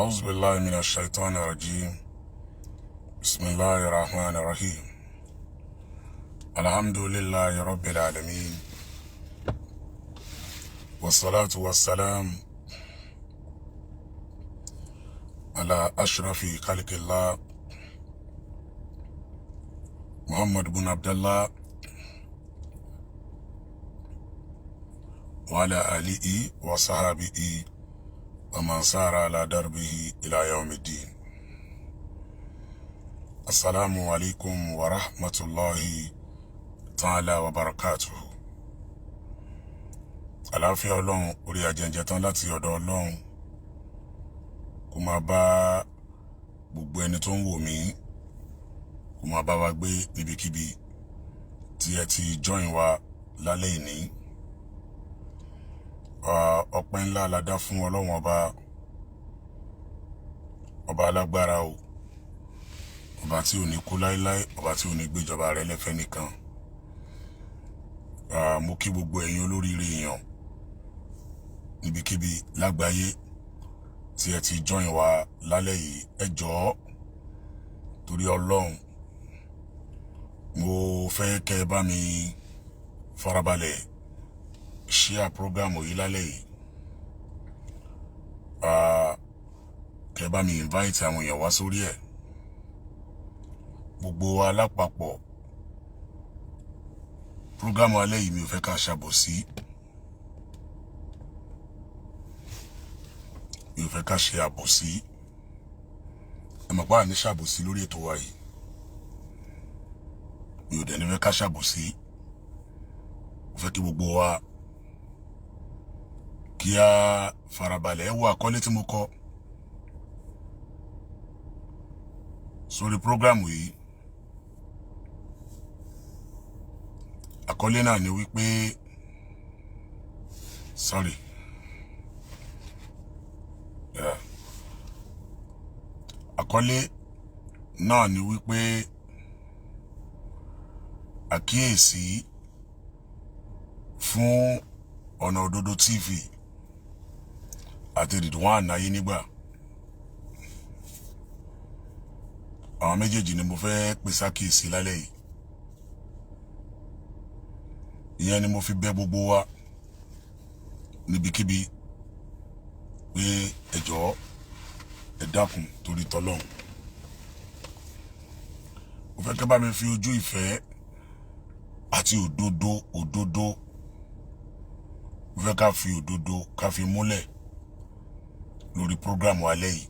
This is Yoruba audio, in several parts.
أعوذ بالله من الشيطان الرجيم. بسم الله الرحمن الرحيم. الحمد لله رب العالمين، والصلاة والسلام على أشرف خلق الله محمد بن عبد الله وعلى آله وصحابه ومن سار على دربه إلى يوم الدين. السلام عليكم ورحمة الله تعالى وبركاته. Àlàáfíà Ọlọ́run orí ajẹ́njẹ́ tán láti ọ̀dọ̀ Ọlọ́run kó máa bá gbogbo ẹni tó ń wò mí, kó máa bá wa gbé níbikíbi tí ẹ ti join wa lálẹ́ ìní. Ọpẹ́ ńlá la dá fún Ọlọ́run ọba alágbára o, ọba tí ò ní kú láíláí, ọba tí ò ní gbéjọba rẹ̀ lẹ́fẹ̀ẹ́ nìkan. Mo kí gbogbo ẹ̀yin olóríire èèyàn níbikíbi lágbàáyé tí ẹ ti join wa lálẹ́ yìí. Ẹ jọ̀ọ́ torí Ọlọ́run, mo fẹ́ kẹ́ ẹ bá mi farabalẹ̀ share program yìí lálẹ́ yìí. Kẹ́ ẹ bá mi invite àwọn èèyàn wá sórí ẹ̀. Gbogbo alápapọ̀ program alẹ́ yìí mi ò fẹ́ ká ṣàbòsí. Mi ò fẹ́ ká ṣe àbòsí. Ẹ mọ̀ pé a ní ṣàbòsí lórí ètò wa yìí. Mi ò dẹ̀ ní fẹ́ ká ṣàbòsí. Mo fẹ́ kí gbogbo wa kí a farabalẹ̀. Ẹ wo àkọlé tí mo kọ sórí program yìí. Àkọlé náà ni wípé àkọlé náà ni wípé àkíyèsí fún Ona Ododo TV àti Ridwan Ayénígbà. Àwọn méjèèjì ni mo fẹ́ pè sákìyèsí lálẹ́ yìí. Ìyẹn ni mo fi bẹ̀ gbogbo wa níbikíbi pé ẹ jọ̀ọ́ ẹ dákun torí t'Ọlọ́run. Mo fẹ́ kẹ́ bá mi fi ojú ìfẹ́ àti òdodo mo fẹ́ ká fi òdodo ká fi múlẹ̀ lórí programu alẹ́ yìí.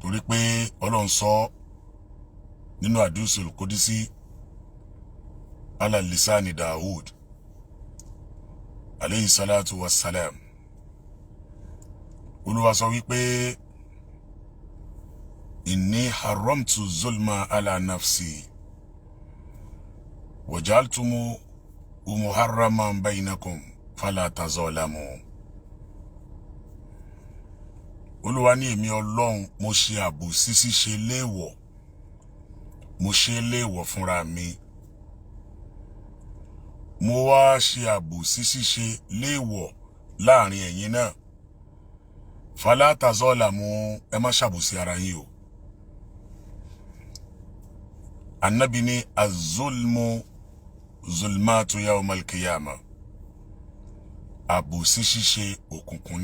Torí pé Ọlọ́run sọ nínú Hadisul Qudsi ala lisani Daud alayhi salatu wassalam. Olúwa sọ wípé inni haramtu zulma ala nafsi wajaltumu muharraman bainakum fala tazalamu. Olúwa ní èmi Ọlọ́run mo ṣe àbòsí ṣíṣe léèwọ̀, mo ṣe léèwọ̀ fúnra mi. Mo wá ṣe àbòsí ṣíṣe léèwọ̀ láàrin ẹ̀yin náà. Fala tazalamu, ẹ má ṣàbòsí ara yín o. Ànábì ní az-zulmu zulmatu yawmal qiyamah. Àbòsí ṣíṣe òkùnkùn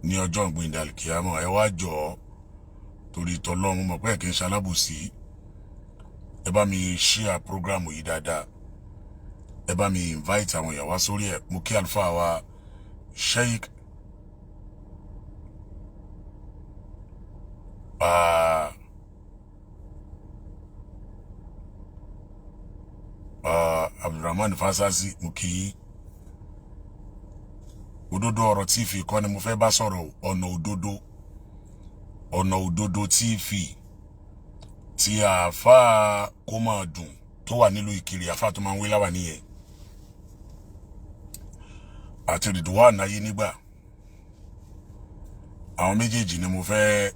ní ọjọ́ ìgbìndé al-qiyamah. Ẹ wá jọ̀ọ́ torí t'Ọlọ́run, mọ̀ pé kí n ṣalábòsí. Ẹ bá mi share program yìí dáadáa. Ẹ bá mi invite àwọn èèyàn wá sórí ẹ̀. Mo kí àlùfáà wa Sheikh Abdulrahman Fasasi, mo kí Ododo ọ̀rọ̀ TV kọ́ ni mo fẹ́ bá sọ̀rọ̀. Ona Ododo TV tí àáfàá kó máa dùn tó wà nílùú Ìkirè, àáfàá tó máa ń wé láwà nìyẹn, àti Ridwan Ayénígbà. Àwọn méjèèjì ni mo fẹ́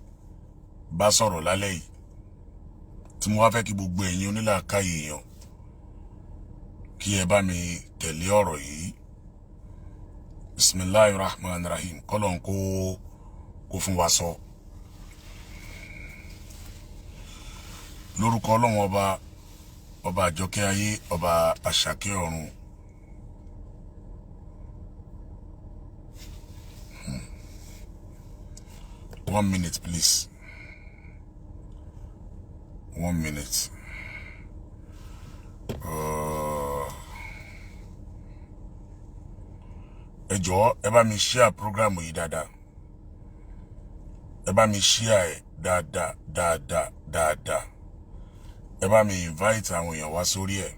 bá sọ̀rọ̀ lálẹ́ yìí, tí mo wá fẹ́ kí gbogbo ẹ̀yin onílàákàyè èèyàn kí ẹ bá mi tẹ̀lé ọ̀rọ̀ yìí. Bismillahirrahmanirrahim. Kọ́lọ́n kó fún wa sọ. Lórúkọ Ọlọ́run ọba àjọkẹ́ ayé, ọba àṣàkẹ́ ọ̀run. One minute, please. 1 minute. Ẹ jọ̀ọ́, ẹ bá mi share program yìí dáadáa. Ẹ bá mi share ẹ̀ dáadáa. Ẹ bá mi invite àwọn èèyàn wá sórí ẹ̀.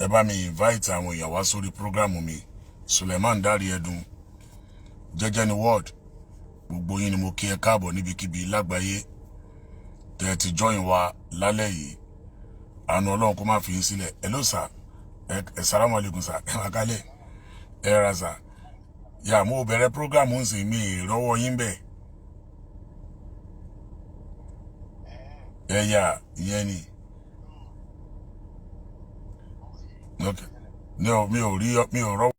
Ẹ bá mi invite àwọn èèyàn wá sórí program mi. Suleiman Dari Edun, Jẹ́jẹ́ ni word. Gbogbo yín ni mo kí ẹ káàbọ̀ níbikíbi lágbàáyé. Tẹ́ ti join wa lálẹ́ yìí. Àánú Ọlọ́run kó má fi yín sílẹ̀. Hello sir. Assalamu alaikum sir. Ẹ wá kálẹ̀. Ẹ ra sir. Ya mo bẹ̀rẹ̀ program ń sìn mi ìrọ́wọ́ yín bẹ̀. Ẹ̀yà ìyẹn ni. Okay. No, mi ò rọ́wọ́.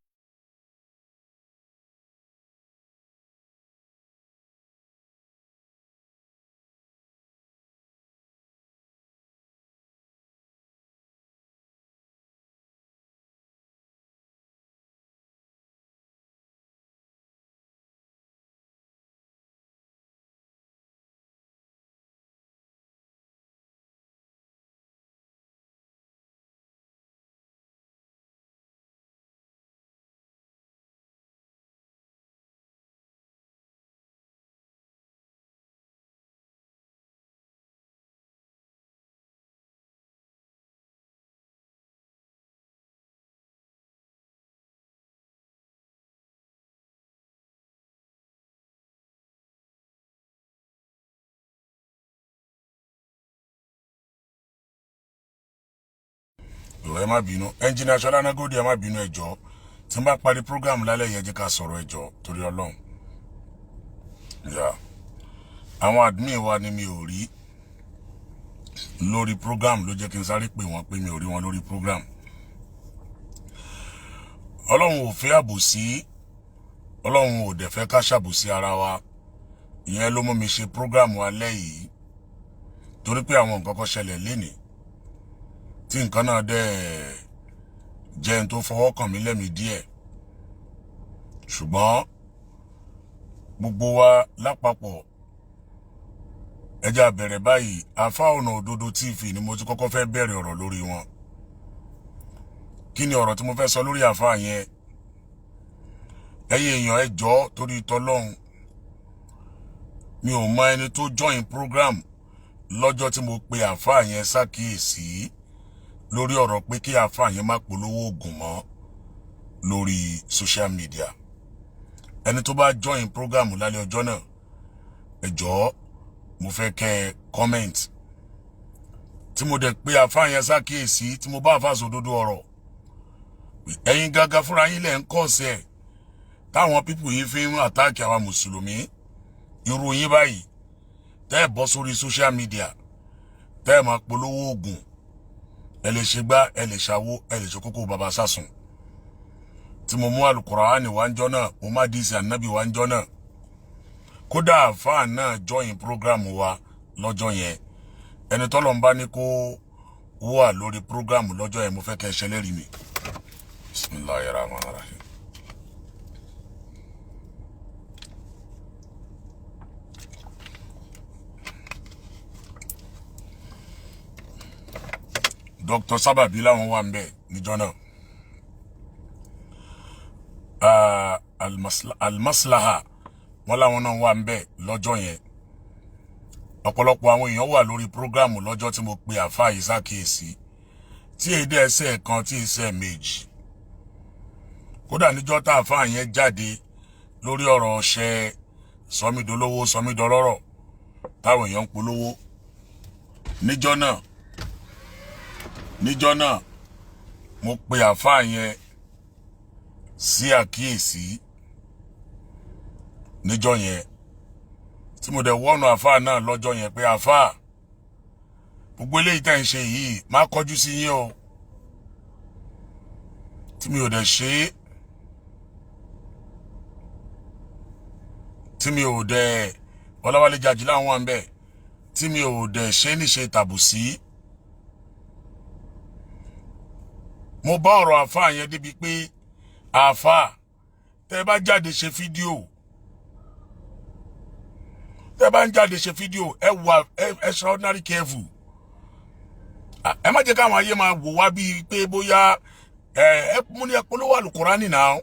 Ẹ má bínú. Engineer Ṣọlá Nagodi, ẹ má bínú ẹ jọ̀ọ́. Tí n bá parí program lálẹ́ yẹn jẹ́ ká sọ̀rọ̀ ẹ jọ̀ọ́ torí Ọlọ́run. Yeah. Àwọn admin wa ni mi ò rí lórí program ló jẹ́ kí n sáré pè wọ́n pé mi ò rí wọn lórí program. Ọlọ́run ò fẹ́ àbòsí. Ọlọ́run ò dẹ̀ fẹ́ ká ṣàbòsí ara wa. Ìyẹn ló mú mi ṣe program alẹ́ yìí. Torí pé àwọn nǹkan kan ṣẹlẹ̀ lénìí. Tí nǹkan náà dẹ̀ jẹ́ n tó fọwọ́ kàn mí lẹ́mìí díẹ̀. Ṣùgbọ́n gbogbo wa lápapọ̀ ẹ jẹ́ á bẹ̀rẹ̀ báyìí. Alfa Ona Ododo TV ni mo ti kọ́kọ́ fẹ́ bẹ̀rẹ̀ ọ̀rọ̀ lórí wọn. Kí ni ọ̀rọ̀ tí mo fẹ́ sọ lórí àfáà yẹn? Ẹ̀yin èèyàn ẹ jọ̀ọ́ torí t'Ọlọ́run. Mi ò mọ ẹni tó join program lọ́jọ́ tí mo pe àfáà yẹn ṣàkíyèsí lórí ọ̀rọ̀ pé kí àfáà yẹn má polówó oògùn mọ́ lórí social media. Ẹni tó bá join program lálẹ́ ọjọ́ náà, ẹ jọ̀ọ́ mo fẹ́ kẹ́ comment. Tí mo dẹ̀ pé àfáà yẹn ṣàkíyèsí, tí mo bá àfáà sòdodo ọ̀rọ̀, ẹ̀yin gangan fúnra yín lẹ̀ ń kọ́ sí ẹ̀ táwọn pípù yìí fi ń àtáàkì àwa mùsùlùmí. Irú yín báyìí tẹ́ ẹ bọ́ sórí social media, tẹ́ ẹ máa polówó oògùn, ẹ lè ṣe gbá, ẹ lè ṣàwó, ẹ lè ṣe kókó bàbá sásùn. Tí mo mú Al-Qur'ani wá ń jọ́ náà, mo má díìsì ànábì wá ń jọ́ náà. Kódà àfáà náà join program wa lọ́jọ́ yẹn. Ẹni tọ́lọ́run bá ní kó wà lórí program lọ́jọ́ yẹn, mo fẹ́ kẹ́ ẹ ṣẹlẹ́rìí mi. Bismillahirrahmanirrahim. Dr. Sábàbí láwọn wà ńbẹ̀ níjọ́ náà. Al-Maslaha wọ́n láwọn náà wà ńbẹ̀ lọ́jọ́ yẹn. Ọ̀pọ̀lọpọ̀ àwọn èèyàn wà lórí program lọ́jọ́ tí mo pe àfáà yìí ṣàkíyèsí. Tí èdè ẹsẹ̀ kan tí ẹsẹ̀ méjì. Kódà níjọ́ tá àfáà yẹn jáde lórí ọ̀rọ̀ ọṣẹ sọmídolówó sọmídọlọ́rọ̀ táwọn èèyàn ń polówó. Níjọ́ náà mo pe àfáà yẹn sí àkíyèsí níjọ́ yẹn. Tí mo dẹ̀ wọ́nù àfáà náà lọ́jọ́ yẹn pé àfáà gbogbo eléyìí tẹ́ ń ṣe yìí má kọjú sí yín o tí mi ò dẹ̀ ṣe tí mi ò dẹ̀ Ọláwálé Jàjì láwọn ń bẹ̀ tí mi ò dẹ̀ ṣe níṣe tàbùsí. Mo bá ọ̀rọ̀ àfáà yẹn débi pé àfáà tẹ́ bá jáde ṣe fídíò ẹ wà extraordinary careful. Ẹ má jẹ́ káwọn ayé máa wò wá bíi pé bóyá ẹ mú ní ẹ polówó àlùkùránì náà.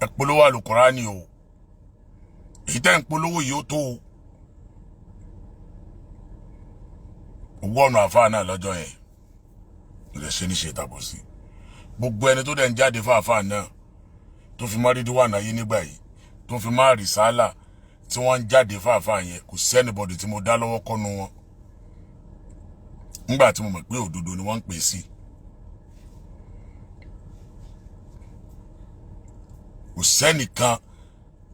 Ẹ polówó àlùkùránì o. Èyí tẹ́ ń polówó yìí ó tó o. Owó ọ̀nà àfáà náà lọ́jọ́ yẹn. Ilẹ̀ ṣe ní ṣe ìtàbọ̀ sí. Gbogbo ẹni tó dẹ̀ ń jáde fáfáà náà tó fi mọ́rídí wà náà yé nígbà yìí tó fi má rìsálà tí wọ́n ń jáde fáfáà yẹn kò sẹ́nibọ̀dì tí mo dá lọ́wọ́ kọ́nu wọn. Nígbà tí mo mọ̀ pé òdodo ni wọ́n ń pè sí. Kò sẹ́nìkan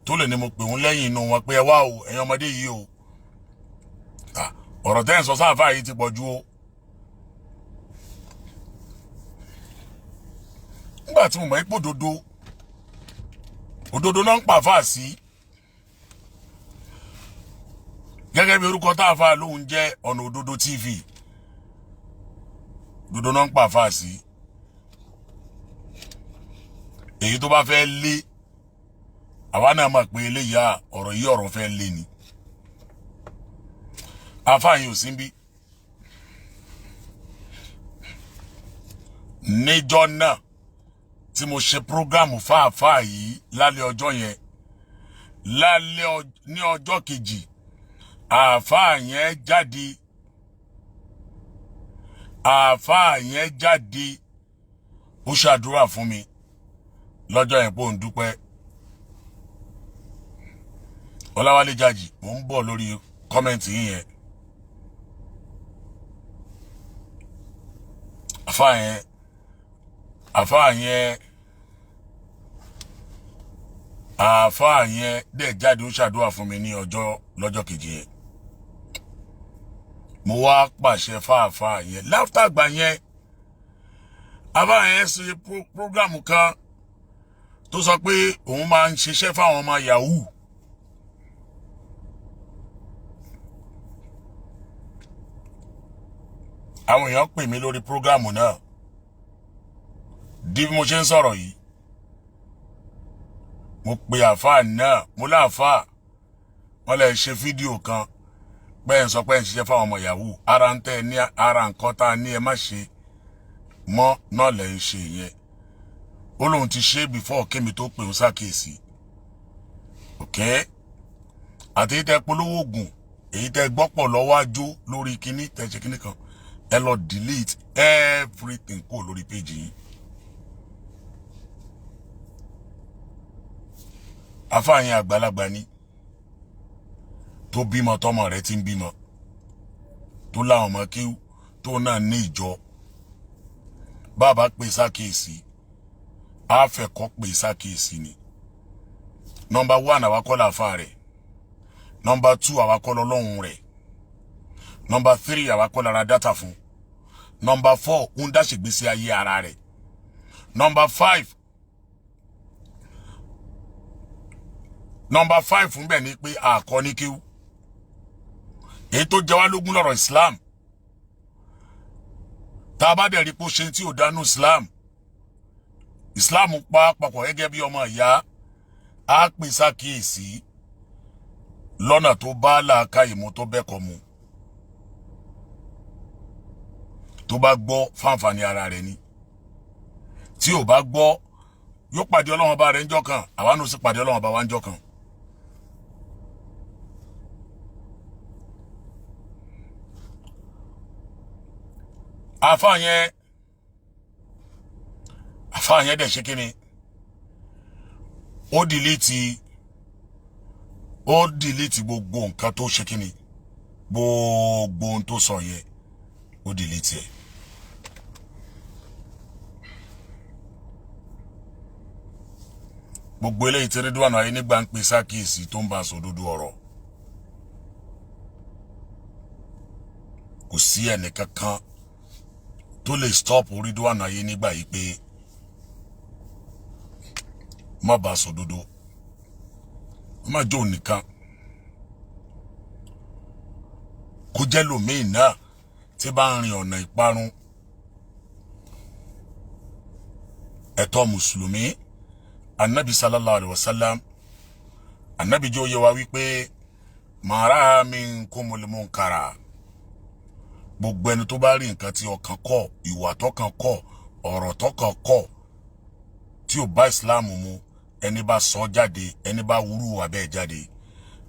tó lè ní mo pè wọ́n lẹ́yìn inú wọn pé ẹ wá o ẹ̀yin ọmọdé yìí o. Ọ̀rọ̀ tẹ́ ń sọ sáfáà yìí ti pọ̀ jù o. Nígbà tí mo mọ̀ pé òdodo náà ń pàfà sí. Gẹ́gẹ́ bí orúkọ táàfà lóhun jẹ́ Ona Ododo TV. Òdodo náà ń pàfà sí. Èyí tó bá fẹ́ lé àwa náà mọ̀ pé eléyà ọ̀rọ̀ yìí ọ̀rọ̀ fẹ́ lé ni. Àfáà yìí ò sí bí. Níjọ́ náà tí mo ṣe prógámù fáàfáà yìí lálẹ́ ọjọ́ yẹn ní ọjọ́ kejì àfáà yẹn jáde ó ṣàdúrà fún mi lọ́jọ́ yẹn pé ó ń dúpẹ́. Ọláwálé Jàjì mo ń bọ̀ lórí kọ́mẹ̀ntì yìí yẹn. àfáà yẹn dẹ̀ jáde ó ṣàdúrà fún mi ní lọ́jọ́ kejì yẹn. Mo wá pàṣẹ fáàfáà yẹn láfítà gbà yẹn àfáà yẹn ṣe prógrámù kan tó sọ pé òun máa ń ṣiṣẹ́ fáwọn ọmọ yahoo. Àwọn èèyàn pè mí lórí prógrámù náà bí mo ṣe ń sọ̀rọ̀ yìí. Mo pe àfáà náà mo láàfáà wọ́n lè ṣe fídíò kan bẹ́ẹ̀ ń sọ pé ń ṣiṣẹ́ fáwọn ọmọ yahoo ara ń tẹ́ ní ara nǹkan tá a ní ẹ má ṣe mọ́ náà lè ń ṣe yẹn. Ó lóun ti ṣe before kémi tó pè ń ṣàkíyèsí. Okay? Àti tẹ́ polówó oògùn èyí tẹ́ gbọ́pọ̀ lọ́wájú lórí kíní tẹ́ ṣe kíní kan ẹ lọ delete everything kó lórí page yìí. Àfáà yẹn àgbàlagbà ni tó bímọ tọmọ rẹ̀ ti ń bímọ tó láwọn ọmọ kíw tó náà ní ìjọ. Bàbá pè sákèsí àfẹ́kọ́ pè sákèsí ni. Number 1 àwa kọ́ làfáà rẹ̀. Number 2 àwa kọ́ lọ́lọ́hun rẹ̀. Number 3 àwa kọ́ lára dátà fún. Number 4 ń dáṣègbésí ayé ara rẹ̀. Number 5 fún bẹ́ẹ̀ ni pé àkọ́ ní kíw. Èyí tó jẹ́ wá lógún lọ́rọ̀ Islam. Tá a bá dẹ̀ rí pé ó ṣe tí ò dánú Islam pa papọ̀ gẹ́gẹ́ bí ọmọ ìyá á pè sákìyèsí lọ́nà tó bá làákàyè mu tó bẹ́kọ̀ mu. Tó bá gbọ́ fáǹfààní ara rẹ̀ ni. Tí ò bá gbọ́ yóò pàdé Ọlọ́run bá rẹ̀ ńjọ́ kan àwa náà sì pàdé Ọlọ́run bá wa ńjọ́ kan. Àfáà yẹn dẹ̀ ṣe kíni ó delete gbogbo nǹkan tó ṣe kíni gbogbo ohun tó sọ yẹn ó delete ẹ̀. Gbogbo eléyìí tí Ridwan ayé nígbà ń pè sákìyèsí tó ń bá sọ òdodo ọ̀rọ̀. kò sí ẹnìkankan tó lè stop Ridwan ayé nígbà yìí pé má bá sòdodo má jó nìkan kó jẹ́ lòmíì náà tí bá ń rin ọ̀nà ìparun. Ẹ̀tọ́ mùsùlùmí Annabi sallallahu alaihi wasallam Annabi jẹ́ ó yé wa wípé mara minkumul munkara, gbogbo ẹni tó bá rí nǹkan tí ọkàn kọ̀, ìwà tọ́kàn kọ̀, ọ̀rọ̀ tọ́kàn kọ̀ tí ó bá Islam mu, ẹni bá sọ jáde, ẹni bá wúrú wà bẹ́ẹ̀ jáde,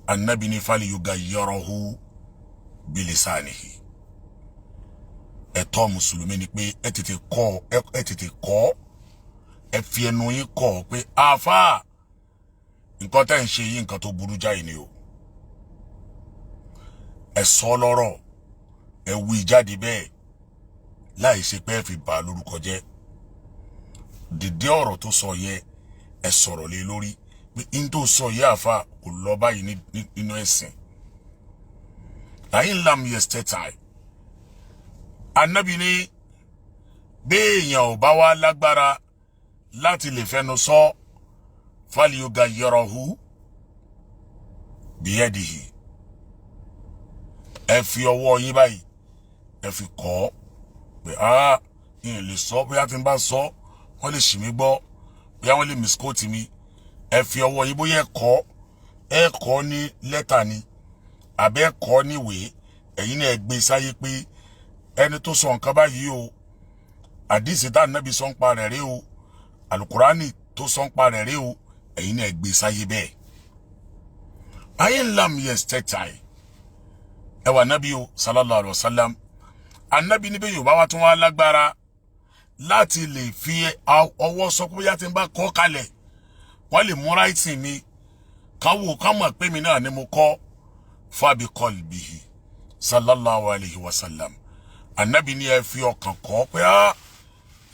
Annabi ní falyughayyirhu bilisanihi. Ẹ̀tọ́ mùsùlùmí ni pé ẹ tètè kọ̀ ẹ fi ẹnu yín kọ̀ pé àfáà nǹkan tẹ́ ń ṣe yìí nǹkan tó burú jáì ni o. Ẹ sọ lọ́rọ̀, ẹ wí jáde bẹ́ẹ̀ láì ṣe pé ẹ fi bà lórúkọ jẹ́. Dìde ọ̀rọ̀ tó sọ yẹ ẹ sọ̀rọ̀ lé lórí pé in tó sọ yẹ àfáà kò lọ báyìí nínú ẹ̀sìn. Láyín lam yastati, Annabi ní béèyàn ò bá wá lágbára láti lè fẹnu sọ falyughayyirhu biyadihi. Ẹ fi ọwọ́ yín báyìí ẹ fi kọ̀ pé yín lè sọ bóyá tí n bá sọ wọ́n lè ṣì mí gbọ́, bóyá wọ́n lè misquote mi. Ẹ fi ọwọ́ yín bóyá ẹ kọ̀ ní lẹ́tà ni àbẹ́ kọ̀ ní ìwé, ẹ̀yin náà ẹ gbé sáyé pé ẹni tó sọ nǹkan báyìí o, àdìsí tá Ànábì sọ ń pa rẹ̀ rí o, alukurani tó sọ ń pa rẹ̀ rí o, ẹ̀yin náà ẹ gbé sáyé bẹ́ẹ̀. Ayé lam yastati, ẹ wà Nábì o sallallahu alaihi wasallam. Annabi níbẹ̀ Yorùbá wa tún wá lágbára láti lè fi ọwọ́ sọ pé bóyá tí n bá kọ́ kalẹ̀ wọ́n lè mú ráìtì mi káwò ká mọ̀ pé mi náà ni mo kọ́ fabi qalbihi sallallahu alaihi wasallam. Annabi ní ẹ fi ọkàn kọ́ pé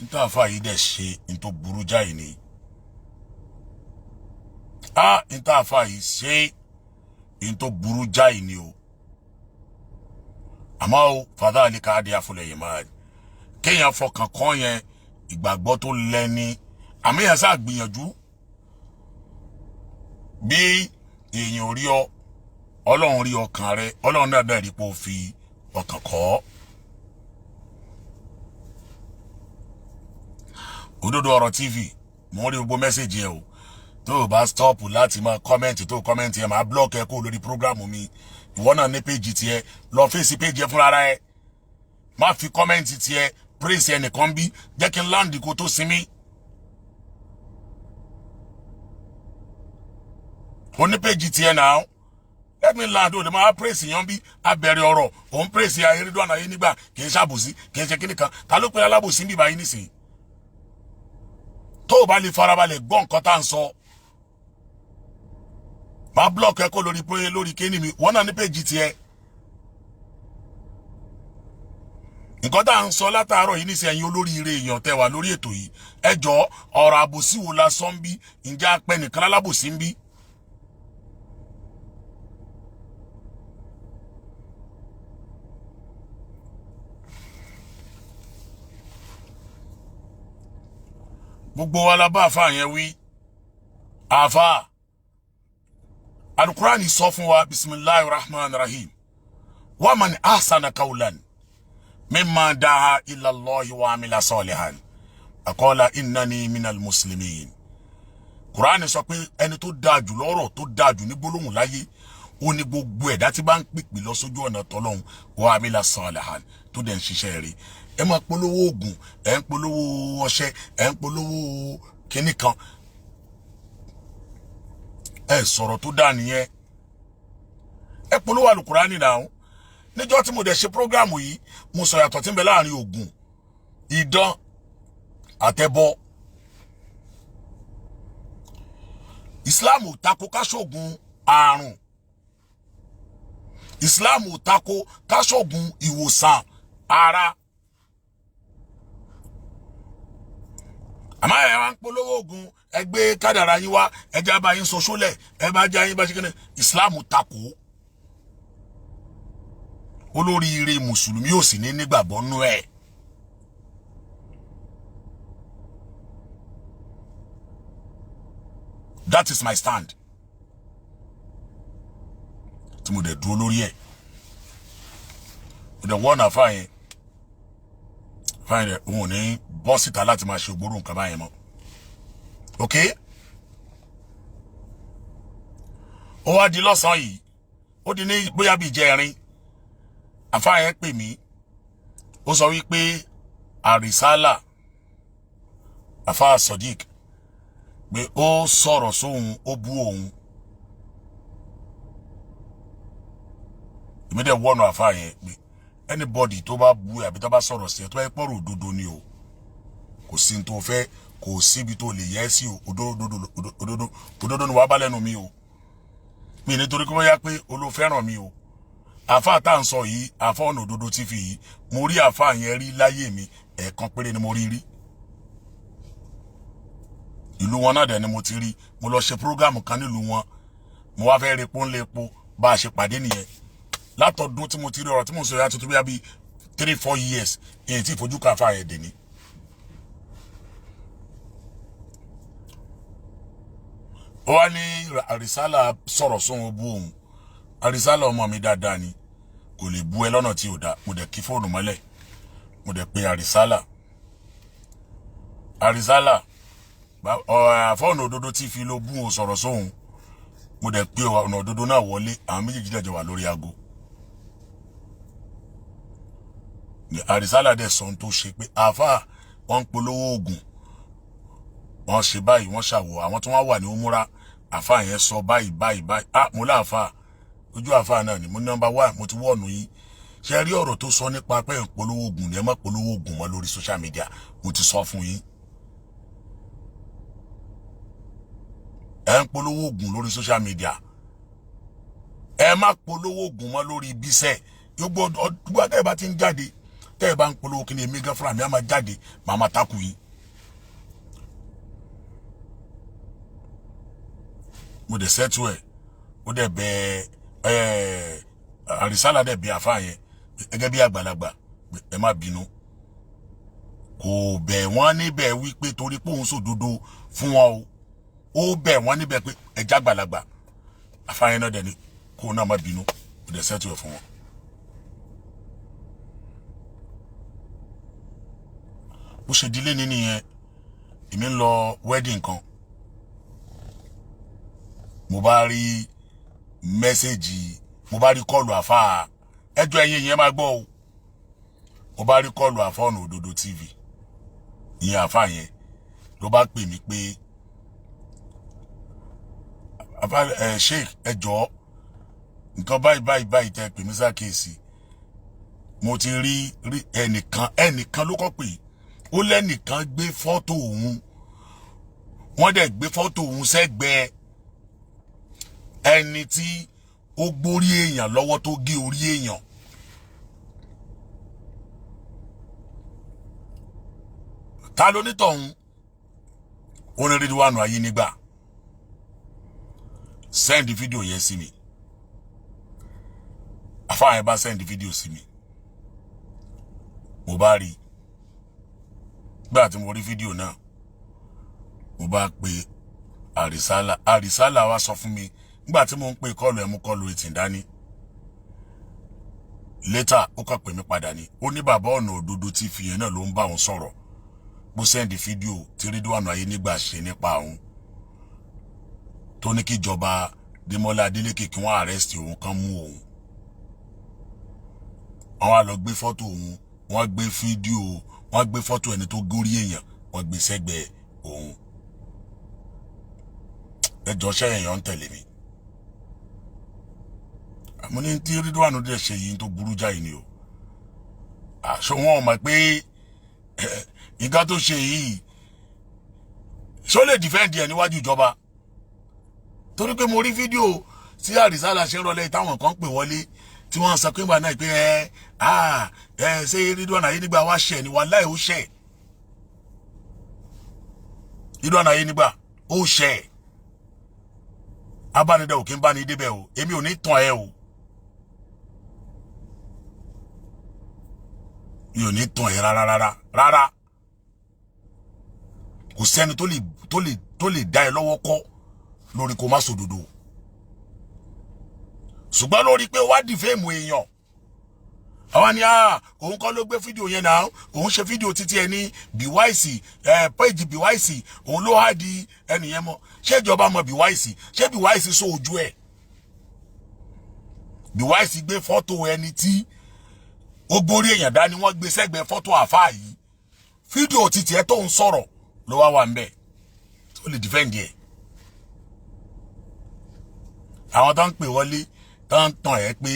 níta àfáà yìí dẹ̀ ṣe ní tó burú jáì ni. Níta àfáà yìí ṣe ní tó burú jáì ni o. Àmọ́ o fadhalika adiyaful iman, kéèyàn fọkàn kọ́ yẹn ìgbàgbọ́ tó lẹ́ni. Àmì yẹn sáà gbìyànjú bí èèyàn ò rí ọ, Ọlọ́run rí ọkàn rẹ, Ọlọ́run náà dẹ̀ rí pé ó fi ọkàn kọ́. Ododo Ọ̀rọ̀ TV, mo ń rí gbogbo mẹ́sẹ̀jì ẹ o. Tó o bá stop láti máa kọ́mẹ́ǹtì tó kọ́mẹ́ǹtì ẹ máa block ẹ kó lórí prógrámù mi. Ìwọ náà ní péjì tiẹ̀, lọ fèsì péjì ẹ fúnra rẹ. Má fi kọ́mẹ́ǹtì tiẹ̀ praise ẹnìkan bí, jẹ́ kí n láǹdì kó tó sinmi. O ní péjì tiẹ̀ náà, let me land o lè máa praise yan bí abẹ̀rẹ̀ ọ̀rọ̀, òun praise Ridwan ayé nígbà kì í ṣàbòsí, kì í ṣe kíní kan. Ta ló pe alábòsí bí báyìí nísìnyí? Tó o bá lè farabalẹ̀ gbọ́ nǹkan tá ń sọ, máa block ẹ kó lórí kéènì mi, wọ́n náà ní péjì tiẹ̀. Nǹkan tá ń sọ látàárọ̀ yìí nísìnyí, ẹ̀yin olóríire èèyàn tẹ́ wà lórí ètò yìí, ẹ jọ̀ọ́ ọ̀rọ̀ àbòsí wo la sọ ń bí? Ǹjẹ́ apẹ nìkan lálábòsí ń bí? Gbogbo wa la bá àfáà yẹn wí. Àfáà Al-Qur'ani sọ fún wa, bismillahir rahmanir rahim, wa man ahsana qawlan mimma da'a ila Allahi wa amila salihan aqala innani minal muslimin. Qur'ani sọ pé ẹni tó dáa jù lọ́rọ̀, tó dáa jù ní gbólóhùn láyé, ó ní gbogbo ẹ̀dá tí bá ń pèpè lọ sójú ọ̀nà tọ́lọ́hun wa amila salihan, tó dẹ̀ ń ṣiṣẹ́ rẹ̀. Ẹ máa polówó oògùn, ẹ ń polówó ọṣẹ, ẹ ń polówó kíní kan, ẹ sọ̀rọ̀ tó dáa nìyẹn. Ẹ polówó Al-Qur'ani náà. Níjọ́ tí mo dẹ̀ ṣe prógrámù yìí, mo sọ yàtọ̀ tí ń bẹ láàrin oògùn, idán àtẹbọ. Islam ò tako ká ṣoògùn àrùn. Islam ò tako ká ṣoògùn ìwòsàn ara. Àmọ́ ẹ wá ń polówó oògùn, ẹ gbé kádàrá yín wá, ẹ já bá yín sọ ṣólẹ̀, ẹ bá já yín bá ṣe kíni. Islam tako. olóríire mùsùlùmí ò sì ní nígbàgbọ́ nú ẹ̀. That is my stand. Tí mo dẹ̀ dúró lórí ẹ̀. Mo dẹ̀ wọ́n náà fáyẹn. Fáyẹn rẹ̀ òun ò ní bọ́ síta láti máa ṣe ògbóró nǹkan báyẹn mọ́. Okay? Ó wá di lọ́sàn-án yìí. Ó di ní bóyá bíi jẹrin. Àfáyẹn pè mí. Ó sọ wípé àrísálà àfáà Sodiq pé ó sọ̀rọ̀ sóhun ó bú òun. Èmi dẹ̀ wọ́nà àfáyẹn pé anybody tó bá bú àbí tó bá sọ̀rọ̀ sí ẹ tó bá yẹ pọ̀rọ̀ òdodo ni o. Kò sí ní tó fẹ́, kò síbi tó lè yẹ sí o. Òdodo ni wàá bá lẹ́nu mi o. Mi nítorí kí wọ́n yá pé olófẹ́ràn mi o. Àfáà tá à ń sọ yìí, Alfa Ona Ododo TV yìí, mo rí àfáà yẹn rí láyé mi, ẹ̀ẹ̀kan péré ni mo rí. Ìlú wọn náà dẹ̀ ni mo ti rí. Mo lọ ṣe prógámù kan nílùú wọn. Mo wá fẹ́ repo ńlẹ́po bá a ṣe pàdé nìyẹn. Látọdún tí mo ti rí ọ̀rọ̀ tí mo sọ yá tuntun bí 3-4 years èyí tí ìfojú ká àfáà yẹn dè ní. Ó wá ní àrísálà sọ̀rọ̀ sóhun bú òun. Àrísálà ọmọ mi dáadáa ni. Kò lè bú ẹ lọ́nà tí ò dá. Mo dẹ̀ kí fóònù mọ́lẹ̀. Mo dẹ̀ pe àrísálà. Àrísálà Alfa Ona Ododo TV ló bú òun sọ̀rọ̀ sóhun. Mo dẹ̀ pe Ona Ododo náà wọlé. Àwọn méjèèjì dẹ̀ jọ wà lórí aago. Àrísálà dẹ̀ sọ ohun tó ṣe pé àfáà wọ́n ń polówó oògùn. Wọ́n ṣe báyìí, wọ́n ṣàwọ̀. Àwọn tó wá wà ní òmúra. Àfáà yẹn sọ báyìí. Mo láàfáà. Ojú àfáà náà ni mo number 1 mo ti wọ́ọ̀nù yín. Ṣé rí ọ̀rọ̀ tó sọ nípa pé ń polówó oògùn ni ẹ má polówó oògùn mọ́ lórí social media. Mo ti sọ fún yín. Ẹ ń polówó oògùn lórí social media. Ẹ má polówó oògùn mọ́ lórí bíṣẹ́. Gbogbo ọdún tẹ́ ẹ bá ti ń jáde, tẹ́ ẹ bá ń polówó kí ni èmi gan fúnra mi á máa jáde, màá máa takù yín. Mo dẹ̀ sẹ́tù ẹ̀. Ó dẹ̀ bẹ́ẹ̀ àrísálà dẹ̀ bí àfáà yẹn gẹ́gẹ́ bí àgbàlagbà ẹ má bínú. Kò bẹ̀ wọ́n níbẹ̀ wípé torí pé òun sòdodo fún wọn o. Ó bẹ̀ wọ́n níbẹ̀ pé ẹja àgbàlagbà. Àfáà yẹn náà dẹ̀ ni kó náà má bínú. Ó dẹ̀ sẹ́tù ẹ̀ fún wọn. Bó ṣe dílé ní nìyẹn, èmi ń lọ wedding kan. Mo bá rí mẹ́sẹ̀jì, mo bá rí kọlù àfáà. Ẹjọ́ ẹ̀yin yẹn máa gbọ́ o. Mo bá rí kọlù Alfa Ona Ododo TV. Ìyẹn àfáà yẹn ló bá pè mí pé Sheikh ẹ jọ̀ọ́ nǹkan báyìí tẹ́ pè mí sákèsí. Mo ti rí ẹnìkan ló kọ́ pé ó lẹ́nìkan gbé fọ́tò òun. Wọ́n dẹ̀ gbé fọ́tò òun sẹ́gbẹ̀ẹ́ ẹni tí ó gbórí èèyàn lọ́wọ́ tó gé orí èèyàn. Ta ló ní tọ̀hún? Ó ní Ridwan ayé nígbà. Send video yẹn sí mi. Àfáà yẹn bá send video sí mi. Mo bá rí. Gbà tí mo rí video náà, mo bá pe àrísálà wá sọ fún mi. Nígbà tí mo ń pè kọlù ẹ̀ mú kọlù ètì dání. Later ó kàn pè mí padà ní. Ó ní bàbá Ona Ododo TV yẹn náà ló ń bá òun sọ̀rọ̀. Bó send fídíò tí Ridwan ayé nígbà ṣe nípa òun. Tó ní kí ìjọba Démọ́lá Adélékè kí wọ́n arrest òun kan mú òun. Wọ́n wá lọ gbé fọ́tò òun. Wọ́n gbé fídíò. Wọ́n gbé fọ́tò ẹni tó górí èèyàn. Wọ́n gbé sẹ́gbẹ̀ẹ́ òun. Ẹjọ́ ṣẹ́ èèyàn ń tẹ̀lé mi. Mo ní tí Ridwan dẹ̀ ṣe yìí tó burú jáì ni o. Àṣọ wọn mọ̀ pé nǹkan tó ṣe yìí ṣó lè defend ẹ níwájú ìjọba. Torí pé mo rí fídíò tí àrísálà ṣe ń rọlẹ́ táwọn kan pè wọlé tí wọ́n sọ pé ìgbà náà pé ṣé Ridwan ayé nígbà wá ṣẹ̀ ni wàláhì ó ṣẹ̀. Ridwan ayé nígbà ó ṣẹ̀. Abánidá ò kí ń bá ní débẹ̀ o. Èmi ò ní tàn ẹ́ o. mi ò ní tàn ẹ́ rárá kò sẹ́ni tó lè dá ẹ lọ́wọ́ kọ́ lórí kó má sòdodo ṣùgbọ́n lórí pé wá dìfẹ́ẹ̀mù èèyàn àwọn ni òun kọ́ ló gbé fídíò yẹn náà òun ṣe fídíò títí ẹ ní BYC péjì BYC òun ló há di ẹnìyẹn mọ́ ṣé ìjọba mọ̀ BYC ṣé BYC sọ ojú ẹ̀ BYC gbé fọ́tò ẹni tí ó gbórí èèyàn dání wọ́n gbé sẹ́gbẹ̀ẹ́ fọ́tò àfáà yìí fídíò títí ẹ tó ń sọ̀rọ̀ ló wà ń bẹ̀ tó lè defend ẹ̀ àwọn tó ń pè wọlé tó ń tàn ẹ́ pé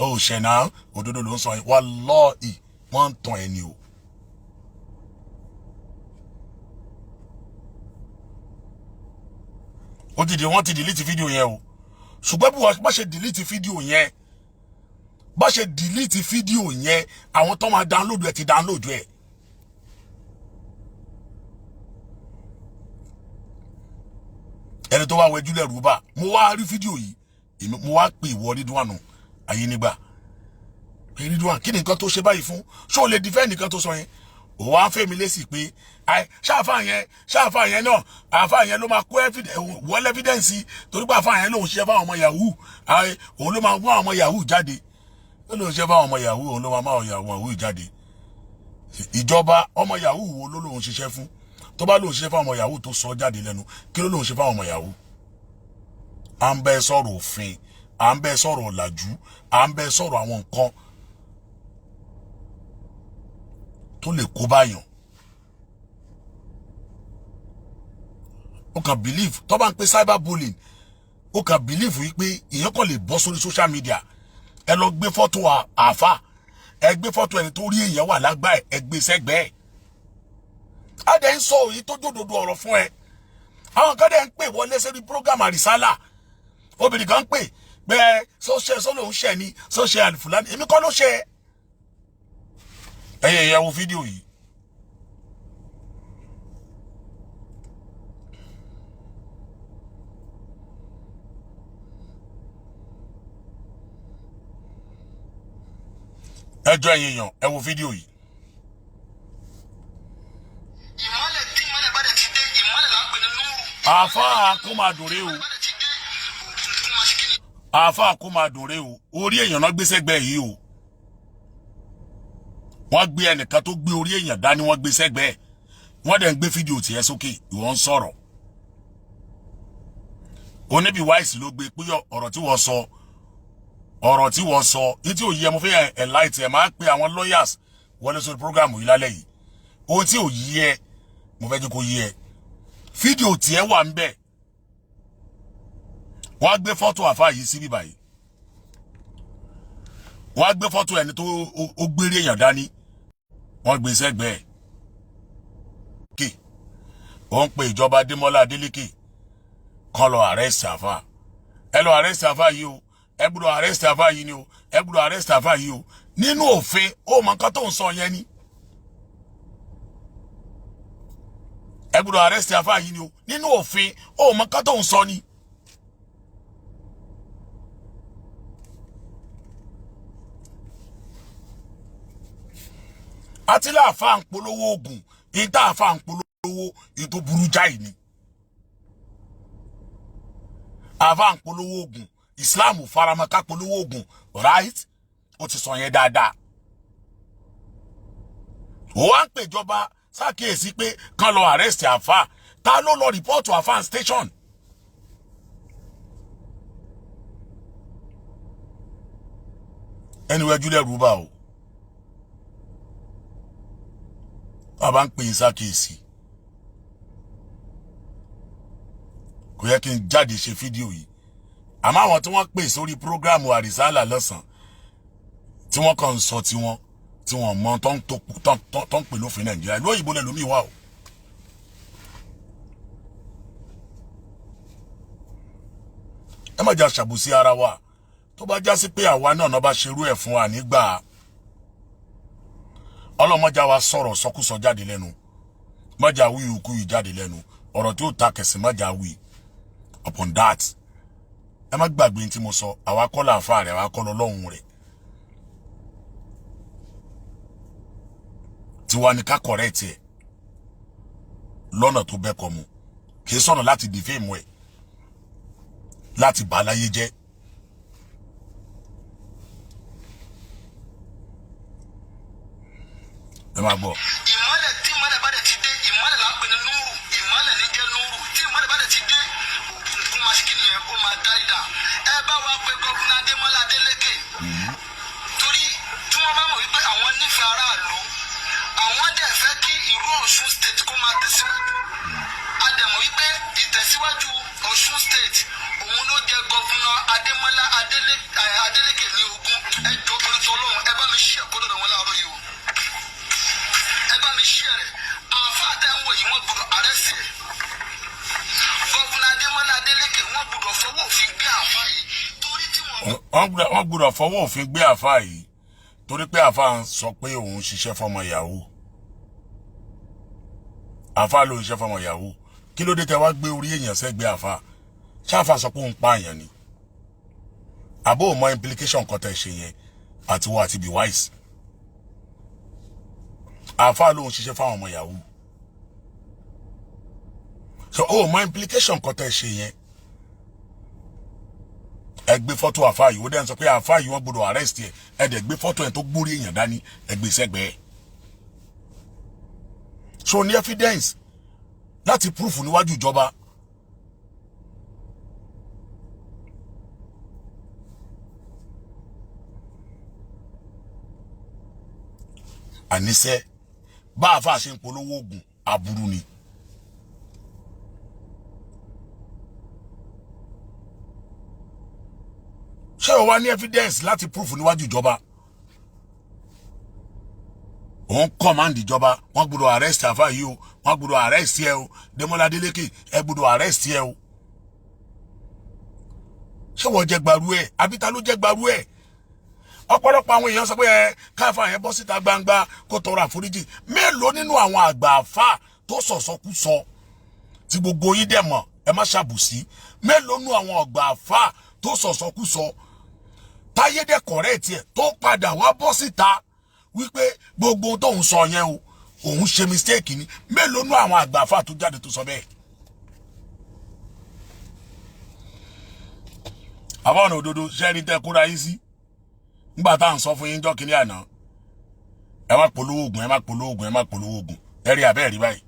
ó ṣẹ̀nà òdodo ló ń sọ yìí wallahi wọ́n ń tàn ẹ́ ni o. wọ́n ti delete fídíò yẹn o ṣùgbọ́n bí wọ́n bá ṣe delete fídíò yẹn àwọn tó máa download ẹ̀ ti download ẹ̀. ẹni tó wá wẹjú lẹ́rù bá mo wá rí fídíò yìí mo wá pè ìwọ Ridwan ayé nígbà Ridwan kí ni nǹkan tó ṣe báyìí fún ṣé o lè defend nǹkan tó sọ yẹn ò wá fẹ́ mi lésì pé ṣáàfà yẹn náà àfà yẹn ló máa kó wọlé evidence torí pé àfà yẹn lòun ṣe fáwọn ọmọ yahoo òun ló máa mú àwọn ọmọ yahoo jáde lòun ṣe fáwọn ọmọ yahoo òun ló máa mú àwọn yahoo jáde ìjọba ọmọ yahoo wo ló lòun ṣiṣẹ́ fún tó bá lòun ṣiṣẹ́ fáwọn ọmọ yahoo tó sọ jáde lẹ́nu kí ló lòun ṣe fáwọn ọmọ yahoo à ń bẹ sọ̀rọ̀ òfin à ń bẹ sọ̀rọ̀ ọ̀làjú à ń bẹ sọ̀rọ̀ àwọn nǹkan tó lè kó báyàn ó kàn believe tó bá ń pe cyberbullying ó kàn believe wípé èèyàn kàn lè bọ́ sórí social media ẹ lọ gbé fọ́tò àáfà ẹ gbé fọ́tò ẹni tó rí èèyàn wà lágbá ẹ gbé sẹ́gbẹ̀ẹ́ á dẹ̀ ń sọ òye tó jòdòdó ọ̀rọ̀ fún ẹ àwọn kan dẹ̀ ń pè wọlé sórí program àrísálà obìnrin kan ń pè bẹ́ẹ̀ sọ́lọ́ ń ṣẹ̀ ní Sheikh Al-Fullaniy èmi kọ́ ló ṣe ẹ̀yẹ wo fídíò yìí ẹjọ́ ẹ̀yin èèyàn ẹ wo fídíò yìí. àáfàá kó máa dùn rè o àáfàá kó máa dùn rè o orí èèyàn náà gbé sẹ́gbẹ̀ẹ́ yìí o wọ́n gbé ẹnìkan tó gbé orí èèyàn dání wọ́n gbé sẹ́gbẹ̀ẹ́ wọ́n dẹ̀ ń gbé fídíò tiẹ̀ sókè ìwọ ń sọ̀rọ̀ oníbi wáìsì ló gbé pé ọ̀rọ̀ tí wọ́n sọ ní tí ò yẹ mo fẹ́ enlight ẹ̀ máa pe àwọn lawyers wọlé sórí programu yìí lálẹ́ yìí ohun tí ò yí ẹ mo fẹ́ jẹ́ kó yí ẹ fídíò tiẹ̀ wà ń bẹ̀ wọ́n á gbé fọ́tò àfáà yìí sí bíbá yìí wọ́n á gbé fọ́tò ẹni tó ó gbérí èèyàn dání wọ́n gbé sẹ́gbẹ̀ẹ́ kí ó ń pe ìjọba Adémọ́lá Adélékè kan lọ arrest àfáà ẹ lọ arrest àfáà yìí o ẹ gbọ́dọ̀ arrest àfáà yìí ni o ẹ gbọ́dọ̀ arrest àfáà yìí o nínú òfin ó mọ nǹkan tó ń sọ yẹn ni ẹ gbọ́dọ̀ arrest àfáà yìí ni o nínú òfin ó mọ nǹkan tó ń sọ ni. àti láàfáà ń polówó oògùn ìta àfáà ń polówó ètò burú jáì ni àfáà ń polówó oògùn Islam faramọ́ ká polówó oògùn right ó ti sọ yẹn dáadáa ó wá ń pèjọba ṣàkíyèsí pé kán lọ arrest àfáà ta ló lọ rìpọ́ọ̀tù àfáà station anyway jùlẹ̀ rúbà o bàbá ń pè é ṣàkíyèsí kò yẹ kí n jáde ṣe fídíò yìí àmọ́ àwọn tí wọ́n pè sórí prógráàmù àrísálà lọ́sàn tí wọ́n kàn ń sọ tí wọ́n mọ tó ń pè lófin Nàìjíríà lóyìnbó lẹ́lómi wà o. ẹ má jà ṣàbùsí ara wa tó bá já sí pé àwa náà bá ṣerú ẹ̀ fún wa nígbà ọlọ́mọjà wa sọ̀rọ̀ sọkúsọ jáde lẹ́nu mọ́jà wí òkú yìí jáde lẹ́nu ọ̀rọ̀ tí ó ta kẹsì mọ́jà wí upon that ẹ má gbàgbé tí mo sọ àwa kọ́ làǹfà rẹ̀ àwa kọ́ lọ́lọ́hun rẹ̀ tiwa ni ká correct ẹ̀ lọ́nà tó bẹ́ kọ́ mu kì í sọ̀nà láti defame ẹ̀ láti bà láyé jẹ́. ẹ máa gbọ́. ìmọ́lẹ̀ tí ìmọ́lẹ̀ bá dẹ̀ ti dé ìmọ́lẹ̀ là ń pè ní núrù ìmọ́lẹ̀ ní jẹ́ núrù tí ìmọ́lẹ̀ bá dẹ̀ ti dé òkùnkùn masikini yẹn ó máa dá ìdá. ẹ bá wa pé gọ́vùnà Adémọ́lá Adélékè torí tí wọ́n bá mọ̀ wípé àwọn nífẹ̀ẹ́ aráàlú àwọn dẹ̀ fẹ́ kí ìrú Ọ̀ṣun state kó máa tẹ̀síwájú a dẹ̀ mọ̀ wípé ìtẹ̀síwájú Ọ̀ṣun state òun ló jẹ́ gọ́vùnà Adémọ́lá Adélékè ní ogún ẹ jọ torí tọ́lọ́run ẹ bá mi ṣí ẹ̀kọ́ lọ́dọ̀ wọn láàárọ̀ yìí o ẹ bá mi ṣí ẹ̀rẹ̀ àáfàá tẹ́ ń wò yìí wọ́n gbọ́dọ̀ àrẹ́sì ẹ̀ gọ́vùnà Adémọ́lá Adélékè wọ́n gbọ́dọ̀ fọwọ́ òfin gbé àáfàá yìí torí tí wọ́n gbọ́dọ̀ fọwọ́ òfin gbé àáfàá yìí torí pé àáfàá sọ pé òun ṣiṣẹ́ fọmọ yahoo àáfàá ló ń ṣiṣẹ́ fọmọ yahoo kí ló dé tẹ́ wá gbé orí èèyàn sẹ́gbẹ́ àáfàá ṣáfà sọ pé òun pààyàn ni àbó mọ implication kan tẹ́ ṣe yẹn àti wọ́n àti be wise àáfàá ló ń ṣiṣẹ́ fáwọn ọmọ yahoo so ó mọ implication kan tẹ́ ṣe yẹn ẹ gbé fọ́tò àáfàá yìí ó dẹ́n sọ pé àáfàá yìí wọ́n gbọ́dọ̀ arrest ẹ ẹ dẹ̀ gbé fọ́tò ẹ̀ tó gbórí èèyàn dání ẹ gbé sẹ́gbẹ̀ẹ́ so ní evidence láti proof níwájú ìjọba àníṣe bá àáfàá ṣe ń polówó oògùn aburú ni ṣé o wá ní evidence láti proof níwájú ìjọba òun command ìjọba wọ́n gbọ́dọ̀ arrest àáfàá yìí o wọ́n gbọ́dọ̀ arrest ẹ o Démọ́lá Adélékè ẹ gbọ́dọ̀ arrest ẹ o ṣé wọ́n jẹ gbaru ẹ àbí ta ló jẹ gbaru ẹ ọ̀pọ̀lọpọ̀ àwọn èèyàn sọ pé ẹ káfà yẹn bọ́ síta gbangba kó tọrọ àforíjì mélòó nínú àwọn àgbà àfà tó sọ̀sọ́kúsọ tí gbogbo yín dẹ̀ mọ̀ ẹ má ṣàbùsí mélòó nínú àwọn àgbà àfà tó sọ̀sọ́kúsọ táyé dẹ̀ correct ẹ̀ tó padà wá bọ́ síta wípé gbogbo tóun sọ yẹn o òun ṣe mistake ni mélòó nínú àwọn àgbà àfà tó jáde tó sọ bẹ́ẹ̀. Alfa Ona Ododo ṣẹ́ni tẹ́ kóra yín sí nígbà tá à ń sọ fún yín jọ́ kínní àná ẹ má polówó oògùn ẹ má polówó oògùn ẹ má polówó oògùn ẹ rí abẹ́ rí báyìí.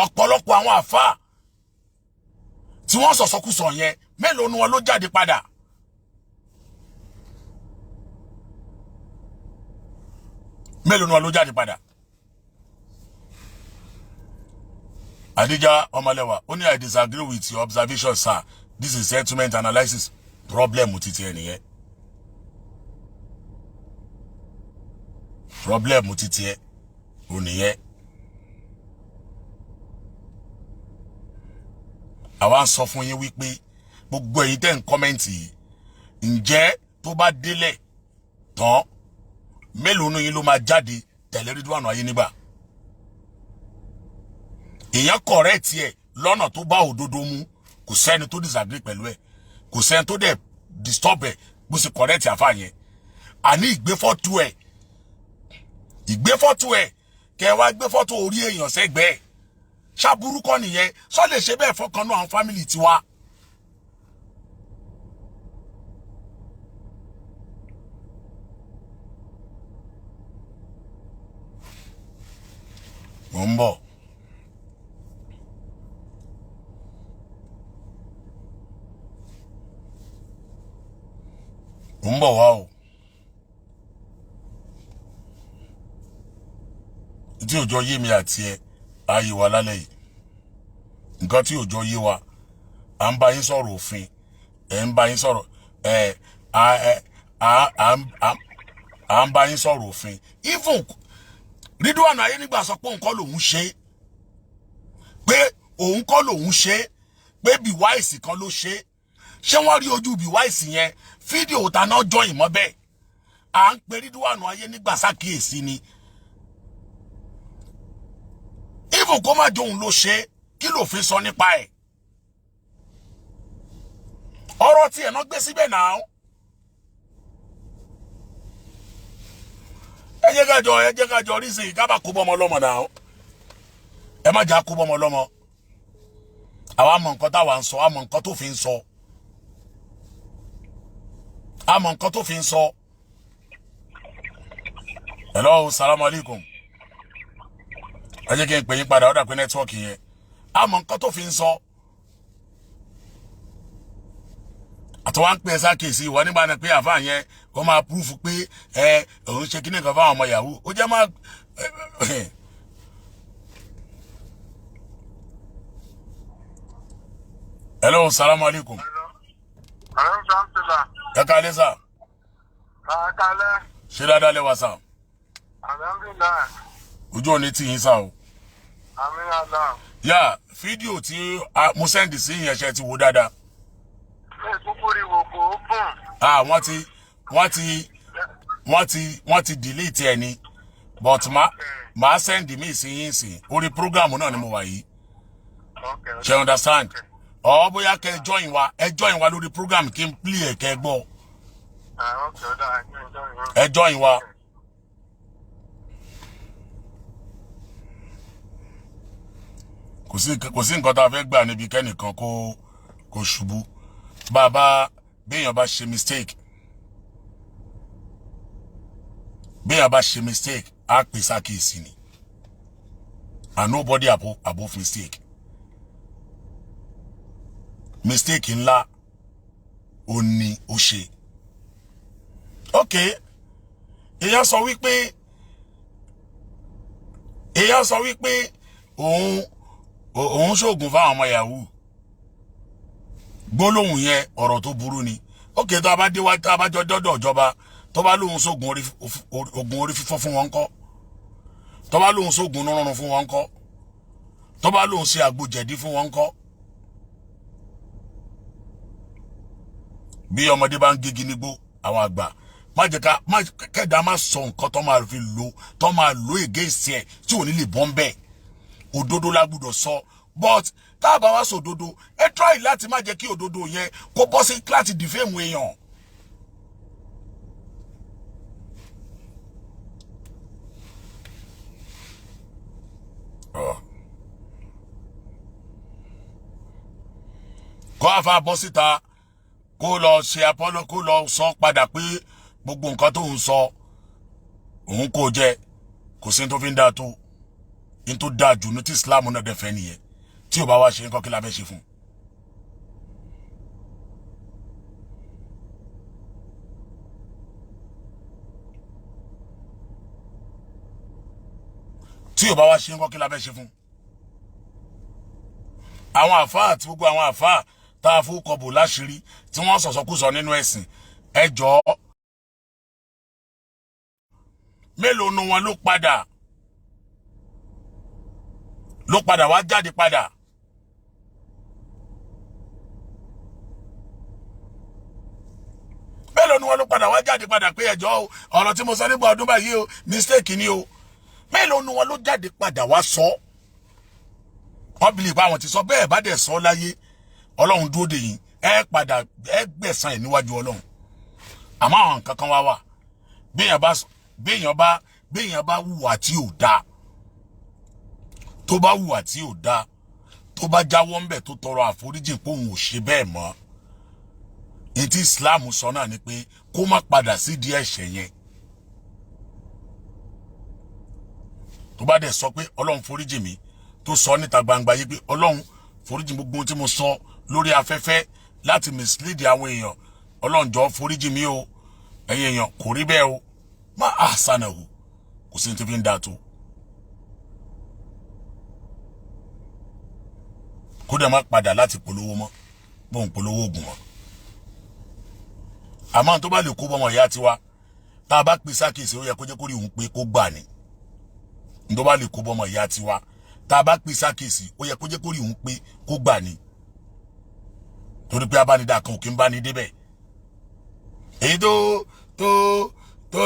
ọ̀pọ̀lọpọ̀ àwọn àfáà tí wọ́n sọ̀sọ́kúsọ yẹn mélòó ni wọn ló jáde padà. mélòó ni wọn ló jáde padà. Adija Omalewa, only I disagree with your observation, sir. This is settlement analysis. Problem mutiti eniye. Problem mutiti oniye. Àwa sọ fún yín wípé gbogbo ẹ̀yin tẹ́ ń comment yìí ǹjẹ́ tó bá délẹ̀ tán mélòó nu yín ló máa jáde tẹ̀lé Ridwan Ayénígbà. Èèyàn correct ẹ lọ́nà tó bá òdodo mu kò sẹ́ni tó disagree pẹ̀lú ẹ kò sẹ́ni tó dẹ̀ disturb ẹ bó ṣe correct àfà yẹn àní ìgbéfọ́tò ẹ kẹ wá gbéfọ́tò orí èèyàn sẹ́gbẹ̀ẹ́ ṣàbúrú kọ́ nìyẹn sọ lè ṣe bẹ́ẹ̀ fọkànnú àwọn family tiwa. mo ń bọ̀. ń bọ̀ wá o tí òjò yé mi àti ẹ ayé wa lálẹ́ yìí nǹkan tí òjò yé wa à ń bá yín sọ̀rọ̀ òfin ẹ̀ ń bá yín sọ̀rọ̀ à ń bá yín sọ̀rọ̀ òfin even Ridwan Ayénígbà sọ pé òun kọ́ lòun ṣe pé òun kọ́ lòun ṣe pé Bíwáìsì kan ló ṣe ṣé wọ́n rí ojú Bíwáìsì yẹn fídíò ta náà jọ ìmọ̀ bẹ́ẹ̀ à ń pe Ridwan Ayénígbà ṣàkíyèsí ni even kó má jóun ló ṣe kí ló fi sọ nípa ẹ̀ ọ̀rọ̀ tí ẹ̀ náà gbé síbẹ̀ náà ẹ jẹ́ ká jọ rí sí ká bá kó bọ́mọ lọ́mọ náà ẹ má jà kó bọ́mọ lọ́mọ àwa mọ nǹkan táwa ń sọ àmọ́ nǹkan tó fi ń sọ àmọ́ nǹkan tó fi ń sọ. Hello, salamu alaikum. Ẹ jẹ́ kí n pè yín padà ó dà pé nẹ́tíwọ́ọ̀kì yẹn àmọ́ nǹkan tó fi ń sọ. àtọwà ń pè ẹ sákèsí ìwọ nígbà náà pé àfáà yẹn kó máa púrúfù pé òun ṣe kíní kan fáwọn ọmọ yahoo ó jẹ́ máa. Hello, salamu alaikum. Ẹ káalẹ́ sà. Ṣé dáadáa lẹ wà sà? Ojú òní tí yín sà o. Yà fídíò tí mo sẹ́ndì sí yẹn ṣe ti wo dáadáa. Wọ́n ti delete ẹ ni but máa send mi sí yín sí orí program náà ni mo wà yìí. Ṣé understand? Ọ bóyá kẹ́ join wa lórí program kí n play ẹ kẹ́ gbọ́. Ẹ join wa. Kò sí nǹkan tá a fẹ́ gbà níbi kẹ́nìkan kó ṣubú. Bàbá béèyàn bá ṣe mistake á pè sákèsí ni and nobody above mistake. Mistake ńlá ó ní ó ṣe. Okay, èèyàn sọ wípé òun ṣoògùn fáwọn ọmọ yahoo. Gbólóhùn yẹn ọ̀rọ̀ tó burú ni. Okay, tó bá déwájú tó bá jọ dọ́dọ̀ ìjọba tó bá lóhun sóògùn orí fífọ́ fún wọn ńkọ́, tó bá lóhun sóògùn nírọ̀rùn fún wọn ńkọ́, tó bá lóhun ṣe àgbo jẹ̀dí fún wọn ńkọ́. Bí ọmọdé bá ń gégi nígbó àwọn àgbà kẹ́dà má sọ nǹkan tó máa lo against ẹ̀ tí ò ní lè bọ́ ń bẹ́ẹ̀. Òdodo la gbọ́dọ̀ sọ but tá a bá wá sọ òdodo ẹ try láti má jẹ́ kí òdodo yẹn kó bọ́ sí láti defame èèyàn. Kó àfa bọ́ síta kó lọ ṣe apọ́lọ́ kó lọ sọ padà pé gbogbo nǹkan tó ń sọ òun kò jẹ kò sí tó fi ń dáa tó in tó dáa jù ní tí Islam náà dẹ̀ fẹ́ nìyẹn tí ò bá wá ṣe nǹkan kí la fẹ́ ṣe fún. Tí ò bá wá ṣe nǹkan kí la fẹ́ ṣe fún. Àwọn àfáà àti gbogbo àwọn àfáà tá a fún kọbù láṣìírí tí wọ́n sọ̀sọ̀kúsọ nínú ẹ̀sìn ẹ jọ̀ọ́ mélòó nu wọn ló padà wá jáde padà. Mélòó nu wọn ló padà wá jáde padà pé ẹ jọ̀ọ́ ọ̀rọ̀ tí mo sọ nígbà ọdún báyìí o mistake ni o. Mélòó nu wọn ló jáde padà wá sọ. Wọ́n believe àwọn ti sọ bẹ́ẹ̀ bá dẹ̀ sọ láyé Ọlọ́run dúró dè yín ẹ padà ẹ gbẹ̀san ẹ̀ níwájú Ọlọ́run. Àmọ́ àwọn nǹkan kan wá wà béèyàn bá hùwà tí ò dáa tó bá hùwà tí ò dáa tó bá jáwọ́ ńbẹ̀ tó tọrọ àforíjì pé òun ò ṣe bẹ́ẹ̀ mọ́ ní tí Islam sọ náà ni pé kó má padà sídìí ẹ̀ṣẹ̀ yẹn. Tó bá dẹ̀ sọ pé Ọlọ́run foríjì mi tó sọ níta gbangba yìí pé Ọlọ́run foríjì gbogbo ohun tí mo sọ lórí afẹ́fẹ́ láti mislead àwọn èèyàn Ọlọ́run jọ̀ọ́ foríjì mi o ẹ̀yin èèyàn kò rí bẹ́ẹ̀ o má àṣànà o kò sí ní tí fi ń dáa tó. Kó dẹ̀ má padà láti polówó mọ́ bóun polówó oògùn mọ́. Àmọ́ tó bá lè kó bọ́mọ ìyá tiwa tá a bá pè sákèsí ó yẹ kó jẹ́ kó rí òun pé kó gbà ní. Tó bá lè kó bọ́mọ ìyá tiwa tá a bá pè sákèsí ó yẹ kó jẹ́ kó rí òun pé kó gbà ní. Torí pé abánidá kan ò kí ń bá ní débẹ̀. Èyí tó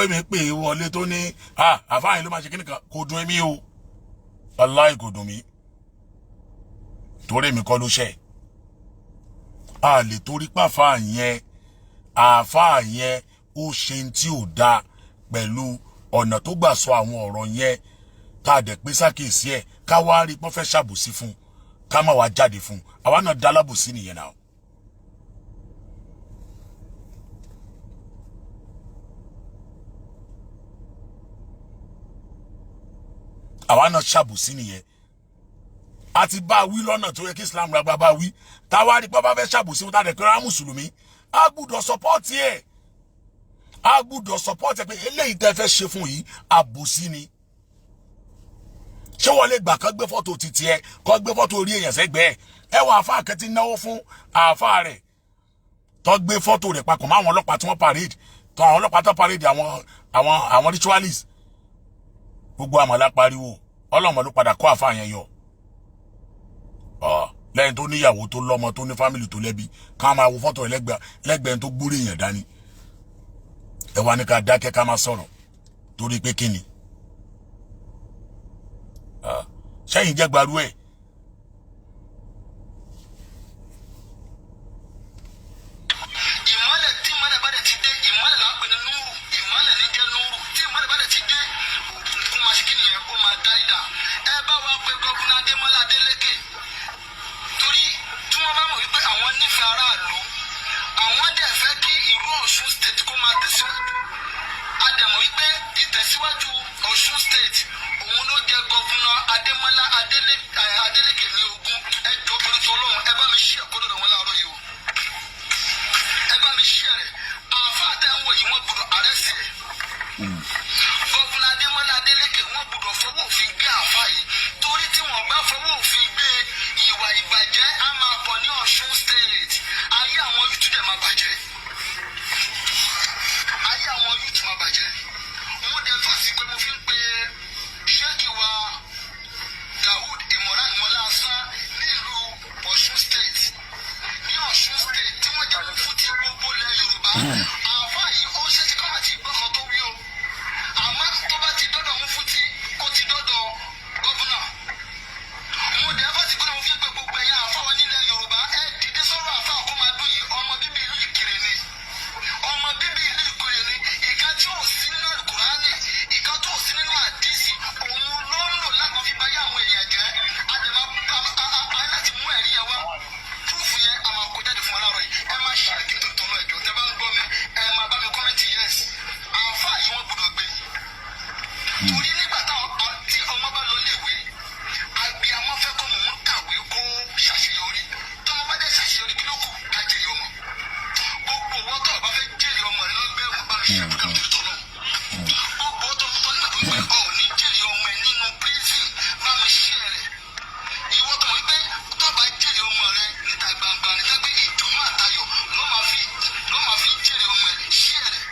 èmi pè wọlé tó ní àfáàyàn ló máa ṣe kíní kan kò dùn èmi o. Wallahi kò dùn mí. Torí èmi kọ́ ló ṣẹ̀. A lè torí pàfà yẹn àfáà yẹn ó ṣe tí ò dá pẹ̀lú ọ̀nà tó gbà sọ àwọn ọ̀rọ̀ yẹn tá a dẹ̀ pé sákèsí ẹ̀ ká wá rí pọ́n fẹ́ ṣàbòsí fún ká má wá jáde fún àwa náà dá lábòsí nìyẹn náà. àwa náà ṣàbòsí nìyẹn àti bá wí lọ́nà tó yẹ kí Islam gbàgbà bá wí táwa rí pọ́n bá fẹ́ ṣàbòsí fún tá a dẹ̀ kẹ́rẹ́ mùsùlùmí a gbúdọ̀ sọpọ́ọ̀tì ẹ̀ a gbúdọ̀ sọpọ́ọ̀tì ẹ̀ pé eléyìí tẹ́ fẹ́ ṣe fún yìí àbòsí ni. ṣé wọ́n lè gbà kán gbé fọ́tò títí ẹ kán gbé fọ́tò orí èèyàn sẹ́gbẹ́ ẹ wọ àáfàá kan tí náwó fún àáfàá rẹ̀ tó gbé fọ́tò rẹ̀ papọ̀ mọ́ àwọn ọlọ́pàá tí wọ́n parade tó àwọn ọlọ́pàá tó parade àwọn ritualist gbogbo àmàlà pariwo ọlọ́mọ ló padà kó àáfàá yẹn yọ lẹ́yìn tó níyàwó tó lọ́mọ tó ní fámìlì tó lẹ́bi ká máa wo fọ́tò ẹlẹ́gbẹ̀ẹ́ tó gbúrò èèyàn dání ẹ wá ní ká dákẹ́ ká máa sọ̀rọ̀ torí pé kíni sẹ́yìn jẹ́ gbarú ẹ̀ ìmọ́lẹ̀ tí ìmọ́lẹ̀ bá dẹ̀ ti dé ìmọ́lẹ̀ là ń pè ní núrù ìmọ́lẹ̀ ní jẹ́ núrù tí ìmọ́lẹ̀ bá dẹ̀ ti dé òkùnkùn máa ṣe kí nìyẹn ó máa dá ìdá ẹ bá wa pé gọ́vùnà Adémọ́lá Adélékè torí tí wọ́n bá mọ̀ wípé àwọn nífẹ̀ẹ́ aráàlú àwọn dẹ̀ fẹ́ kí ìlú Ọ̀ṣun state kó máa tẹ̀síwájú a dẹ̀ mọ̀ wípé ìtẹ̀síwájú Ọ̀ṣun state òun ló jẹ́ gọ́vùnà Adémọ́lá Adélékè ní ogún ẹ jọ torí tọ́lọ́run ẹ bá mi ṣí ẹ̀kọ́ dọ̀dọ̀ wọn láàárọ̀ yìí o ẹ bá mi ṣí ẹ̀rẹ̀ àáfàá tẹ́ ń wò yìí wọ́n gbọ́dọ̀ àrẹ́sì ẹ̀ gọ́vùnà Adémọ́lá Adélékè wọ́n gbọ́dọ̀ fọwọ́ òfin gbé àáfàá yìí torí tí wọ́n bá fọwọ́ òfin gbé ìwà ìbàjẹ́ á máa pọ̀ ní Ọ̀ṣun state ayé àwọn yúùtù dẹ̀ máa bàjẹ́ ayé àwọn yúùtù máa bàjẹ́ wọ́n dẹ̀ fàṣì pé mo fi ń pe ṣéèkì wa Dawood Imoran Mọ́lásán nílùú Ọ̀ṣun state ní Ọ̀ṣun state tí wọ́n jà fún ti gbogbo ilẹ̀ Yorùbá àáfàá yìí ó ṣe ti kọ́ àti ìgbọ́kàn tó wí o àmọ́ tó bá ti dọ́dọ̀ mú fún tí ó ti dọ́dọ̀ gọ́vùnà mo dẹ̀ fàṣì pé mo fi ń pe gbogbo ẹ̀yà àáfàá wa nílẹ̀ Yorùbá ẹ dìde sọ̀rọ̀ àáfàá kó máa dún yìí ọmọ bíbí ìlú Ìkirè ni ọmọ bíbí ìlú Ìkirè ni ìka tí ò sí nínú Àlùkùránì ìka tó ò sí nínú àdìsí òun ló ń lò láti fi báyà àwọn èèyàn jẹ́ àdèmà láti mú ẹ̀rí yẹn wá púrúfù yẹn a máa kó jáde fún wa láàárọ̀ yìí ẹ má ṣe kí n tó tọ́ lọ ẹ̀jọ̀ tẹ́ bá ń gbọ́ mi ẹ máa bá mi kọ́mẹ́ntì yẹ́s àáfàá yìí wọ́n gbọ́dọ̀ gbé torí nígbà tí ọmọ bá lọ léèwé àgbẹ̀ àwọn fẹ́ kọ́ mọ̀ ń kàwé kó ṣàṣeyọrí tọ́mọ bá dẹ̀ ṣàṣeyọrí kí ló kù ká jèrè ọmọ gbogbo owó tó o bá fẹ́ jèrè ọmọ rẹ lọ́gbẹ̀ẹ́wọ̀n bá mi ṣe àbúkà tó tọ́ lọ gbogbo owó tó o tọ́ nígbà tó ń pẹ́ ọ̀ ní jèrè ọmọ ẹ nínú prison bá mi ṣe rẹ̀ ìwọ tó mọ̀ pé tó bá jèrè ọmọ rẹ níta gbangba níta pé ìdùnnú àtayọ̀ ló máa fi jèrè ọmọ ẹ ṣe rẹ̀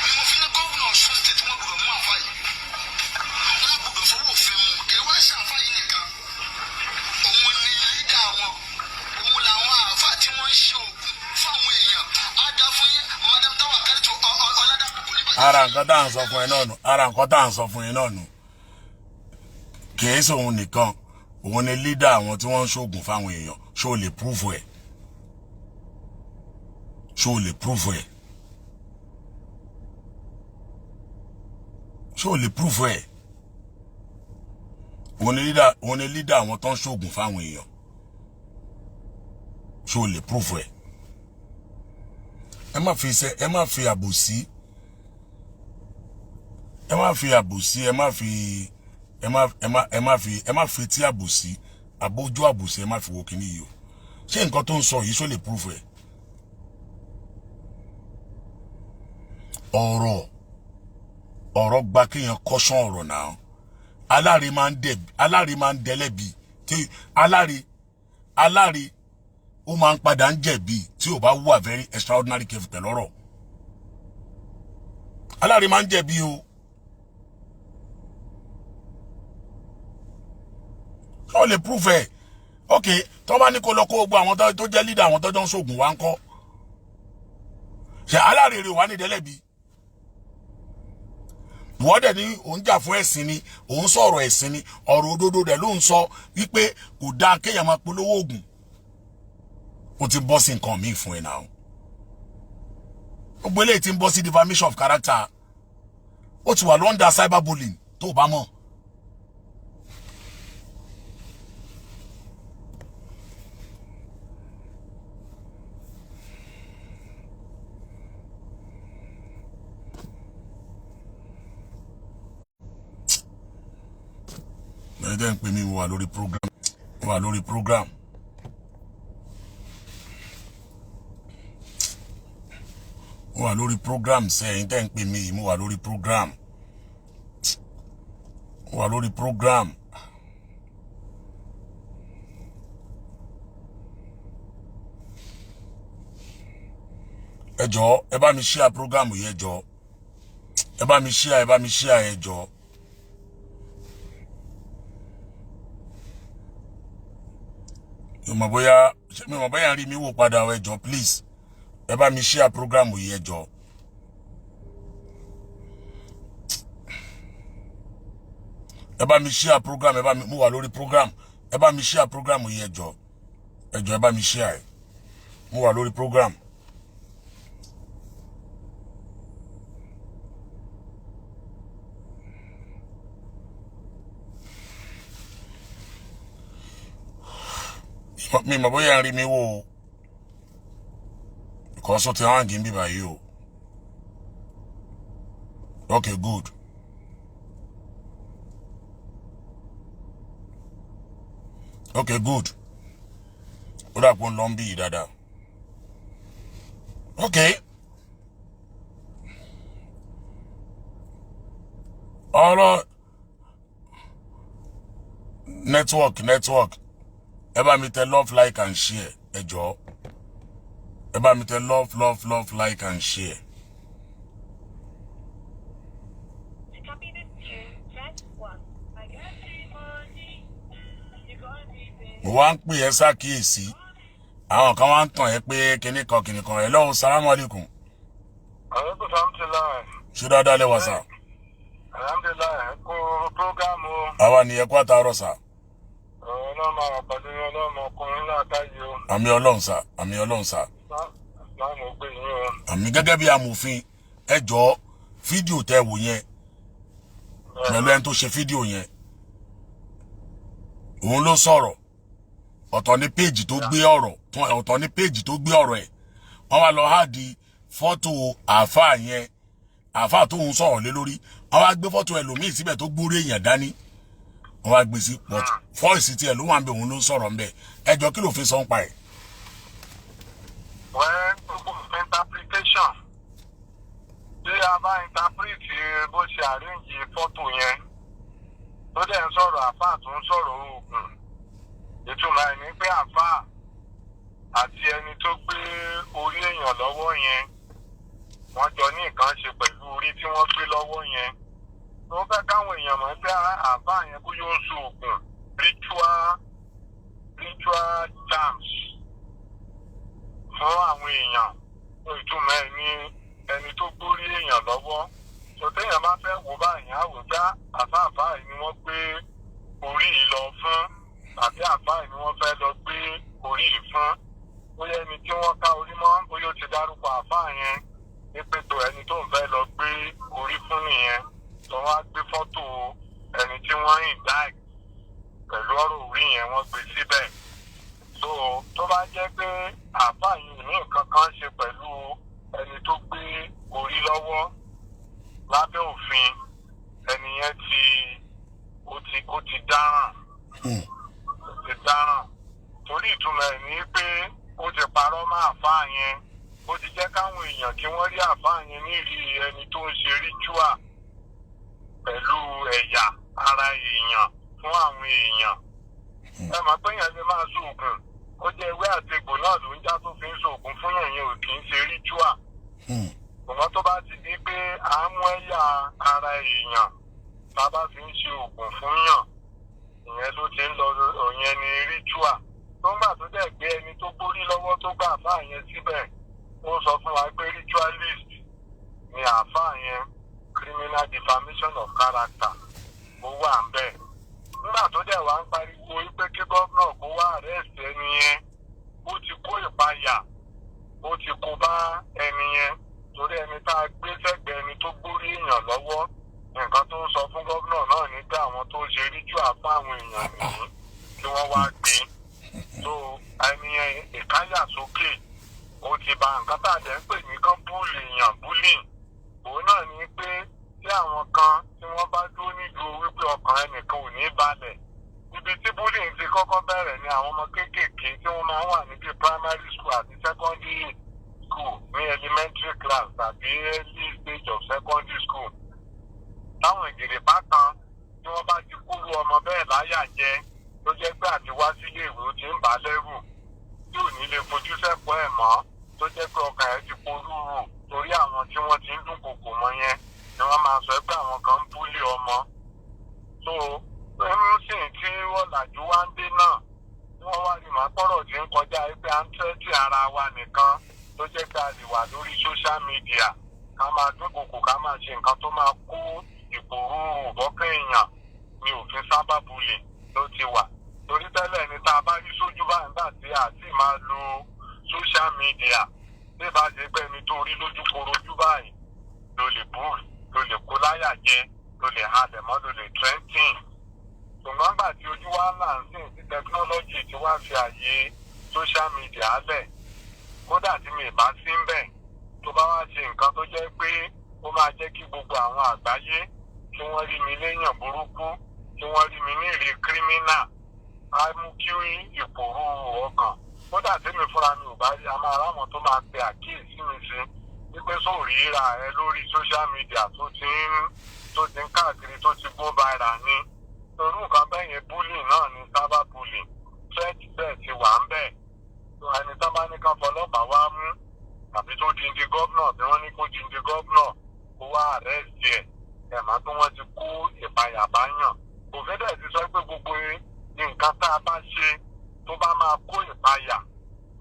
ni mo fi ní gómìnà Ọ̀ṣun state wọ́n gbọ́dọ̀ mú àfa yìí wọ́n gbọ́dọ̀ fọwọ́ òfin mu kí wá ṣe àfa yìí nìkan òun ni lídà wọn òun làwọn àfa tí wọ́n ń ṣe oògùn fáwọn èèyàn á dá fún yín madam tawa kárìtò ọ̀làdà kò ní bàjẹ́. ara nǹkan tá à ń sọ fún ẹ náà nù ara nǹkan tá à ń sọ fún ẹ náà nù kìí ṣe òun nìkan òun ni lídà àwọn tí wọ́n ń ṣoògùn fáwọn èèyàn ṣó o lè prúfù ẹ̀ ṣó o lè prúfù ẹ̀ ṣó o lè prúfù ẹ̀ òun ni lídà àwọn tó ń ṣoògùn fáwọn èèyàn ṣó o lè prúfù ẹ̀ ẹ má fi àbòsí ẹ má fi tí àbòsí àbójú àbòsí ẹ má fi wo kíní yìí o ṣé nǹkan tó ń sọ yìí ṣó lè proof ẹ ọ̀rọ̀ gba kéèyàn kọ́ṣán ọ̀rọ̀ náà aláre máa ń dẹ́lẹ́bi tí aláre ó máa ń padà ń jẹ̀bi tí ò bá wà very extraordinary careful pẹ̀lú ọ̀rọ̀ aláre máa ń jẹ̀bi o ó lè proof ẹ ok tó bá ní kó lọ kó gbogbo àwọn tó jẹ́ leader àwọn tó jọ ń ṣoògùn wa ń kọ́ ṣe alárèrè wà ní ìdẹ́lẹ́bi wọ́n dẹ̀ ní òun jà fún ẹ̀sìn ni òun sọ̀rọ̀ ẹ̀sìn ni ọ̀rọ̀ òdodo dẹ̀ ló ń sọ wípé kò dáa kéèyàn máa polówó oògùn ó ti bọ́ sí nǹkan míì fún ẹ náà gbogbo eléyìí tí ń bọ́ sí defamation of character ó ti wà lọ́ndà cyberbullying tó bá mọ̀. Then pè mí wà lórí program wà lórí program sẹ́yìn tẹ́ ń pè mí mo wà lórí program ẹ jọ̀ọ́ ẹ bá mi share program yìí ẹ jọ̀ọ́ ẹ bá mi share ẹ jọ̀ọ́. Mi mọ̀ bóyá rí mi wò padà ẹ jọ̀ọ́ please ẹ bá mi share program yìí ẹ jọ̀ọ́. Ẹ bá mi share program ẹ bá mi mo wà lórí program ẹ bá mi share program yìí ẹ jọ̀ọ́ ẹ bá mi share mo wà lórí program. Mi mọ̀ bóyá rí mi wò because ó ti hang in bí báyìí o. Okay, good. Okay, good. Ó dà pọ̀ ń lọ ń bí yìí dáadáa. Okay. Ọ̀rọ̀ network. Ẹ bá mi tẹ love, like and share ẹ jọ̀ọ́. Ẹ bá mi tẹ love, like and share. Mo wá ń pè ẹ́ ṣàkíyèsí. Àwọn kan wá ń tàn ẹ́ pé kíní kan. Hello, salamu alaikum. Alaikum salam. Ṣé dáadáa lẹ wà sà? Alhamdulillah, kó program o. Àwa ni ẹ kú àtàárọ̀ sà. Ọlọ́mọ àpàdé ọlọ́mọ ọkùnrin láàkáyé o. Àmì Ọlọ́run sà. Láàmú gbé yín o. Àmì gẹ́gẹ́ bí amòfin ẹ jọ̀ọ́ fídíò tẹ́ wò yẹn pẹ̀lú ẹni tó ṣe fídíò yẹn. Òun ló sọ̀rọ̀. Ọ̀tọ̀ ní péjì tó gbé ọ̀rọ̀ ẹ̀. Wọ́n wá lọ hádi fọ́tò àáfàá yẹn. Àáfàá tó ń sọ̀rọ̀ lé lórí. Wọ́n wá gbé fọ́tò ẹlòmíì síbẹ̀ tó gbórí èèyàn dání. Wọ́n wá gbé sí but voice tí ẹ ló wà ń bẹ òun ló ń sọ̀rọ̀ ń bẹ. Ẹ jọ̀ọ́ kí ló fi sọ ń pa ẹ̀. Well, interpretation. Bí a bá interpret bó ṣe arrange fọ́tò yẹn, tó dẹ̀ ń sọ̀rọ̀ àáfàá tó ń sọ̀rọ̀ oògùn. Ìtumọ̀ ẹ̀ ní pé àáfàá àti ẹni tó gbé orí èèyàn lọ́wọ́ yẹn, wọ́n jọ ní nǹkan ṣe pẹ̀lú orí tí wọ́n gbé lọ́wọ́ yẹn. Tó fẹ́ káwọn èèyàn mọ̀ pé àáfàá yẹn kó yóò so oògùn ritual charms fún àwọn èèyàn. Ìtumọ̀ ẹ̀ ní ẹni tó gbórí èèyàn lọ́wọ́. Téèyàn bá fẹ́ wò báyìí á wò já àfáàfáà yìí ni wọ́n gbé orí yìí lọ fún tàbí àfáà yìí ni wọ́n fẹ́ lọ gbé orí yìí fún. Bóyá ẹni tí wọ́n ká orí mọ́ bóyá ó ti dárúkọ àfáà yẹn wípé tó ẹni tó ń fẹ́ lọ gbé orí fún nìyẹn. Tó wá gbé fọ́tò ẹni tí wọ́n ń dáì pẹ̀lú ọ̀rọ̀ orí yẹn wọ́n gbé síbẹ̀. So tó bá jẹ́ pé àfáà yìí ní nǹkan kan ṣe pẹ̀lú ẹni tó gbé orí lọ́wọ́ lábẹ́ òfin ẹni yẹn ó ti dáràn. Torí ìtumọ̀ ẹ̀ ní pé ó ti parọ́ mọ́ àfáà yẹn. Ó ti jẹ́ káwọn èèyàn kí wọ́n rí àfáà yẹn nírí ẹni tó ń ṣe ritual pẹ̀lú ẹ̀yà ara èèyàn fún àwọn èèyàn. Ẹ mọ̀ pé yẹn lè máa ṣoògùn. Ó jẹ́ ewé àti egbò náà ló ń já tó fi ń ṣoògùn fún yẹn ò kì í ṣe ritual. Ṣùgbọ́n tó bá ti di pé à ń mú ẹ̀yà ara èèyàn tá a bá fi ń ṣe oògùn fún yàn, ìyẹn ló ti ń lọ òyìn ní ritual. Tó ń gbà tó dẹ̀ gbé ẹni tó gbórí lọ́wọ́ tó gbà àfáà yẹn síbẹ̀, ó sọ fún wa pé ritualist ni àfáà yẹn, criminal defamation of character ó wà ń bẹ̀. Nígbà tó dẹ̀ wá ń pariwo wípé kí gómìnà kó wá arrest ẹni yẹn, ó ti kó ìpayà, ó ti kó bá ẹni yẹn. torí ẹni tá a gbé sẹ́gbẹ̀ẹ́ ẹni tó gbórí èèyàn lọ́wọ́ nǹkan tó ń sọ fún gómìnà náà ní pé àwọn tó ṣe ritual fún àwọn èèyàn nìyí tí wọ́n wá gbé so ẹni ìkáyà sókè ó ti ba nǹkan tá a jẹ́ ń pè ní kán búùlì èèyàn bullying òun náà ní pé tí àwọn kan tí wọ́n bá dúró nídùú wípé ọkàn ẹnìkan ò ní balẹ̀ ibi tí bullying ti kọ́kọ́ bẹ̀rẹ̀ ni àwọn ọmọ kéékèèké tí wọ́n máa ń wà níbi primary school àti secondary school ní elementary class tàbí early stage of secondary school táwọn ìgèrèpá kan tí wọ́n bá ti kúrú ọmọ bẹ́ẹ̀ láyà jẹ tó jẹ́ pé àti wá sílé ìwé ó ti ń bà á lẹ́rù tí ò ní lè fojú sẹ́pọ̀ ẹ̀ mọ́ tó jẹ́ pé ọkàn ẹ̀ ti porúurú torí àwọn tí wọ́n ti ń dúnkokò mọ́ yẹn ni wọ́n máa sọ pé àwọn kan ń búlì ọmọ so ẹ̀mùsìn tí ọ̀làjú wá ń dé náà wọ́n wá rí màá pọ̀rọ̀ tí ń kọjá pé à ń tẹ́tí ara wa nìkan tó jẹ́ pé a lè wà lórí social media ká máa dúnkokò ká máa ṣe nǹkan tó máa kó ìpòrúurú bọ́kàn èèyàn ní òfin sábà bulì ló ti wà torí tẹ́lẹ̀ ni tá a bá rí sójú bá nígbà tí a sì máa lo social media bí bá ṣe pé ẹni tó rí lójú korojú báyìí ló lè búrú ló lè kó láyà jẹ ló lè halẹ̀ mọ́ ló lè trending ṣùgbọ́n gbà tí ojú wa là ń sìn tí technology ti wá fi àyè social media lẹ̀ kódà tí mi bá sí ń bẹ̀ tó bá wá ṣe nǹkan tó jẹ́ pé ó máa jẹ́ kí gbogbo àwọn àgbáyé kí wọ́n rí mi léèyàn burúkú kí wọ́n rí mi ní ìrè kírímínà á mú kí ìpòrúurú ọkàn kódà tèmi fúnra mi ò bá rí a máa ráwọn tó máa pe àkíyèsí mi sí wípé sóòrí ra ẹ lórí social media tó ti ń káàkiri tó ti gbó bára ní torí nǹkan bẹ́ẹ̀ yẹn bullying náà ni cyber bullying threat bẹ́ẹ̀ ti wà ń bẹ̀ ẹni tó bá ní kán fọlọ́pàá wá mú tàbí tó di ndi gọ́vnọ̀ tí wọ́n ní kó di ndi gọ́vnọ̀ kó wá àrẹ́sì ẹ̀má tó wọ́n ti kó ìpayà bá yàn òfin dẹ̀ ti sọ pé gbogbo nǹkan tá a bá ṣe tó bá máa kó ìpayà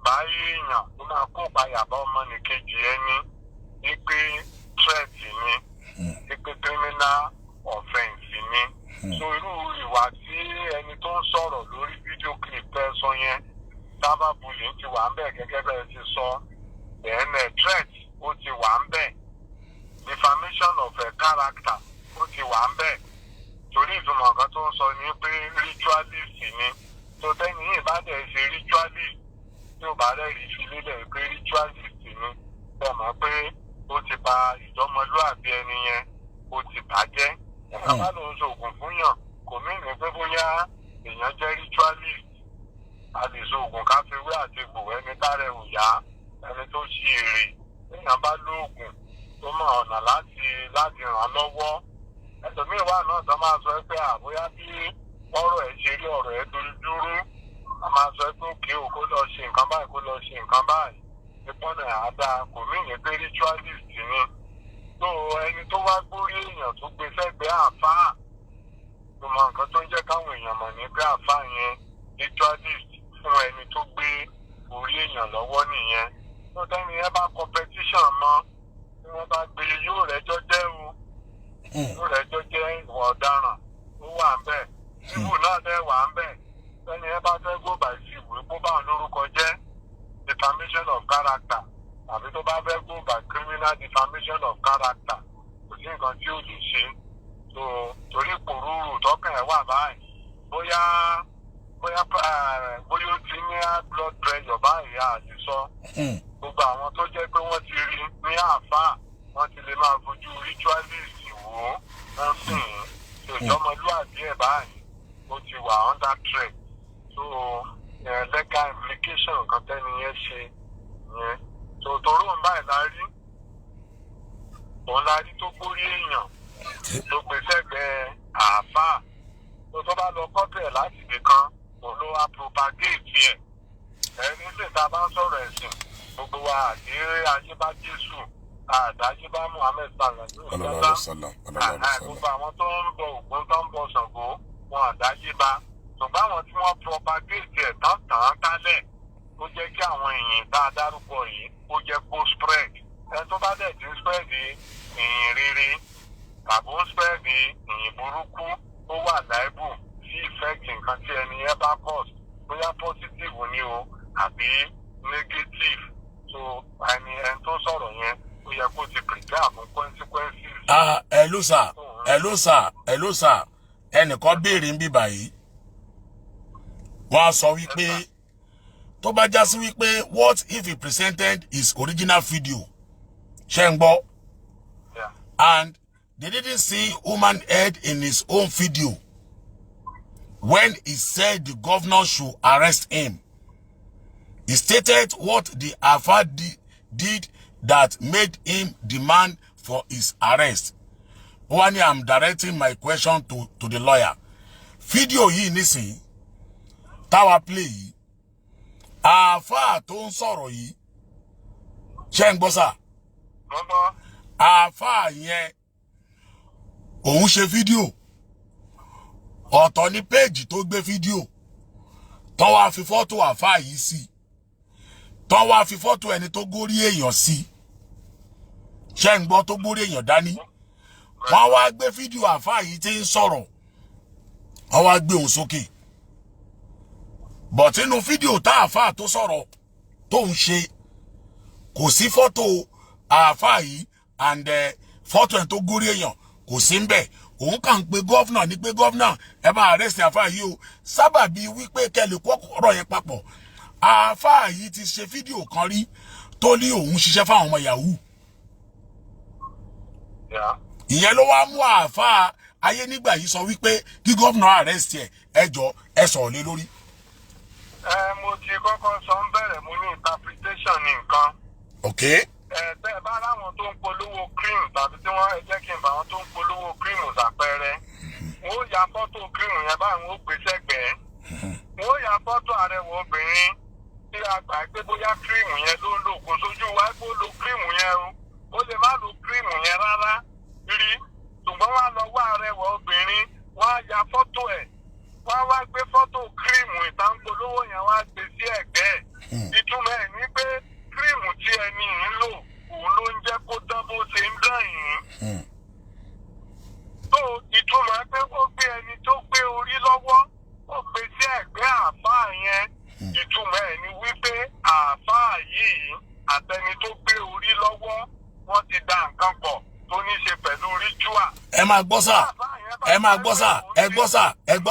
bá èèyàn tó máa kó ìpayà bá ọmọnìkejì ẹni ní pé threat ni ní pé criminal offence ni so irú ìwà tí ẹni tó ń sọ̀rọ̀ lórí fídíò clip tẹ́ sọ yẹn cyber bullying ti wà ń bẹ̀ gẹ́gẹ́ bẹ́ẹ̀ ti sọ then threat ó ti wà ń bẹ̀ defamation of character ó ti wà ń bẹ̀ torí ìtumọ̀ kan tó ń sọ ní pé ritualist ni tó tẹ́ni yìí bá dẹ̀ ṣe ritualist tí ó bá rẹ̀ rí fi lélẹ̀ pé ritualist ni ẹ mọ̀ pé ó ti bà ìjọmọlúàbí ẹni yẹn ó ti bàjẹ́ ẹ̀ka bá lòun ṣoògùn fún yàn kò mí ní pé bóyá èèyàn jẹ́ ritualist a lè ṣoògùn káfíwé àti egbò ẹni tárẹ̀ ò yá ẹni tó ṣe èrè èèyàn bá lóògùn tó mọ ọ̀nà láti ràn án lọ́wọ́ ẹlòmíì wà náà tó máa sọ pé àbóyá bí ọ̀rọ̀ ẹ̀ ṣe rí ọ̀rọ̀ ẹ̀ dúró a máa sọ pé òkè ò kó lọ ṣe nǹkan báyìí kó lọ ṣe nǹkan báyìí ìpọ́nà àdá kò mí ní pé ritualist ni tó ẹni tó wá gbórí èèyàn tó gbé sẹ́gbẹ̀ẹ́ àfáà tó mọ nǹkan tó ń jẹ́ káwọn èèyàn mọ̀ ní pé àfáà yẹn ritualist fún ẹni tó gbé orí èèyàn lọ́wọ́ nìyẹn tó tẹ́ni yẹn bá competition mọ́ tí wọ́n bá gbé yóò rẹ́jọ́ jẹ́ yóò rẹ́jọ́ jẹ́ ìwà ọ̀daràn ó wà ń bẹ̀ síbù náà dẹ̀ wà ń bẹ̀ tẹ́ni yẹn bá fẹ́ go by síbù kó bá wọn lórúkọ jẹ́ defamation of character àbí tó bá fẹ́ go by criminal defamation of character kò sí nǹkan tí ó lè ṣe tó torí pòrúurú tọkàn ẹ̀ wà báyìí bóyá ó ti ní blood pressure báyìí àti sọ gbogbo àwọn tó jẹ́ pé wọ́n ti rí ní àáfàá wọ́n ti lè máa fojú ritualist wò ó wọ́n sìn ìjọmọlúàbí ẹ̀ báyìí ó ti wà under threat so legal implication kan tẹ́ni yẹn ṣe yẹn so torí òun báyìí la rí tó gbórí èèyàn tó gbé sẹ́gbẹ̀ẹ́ àáfàá tó bá lọ kọ́tẹ̀ láti ibì kan òun ló wá propagate ẹ̀ ẹni sì ta bá ń sọ̀rọ̀ ẹ̀sìn gbogbo wa àti ayé bá Jésù àdáyé bá Muhammed gbogbo àwọn tó ń bọ Ògún tó ń bọ Ṣàngó wọn àdáyé bá ṣùgbọ́n àwọn tí wọ́n propagate ẹ̀ tán kálẹ̀ ó jẹ́ kí àwọn èèyàn tá a dárúkọ yìí ó jẹ́ kó spread ẹni tó bá dẹ̀ ti ń spread ìyìn rere tàbí ó spread ìyìn burúkú ó wà láìbù sí effect nǹkan tí ẹni yẹn bá cause bóyá positive ni o àbí negative so ẹni tó sọ̀rọ̀ yẹn ó yẹ kó ti hello sir. Ẹnìkan béèrè ń bí báyìí. Wọ́n sọ wípé tó bá já sí wípé what if he presented his original video? Ṣé ń gbọ́? Yeah. And they didn't see human head in his own video when he said the governor should arrest him. He stated what the Alfa did that made him demand for his arrest. When I'm directing my question to the lawyer. Video yìí nísìn táwa play yìí. Alfa tó ń sọ̀rọ̀ yìí. Ṣé ń gbọ́ sà? Mama. Alfa yẹn òun ṣe fídíò. Ọ̀tọ̀ ní péèjì tó gbé fídíò. Tán wá fi fọ́tò Alfa yìí sí. Tán wá fi fọ́tò ẹni tó górí èèyàn sí. Ṣé ń gbọ́ tó górí èèyàn dání? Wọ́n wá gbé fídíò Alfa yìí tí ń sọ̀rọ̀. Wọ́n wá gbé òun sókè. But inú fídíò tá Alfa tó sọ̀rọ̀ tó ń ṣe kò sí fọ́tò Alfa yìí and fọ́tò ẹni tó górí èèyàn kò sí ńbẹ̀. Òun kàn pé governor ní pé governor ẹ bá arrest Alfa yìí o. Sábàbí wípé kẹ́lẹ̀ kó ọ̀rọ̀ yẹn papọ̀. Alfa yìí ti ṣe fídíò kan rí tó ní òun ṣiṣẹ́ fáwọn ọmọ Yahoo. Yeah. Ìyẹn ló wá mú Alfa ayé nígbà yìí sọ wípé kí governor arrest ẹ jọ̀ọ́ ẹ sọ̀rọ̀ lé lórí. Mo ti kọ́kọ́ sọ ń bẹ̀rẹ̀ mo ní interpretation ní nǹkan. Okay. Bẹ́ẹ̀ bá láwọn tó ń polówó cream tàbí tí wọ́n jẹ́ kí n bá wọn tó ń polówó cream ṣàpẹẹrẹ. Wọ́n ya fọ́tò cream yẹn báyìí wọ́n gbé sẹ́gbẹ̀ẹ́. Wọ́n ya fọ́tò arẹwà obìnrin tí a gbà pé bóyá cream yẹn ló ń lò kó sójú wa kó lo cream yẹn o. Ó lè má lo cream yẹn rárá rí. Ṣùgbọ́n wọ́n á lọ wá arẹwà obìnrin wọ́n á ya fọ́tò ẹ̀. Wọ́n wá gbé fọ́tò kírìmù ìtàǹpolówó yẹn wá gbé sí ẹ̀gbẹ́ ẹ̀. Ìtumọ̀ ẹ̀ ní pé kírìmù tí ẹni ń lò òun ló ń jẹ́ kó dán bó ṣe ń dán yìí. tó ìtumọ̀ ẹ pé ó gbé ẹni tó gbé orí lọ́wọ́ ó gbé sí ẹ̀gbẹ́ àáfàá yẹn. Ìtumọ̀ ẹ̀ ní wípé àáfàá yìí àtẹni tó gbé orí lọ́wọ́ wọ́n ti da nǹkan pọ̀ tó ní ṣe pẹ̀lú ritual. Ẹ máa gbọ́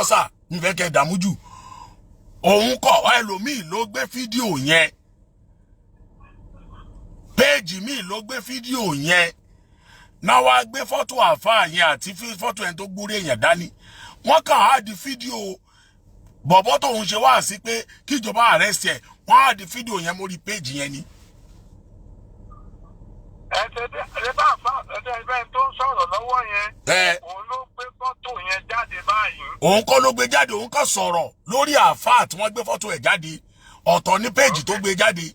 sà. N fẹ́ kẹ́ dààmú jù. Òun kọ̀ ẹlòmíì ló gbé fídíò yẹn. Péèjì míì ló gbé fídíò yẹn. Náà wá gbé fọ́tò Alfa yẹn àti fọ́tò ẹni tó gbórí èèyàn dání. Wọ́n kàn á di fídíò bọ̀bọ́ tóun ṣe wá sí pé kíjọba arrest ẹ̀. Wọ́n á di fídíò yẹn mórí péèjì yẹn ni. Ẹgbẹ́ tó ń sọ̀rọ̀ lọ́wọ́ yẹn. Òun ló gbé fọ́tò yẹn jáde báyìí. Òun kọ́ ló gbé jáde, òun kàn sọ̀rọ̀ lórí Alfa tí wọ́n gbé fọ́tò ẹ̀ jáde. Ọ̀tọ̀ ní péèjì tó gbé jáde.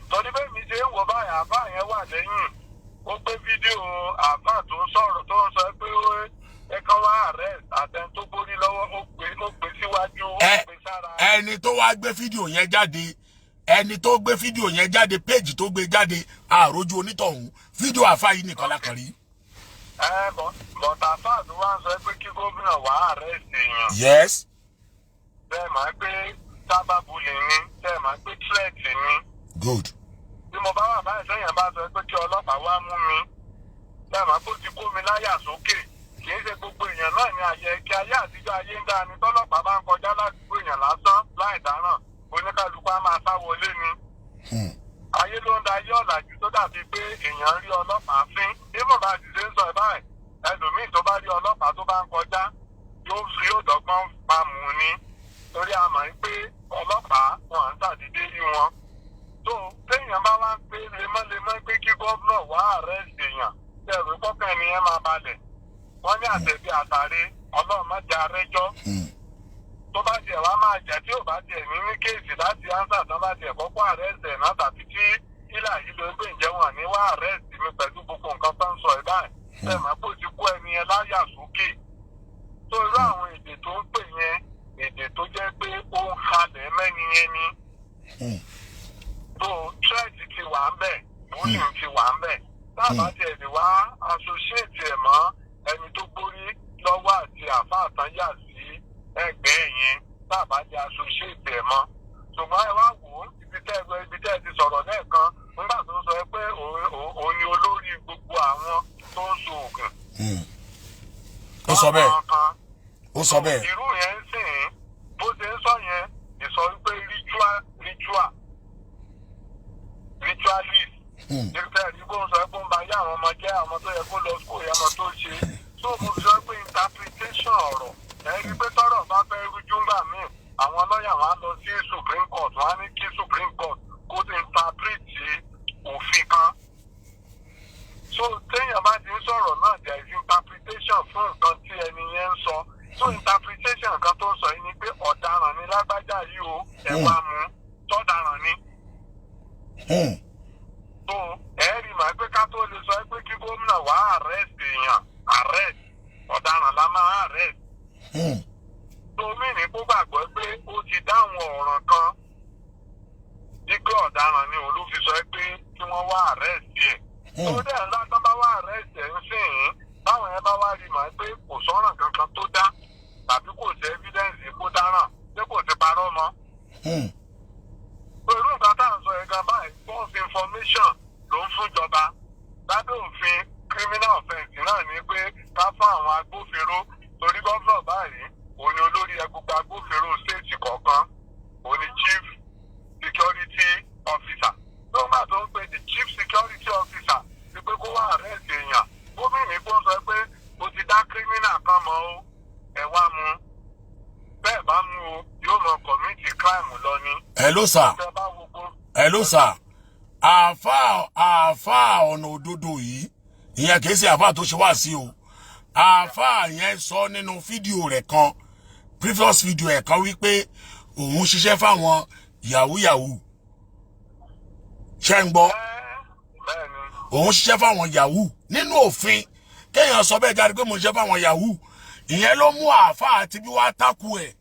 Torí bẹ́ẹ̀ mi ṣe ń wò báyìí Alfa yẹn wà lẹ́yìn. Ó gbé fídíò Alfa tó ń sọ̀rọ̀ tó ń sọ pé ẹ kàn wá arrest àtẹni tó borí lọ́wọ́ ó gbé síwájú ó gbé sára. Ẹni tó wá gbé fídíò yẹn jáde. Ẹni tó gbé fídíò yẹn jáde péèjì tó gbé jáde àròjù onítọ̀hún fídíò Alfa yìí nìkan lákàn rí. Bọ̀tà Alfa tó wá ń sọ pé kí gómìnà wá arrest èèyàn. Yes. Bẹ́ẹ̀ máa gbé sábàbùlì ni bẹ́ẹ̀ máa gbé threat ni. Good. Bí mo bá wà báyìí sẹ́yìn bá sọ pé kí ọlọ́pàá wá mú mi bẹ́ẹ̀ máa kó ti kó mi láyà sókè. Kì í ṣe gbogbo èèyàn náà ní ayẹ kí ayé àtijọ́ ayé ń dá ni tọ́lọ́pàá bá ń kọjá ládùúgbò èèyàn lásán láì dáràn. Oníkálukú á máa sá wọlé ni. Ayé ló ń da ayé ọ̀làjú tó dàbí pé èèyàn rí ọlọ́pàá fín. Nígbà bá ti ṣe ń sọ ẹ̀ báyìí, ẹlòmíì tó bá rí ọlọ́pàá tó bá ń kọjá yóò dọ́gbọ́n pa mú un ni. Torí a mọ̀ pé ọlọ́pàá wọn à ń ṣàdédé rí wọn. Tó téèyàn bá wá ń pé lemọ́lemọ́ pé kí gómìnà wá arrest èèyàn, ẹ̀rù kọ́kàn ẹni yẹn máa balẹ̀. Wọ́n ní àtẹ̀bí àtàrí Ọlọ́run má jẹ́ arẹ́jọ́. Tó bá tiẹ̀ wá máa jẹ́ tí ò bá tiẹ̀ ní kéèsì láti ánsà tán bá tiẹ̀ kọ́kọ́ àrẹ́sì ẹ̀ náà tàbí tí ilà yìí ló gbé ìjẹun ní wá àrẹ́sì mi pẹ̀lú gbogbo nǹkan tó ń sọ ẹ̀ báyìí. Ẹ máa kó ti kó ẹni yẹn láyà sókè. Tó irú àwọn èdè tó ń pè yẹn èdè tó jẹ́ pé ó ń halẹ̀ mẹ́ni yẹn ni. Tó tírẹ̀tì ti wà ń bẹ̀, búlìn ti wà ń bẹ̀. Táàbà tiẹ̀ lè wá associate ẹ̀ mọ́ ẹni tó gbórí lọ́wọ́ àti àfa àtàyà sí ẹgbẹ́ yẹn bàbá di associate ẹ̀ mọ́. Ṣùgbọ́n ẹ wá wò ó ibi tẹ́ ẹ ti sọ̀rọ̀ lẹ́ẹ̀kan nígbà tó sọ pé òun ni olórí gbogbo àwọn Ó sọ bẹ́ẹ̀. Ó sọ bẹ́ẹ̀. Irú yẹn ń sìn bó ṣe ń sọ yẹn ìsọ wípé ritualist. Nígbà tí bó ń sọ pé ń ba yá àwọn ọmọ jẹ́ àwọn tó yẹ kó lọ school yẹn ọmọ tó ṣe. So mo sọ pé interpretation ọ̀rọ̀ ẹni pé tọ́rọ̀ bá fẹ́ rújú ńgbà míì àwọn lọ́ọ̀yà wọn á lọ sí Supreme Court wọn á ní kí Supreme Court kó ti interpret òfin kan. So téèyàn bá ti ń sọ̀rọ̀ náà there is interpretation fún nǹkan tí ẹni yẹn ń sọ. So interpretation nǹkan tó ń sọ yìí ni pé ọ̀daràn ni lágbájá yìí o ẹ̀ wá mú tọ́daràn ni. So ẹ̀ẹ́rì màá pé ká tó lè sọ pé kí gómìnà wá arrest èèyàn arrest ọ̀daràn la máa arrest. Tomi ní kó gbàgbọ́ pé ó ti dáhùn ọ̀ràn kan dípé ọ̀daràn ni òun ló fi sọ pé kí wọ́n wá arrest ẹ̀. Tó dẹ̀ ńlá tán bá wá arrest ẹ̀ ń sìn yín báwọn yẹn bá wá rí màá pé kò sọ́ràn kankan tó dá tàbí kò sí evidence kó dáràn pé kò ti parọ́ mọ́. Irú nǹkan tá à ń sọ yẹn gan báyìí false information ló ń fúnjọba lábẹ́ òfin criminal offence náà ní pé ká fún àwọn agbófinró torí gómìnà báyìí òun ni olórí gbogbo agbófinró state kọ̀ọ̀kan òun ni chief security officer tó ń gbà tó ń pè the chief security officer ti pé kó wá arrest èèyàn gómìnà kó sọ pé o ti dá criminal kan mọ́ ó ẹ̀ wá mú bẹ́ẹ̀ bá mú o yóò mọ commit crime lọ ni. Hello sir. Hello sir. Àáfà Ona Ododo yìí ìyẹn kìí ṣe àáfà tó ṣe wá sí o. Àáfà yẹn sọ nínú fídíò rẹ̀ kan previous video ẹ̀ kan wípé òun ṣiṣẹ́ fáwọn yahoo. Ṣé ń gbọ́? Òun ṣiṣẹ́ fáwọn yahoo nínú òfin kéèyàn sọ bẹ́ẹ̀ jáde pé mo ṣiṣẹ́ fáwọn yahoo ìyẹn ló mú àáfà àti bí wàá tákù ẹ̀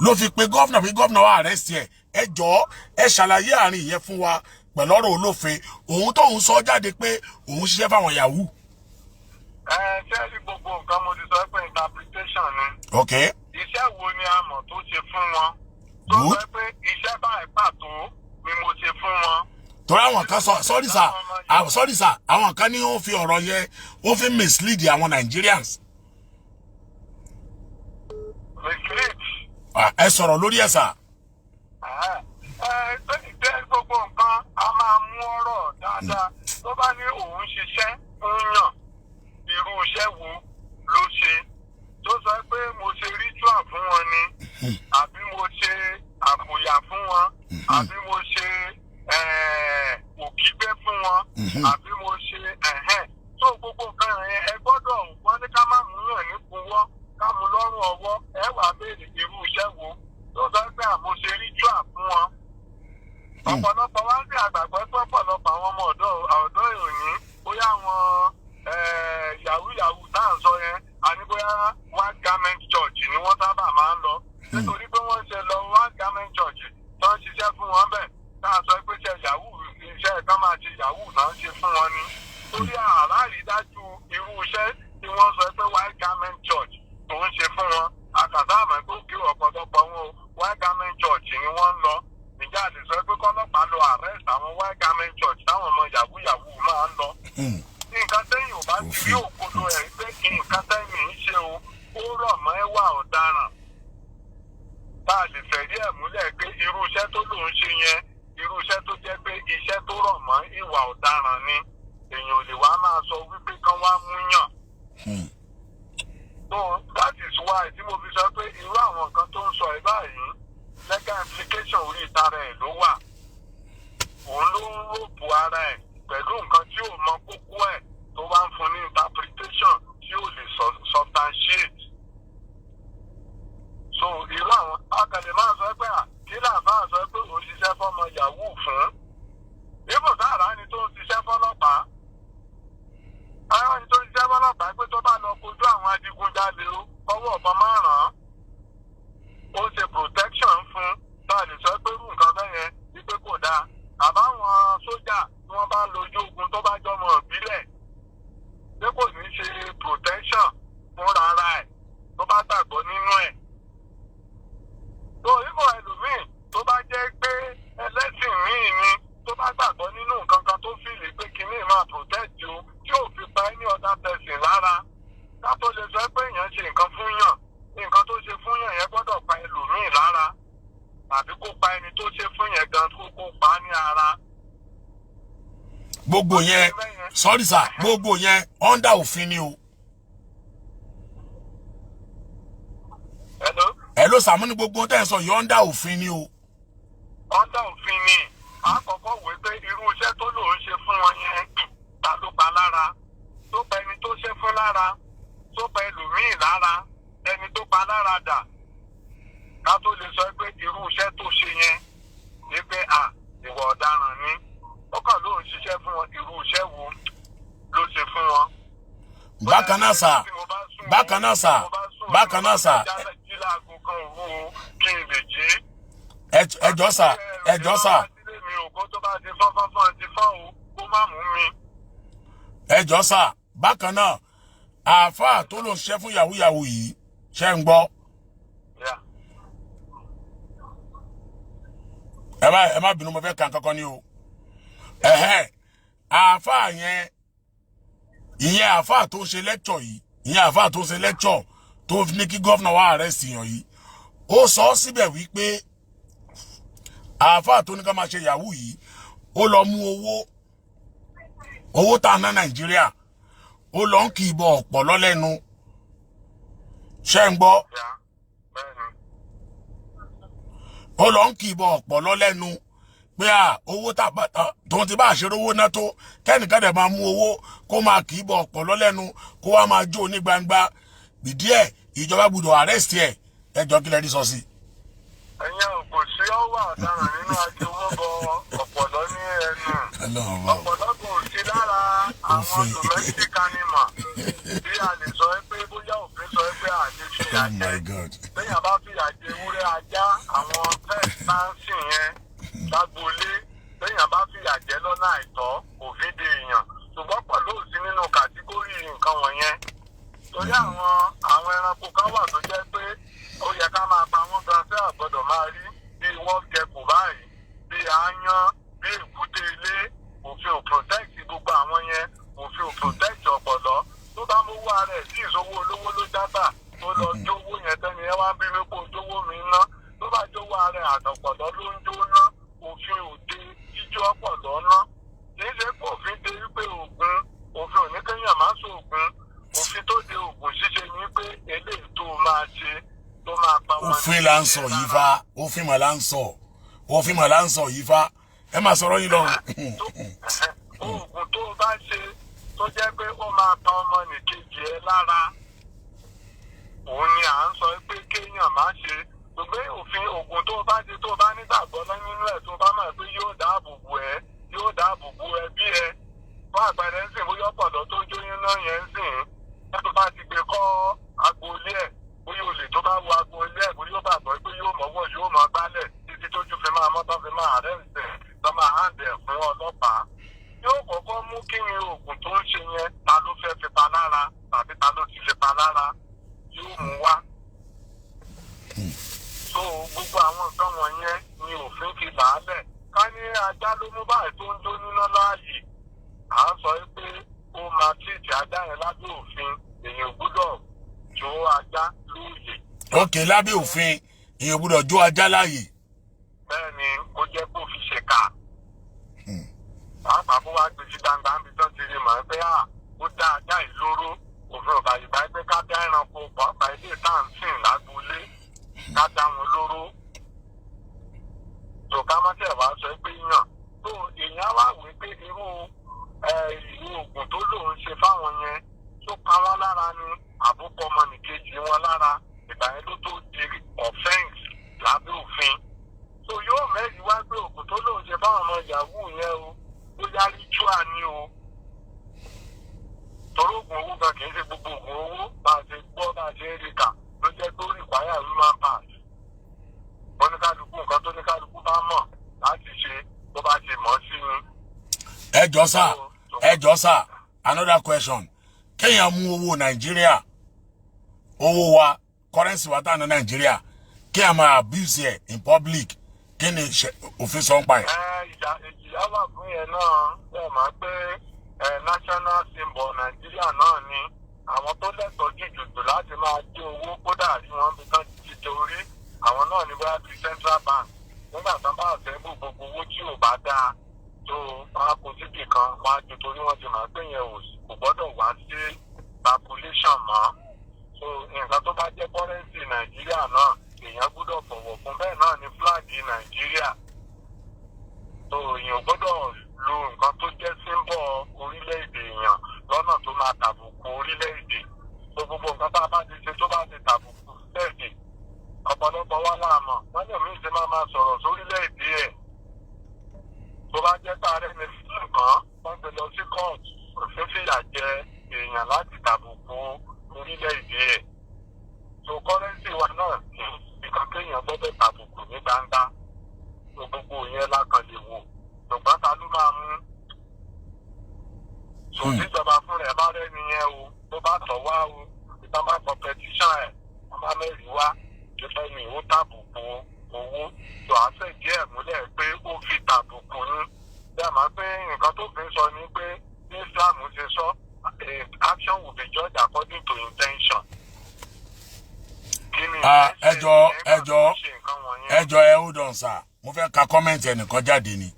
ló fi pe gọ́fìnà bí gọ́fìnà wa arrest ẹ̀ ẹ jọ̀ọ́ ẹ ṣàlàyé àárín ìyẹn fún wa pẹ̀lú ọ̀rọ̀ olófin òun tóun sọ jáde pé òun ṣiṣẹ́ fáwọn yahoo. Ṣé rí gbogbo nǹkan mo ti sọ pé interpretation ni. Ok. Iṣẹ́ wo ni a mọ̀ tó ṣe fún wọn? Tó sọ pé iṣẹ́ báyìí pàtó ni mo ṣe fún wọn. Torí àwọn kan sọ sorry sir àwọn kan ní ó fi ọ̀rọ̀ yẹn ó fi mislead àwọn Nigerians. Mislead. Ẹ sọ̀rọ̀ lórí ẹ̀ sà. Gbogbo nǹkan a máa mú ọ̀rọ̀ dáadáa tó bá ní òun ṣiṣẹ́ ń yàn irú iṣẹ́ wo ló ṣe tó sọ pé mo ṣe ritual fún wọn ni àbí mo ṣe àkòyà fún wọn àbí mo ṣe òkìgbẹ́ fún wọn àbí mo ṣe tó gbogbo nǹkan yẹn ẹ gbọ́dọ̀ wọ́n ní ká má mú yàn ní kúwọ́ ká mú lọ́rùn ọwọ́ ẹ wàá béèrè irú iṣẹ́ wo tó sọ pé àmọ́ ṣe ritual fún wọn. Ọ̀pọ̀lọpọ̀ wá sí àgbàgbọ́ pé ọ̀pọ̀lọpọ̀ àwọn ọmọ ọ̀dọ́ ìròyìn bóyá àwọn yahoo tá à ń sọ yẹn àní bóyá white garment church ni wọ́n sábà máa ń lọ nítorí pé wọ́n ṣe lọ white garment church tó ń ṣiṣẹ́ fún wọn bẹ́ẹ̀ tá à sọ pé ṣe yahoo iṣẹ́ kan máa ṣe yahoo náà ṣe fún wọn ni torí àráàrídájú irú iṣẹ́ tí wọ́n sọ pé white garment church tó ń ṣe fún wọn àkàtà àmọ́ pé kí ọ̀pọ̀lọpọ̀ wọn white garment church ni wọ́n ń lọ ìjà lè sọ pé kọ́lọ́pàá lọ arrest àwọn white garment church táwọn ọmọ yahoo máa ń lọ. Nǹkan tẹ́yìn ò bá ti rí òkodo ẹ̀ pé kí nǹkan tẹ́yìn ń ṣe o ó rọ̀ mọ́ ẹwà ọ̀daràn. Bá a lè fẹ̀rí ẹ̀ múlẹ̀ pé irú iṣẹ́ tó lòun ṣe yẹn irú iṣẹ́ tó jẹ́ pé iṣẹ́ tó rọ̀ mọ́ ìwà ọ̀daràn ni èèyàn ò lè wá máa sọ wípé kán wá mú yàn. So that is why tí mo fi sọ pé irú àwọn nǹkan tó ń sọ ẹ̀ báyìí legal implication orí ìtara ẹ̀ ló wà. Òun ló ń rògbò ara ẹ̀ pẹ̀lú nǹkan tí ò mọ kókó ẹ̀ tó bá ń fún ní interpretation tí ò lè substantiate. So irú àwọn akẹ́lẹ̀ máa sọ pé kí làbá sọ pé òun ṣiṣẹ́ fọ́mọ yahoo fún. Ibò sáàrà ni tó ń ṣiṣẹ́ fọ́lọ́pàá. Àwọn ẹni tó ń ṣiṣẹ́ fọ́lọ́pàá pé tó bá lọ kojú àwọn adigunjalè ọwọ́ ọ̀bọ̀n márùn-ún. Ó ṣe protection fún tá a lè sọ pé irú nǹkan bẹ́ẹ̀ yẹn wípé kò dáa. Àbáwọn sójà tí wọ́n bá ń lójú ogun tó bá jọmọ ìbílẹ̀ pé kò ní ṣe protection fúnra ara ẹ̀ tó bá gbàgbọ́ nínú ẹ̀. tó ìmọ̀ ẹlòmíì tó bá jẹ́ pé ẹlẹ́sìn míì ni tó bá gbàgbọ́ nínú nǹkan kan tó fìlì pé kinní máa protect o tí ò fi pa ẹni gbogbo yẹn sorry sir gbogbo yẹn under òfin ni o. hello sir mo ní gbogbo tẹ́ ẹ sọ yìí under òfin ni o. under òfin ni àkọ́kọ́ wò pé irú iṣẹ́ tó lòun ṣe fún wọn yẹn ta ló pa lára tó pa ẹni tó ṣe fún lára tó pa ẹlòmíì lára ẹni tó pa lára dà ká tó lè sọ pé irú iṣẹ́ tó ṣe yẹn ní pé ìwà ọ̀daràn ni ó kàn lóun ṣiṣẹ́ fún wọn irú iṣẹ́ wo ló ṣe fún wọn. bákan náà sà bákan náà sà bákan náà sà. ẹjọ́ sà ẹjọ́ sà. ẹjọ́ sà bákan náà àáfàá tó ló ń ṣiṣẹ́ fún yahoo yahoo yìí ṣe ń gbọ́. ẹ má bínú mo fẹ́ kàn kankan ni o. àáfàá yẹn ìyẹn àáfàá tó ń ṣe lecture yìí ìyẹn àáfàá tó ń ṣe lecture tó ní kí gọ́fìnà wa arrest yàn yìí ó sọ síbẹ̀ wípé àáfàá tó ní ká máa ṣe yahoo yìí ó lọ mú owó tá a ná Nàìjíríà ó lọ ń kì í bọ ọ̀pọ̀lọ́ lẹ́nu ṣé ń gbọ́ ó lọ ń kì í bọ ọ̀pọ̀lọ́ lẹ́nu pé owó tó ń ti bá àṣírí owó náà tó kẹ́nìkan dẹ̀ máa mú owó kó máa kì í bọ ọ̀pọ̀lọ́ lẹ́nu kó wá máa jó ní gbangba bìdí ẹ̀ ìjọba gbọ́dọ̀ arrest ẹ̀ ẹjọ́ kílẹ̀ rí sọ sí. ẹ̀yin kò sí ọwọ́ àdáràn nínú ajé owó bọ ọ̀pọ̀lọ́ ní ẹnu ọ̀pọ̀lọ́ kò sí lára àwọn domestic animal bí a lè sọ pé bóyá òfin sọ pé a lè fìyà jẹ lẹ́yìn bá fìyà jẹ ewúrẹ́ ajá àwọn pet dancing yẹn lágboolé lẹ́yìn bá fìyà jẹ lọ́nà àìtọ́ òfin de èèyàn ṣùgbọ́n pẹ̀lú òsín nínú kàtígórì nǹkan wọ̀nyẹn torí àwọn ẹranko kan wà tó jẹ́ pé ó yẹ ká máa pa wọ́n gan sí àgbọ́dọ̀ máa rí bí wọ́n jẹkù báyìí bí aáyán bí èkúté ilé òfin ò protect gbogbo àwọn yẹn òfin ò protect ọ̀pọ̀lọ́ tó bá mówó ara ẹ̀ sí ìṣòwò olówó ló jábà tó lọ jówó yẹn tẹ́ni ẹ wá ń bí wípé ojówó mi ná tó bá jówó ara ẹ̀ àtọ̀pọ̀lọ́ ló ń jó ná òfin ò de jíjó ọ̀pọ̀lọ́ ná kì í ṣe pé òfin de wípé òfin ò ní kéèyàn má so ògùn òfin tó de ògùn ṣíṣe ní pé eléyìí tó máa ṣe tó máa pa wọn. òfin là ń sọ yìí fa òfin mà là ń sọ yìí fa ẹ máa sọ̀rọ̀ yín lọ́rùn. oògùn tó bá ṣe tó jẹ́ pé ó máa pa ọmọ nìkejì ẹ lára òun ni à ń sọ pé kéèyàn má ṣe gbogbo òfin oògùn tó bá ṣe tó bá nígbàgbọ́ nínú ẹ̀ tó bá mọ̀ pé yóò dáàbò bo ẹbí ẹ fún àgbàdo ẹ̀ ń sìn bóyá ọ̀pọ̀lọ́ tó jóyún náà yẹn ń sìn ẹ̀ tó bá ti gbé kọ́ agboolé ẹ̀ bóyá olè tó bá wo agboolé ẹ̀ bóyá ó gbàgbọ́ pé yóò mọ̀wọ́ yóò mọ̀ gbálẹ̀ títí tójú fi máa mọ́tọ́ fi máa rẹ̀ ń sìn tó máa hàndẹ̀ fún ọlọ́pàá yóò kọ́kọ́ mú kí ni oògùn tó ń ṣe yẹn ta ló fẹ́ fi pa lára tàbí ta ló ti fi pa lára yóò mú wá. so gbogbo àwọn nǹkan wọ̀nyẹn ni òfin fi làálẹ̀ ká ní ajá ló mú báyìí tó ń jó níná láàyè à ń sọ pé ó máa tíìtì ajá yẹn lábẹ́ òfin èèyàn gbọ́dọ̀ jó ajá lóye. ok lábẹ́ òfin èèyàn gbọ́dọ̀ jó ajá láàyè. bẹ́ẹ̀ ni ó jẹ́ kó fi ṣe ká. pàápàá kó wá gbé sí gbangba níbi tó ti rí mọ̀ pé ó dá ajá ìlóró òfin ọ̀bà ìgbà pé ká dá ẹranko pàápàá ilé táǹsìn lágboolé ká dá wọn lóró. tó ká má tẹ̀ wá sọ pé yàn tó èèyàn wá wí pé irú oògùn tó lòun ṣe fáwọn yẹn tó pa wọn lára ni àbúkọ ọmọnìkejì wọn lára ìgbà yẹn ló tó di offence lábẹ́ òfin. so yóò mẹ́rin wá pé oògùn tó lòun ṣe fáwọn ọmọ yahoo yẹn o bóyá ritual ni o torí oògùn owó gan kì í ṣe gbogbo oògùn owó bá a ṣe gbọ́ bá a ṣe ń rí kà ló jẹ́ tó require human pass. oníkálukú nǹkan tó níkálukú bá mọ̀ láti ṣe tó bá ṣe mọ̀ sí ni. ẹ jọ sá another question kéèyàn mú owó Nàìjíríà owó wa currency wa tá ní Nàìjíríà kéèyàn máa abuse ẹ in public kí ni òfin sọ ń pa ẹ. ìjìyà wà fún yẹn náà ẹ máa pé national symbol Nàìjíríà náà ni àwọn tó lẹ́tọ̀ọ́ jùjùjù láti máa dé owó kódà rí wọn bí tán ti torí àwọn náà ní bóyá bíi central bank nígbà tán bá ọ̀sẹ̀ gbogbo owó tí ò bá dáa tó máa kó síbì kan wá ju torí wọ́n ti máa pé yẹn kò gbọ́dọ̀ wá sí population mọ́. So nǹkan tó bá jẹ́ currency Nàìjíríà náà èèyàn gbọ́dọ̀ bọ̀wọ̀ fún, bẹ́ẹ̀ náà ni flag Nàìjíríà. So èèyàn gbọ́dọ̀ lo nǹkan tó jẹ́ symbol orílẹ̀-èdè èèyàn lọ́nà tó máa tàbùkù orílẹ̀-èdè. So gbogbo nǹkan tá a bá ti ṣe tó bá ti tàbùkù orílẹ̀-èdè, ọ̀pọ̀lọpọ̀ wa láàmọ̀ wọ́n lè mí ṣe máa sọ̀rọ̀ sórílẹ̀-èdè ẹ̀. Tó bá jẹ́ tààrẹ ní fílẹ̀ kan wọ́n ti lọ sí court òfin fìyà jẹ èèyàn láti tàbùkù orílẹ̀-èdè ẹ̀. So currency wa náà nǹkan kéèyàn gbọ́dọ̀ tàbùkù ní gbangba. So gbogbo yẹn lákan lè wò ṣùgbọ́n ta ló máa mú. So tíjọba fún rẹ̀ bá rẹ́ nìyẹn o tó bá tọ̀ wá o ìta máa competition ẹ̀ wọ́n máa mẹ́rin wá tó fẹ́ ní ó tàbùkù owó. So àṣẹ díẹ̀ múlẹ̀ pé ó fi tàbùkù ní. Bí a máa pé nǹkan tó fi ń sọ ni pé ní Islam ṣe sọ action will be judged according to intention. ẹjọ hold on sir, mo fẹ́ ka comment ẹnìkan jáde ni.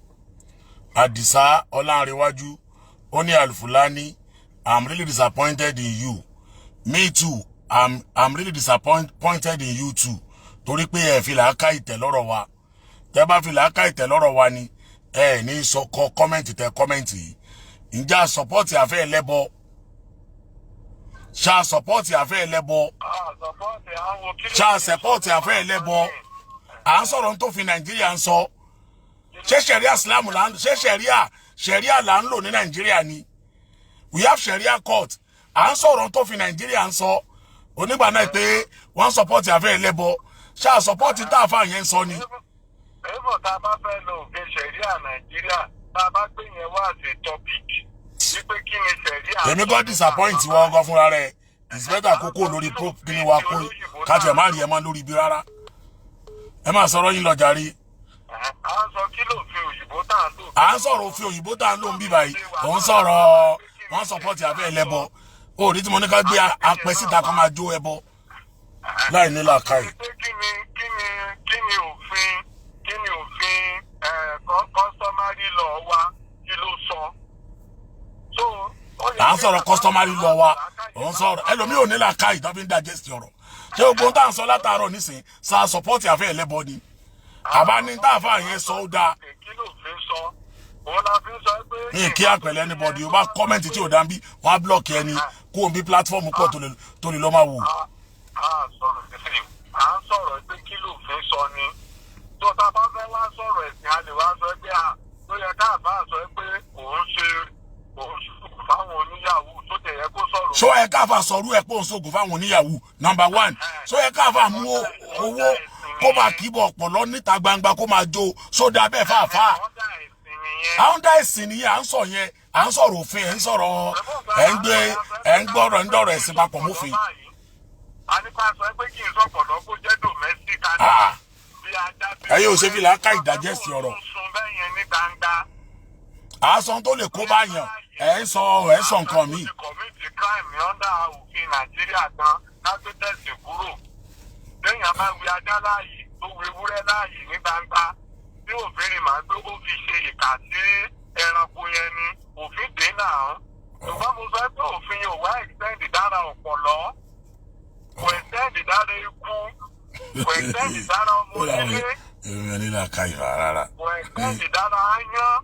Adisa Olarewaju ó ní Al-Fullaniy, I'm really disappointed in you. Me too, I'm really disappointed in you too. Torí pé ẹ fi làákà ìtẹ̀ lọ́rọ̀ wa. Tẹ́ bá fi làákà ìtẹ̀ lọ́rọ̀ wa ni ẹ ní sọ kọ comment tẹ comment yìí. Ǹjẹ́ support àfẹ́ ẹlẹ́bọ? Ṣá support àfẹ́ ẹlẹ́bọ? Ṣá support àfẹ́ ẹlẹ́bọ? À ń sọ̀rọ̀ tó fi Nàìjíríà ń sọ. Ṣé Sharia Islam là ń ṣe Sharia là ń lò ní Nàìjíríà ni? We have Sharia court. À ń sọ̀rọ̀ tó fi Nàìjíríà ń sọ. Onígbà náà pé wọ́n support àfẹ́ ẹlẹ́bọ. Ṣá support tá a fà yẹn sọ ni. Èèmọ̀ tá a bá fẹ́ lo òfin Sharia Nàìjíríà, tá a bá gbé yẹn wá sí topic. Wípé kí ni Sharia? Èmi God disappoint wọ́n gan fúnra rẹ̀. It's better kókó lórí kí ni wa kó kájọ má rí ẹ mọ́ lórí ibi rárá. Ẹ máa sọ̀rọ̀ yín lọ jàre. À ń sọ kí ló fi òyìnbó tá a lò. À ń sọ̀rọ̀ òfin òyìnbó tá a lò ń bí báyìí. Òun sọ̀rọ̀ wọ́n support àfẹ́ ẹlẹ́bọ. Ó rí tí mo ní ká gbé apẹ síta kan máa jó ẹbọ. Láì ní làákàyè. Kí ni òfin customary law wa kí ló sọ? À ń sọ̀rọ̀ customary law wa. Òun sọ̀rọ̀ ẹlòmíì ò ní làákàyè tó fi ń digest ọ̀rọ̀. Ṣé ogun tá à ń sọ látàárọ̀ nísìn sa support àfẹ́ ẹlẹ́bọ ni? Àbá ní tá a fà yẹn sọ ó dáa. Kí ló fi sọ? Òun la fi sọ pé. Ní kí àpẹẹrẹ anybody ó bá comment tí ò dá ń bí wọ́n á block ẹni kó o bí platform pọ̀ tó lè lọ́ máa wò. À ń sọ̀rọ̀ pé kí ló fi sọ ni. Tó tá a bá fẹ́ wá sọ̀rọ̀ ẹ̀sìn a lè wá sọ pé tó yẹ ká bá sọ pé òun ṣògùn fáwọn oníyàwó tó tẹ̀ yẹ kó sọ̀rọ̀. Ṣó ẹ káfà sọ̀rọ̀ ẹ̀ pé òun ṣògùn fáwọn oníyàwó number one. Ṣó ẹ káfà mú owó kó máa kíbọ̀ ọ̀pọ̀lọ́ níta gbangba kó máa jó sódà bẹ́ẹ̀ fàáfàá. Àwọn dá ẹ̀sìn nìyẹn à ń sọ yẹn à ń sọ̀rọ̀ òfin ẹ̀ ń sọ̀rọ̀ ẹ̀ ń gbọ́rọ̀ ń dọ̀rọ̀ ẹ̀sìn papọ̀ mọ́fin. A ní ká sọ pé kí n sọ̀pọ̀lọ́ kó jẹ́ domestic ẹ̀yin ò ṣe fi làákà ìdájẹ́sì ọ̀rọ̀. Àásán tó lè kó bá yàn ẹ̀ ń sọ nǹkan mi. Kọ̀mìtì crime ní ọ́ndà òfin Nàìjíríà gan láti tẹ̀sí kúrò. Téèyàn bá wí ajá láàyè tó wí ewúrẹ́ láàyè ní gbangba tí òfin rìn máa gbé ó fi ṣe ìkà sí ẹranko yẹn ni òfin dé náà. Ṣùgbọ́n mo sọ pé òfin yóò wá extend dára ọ̀pọ̀lọ́. Kò extend dára ikú. Kò extend dára ọmọ onílé. Èmi ò ní làákà ìfà rárá. Kò extend dára áyán.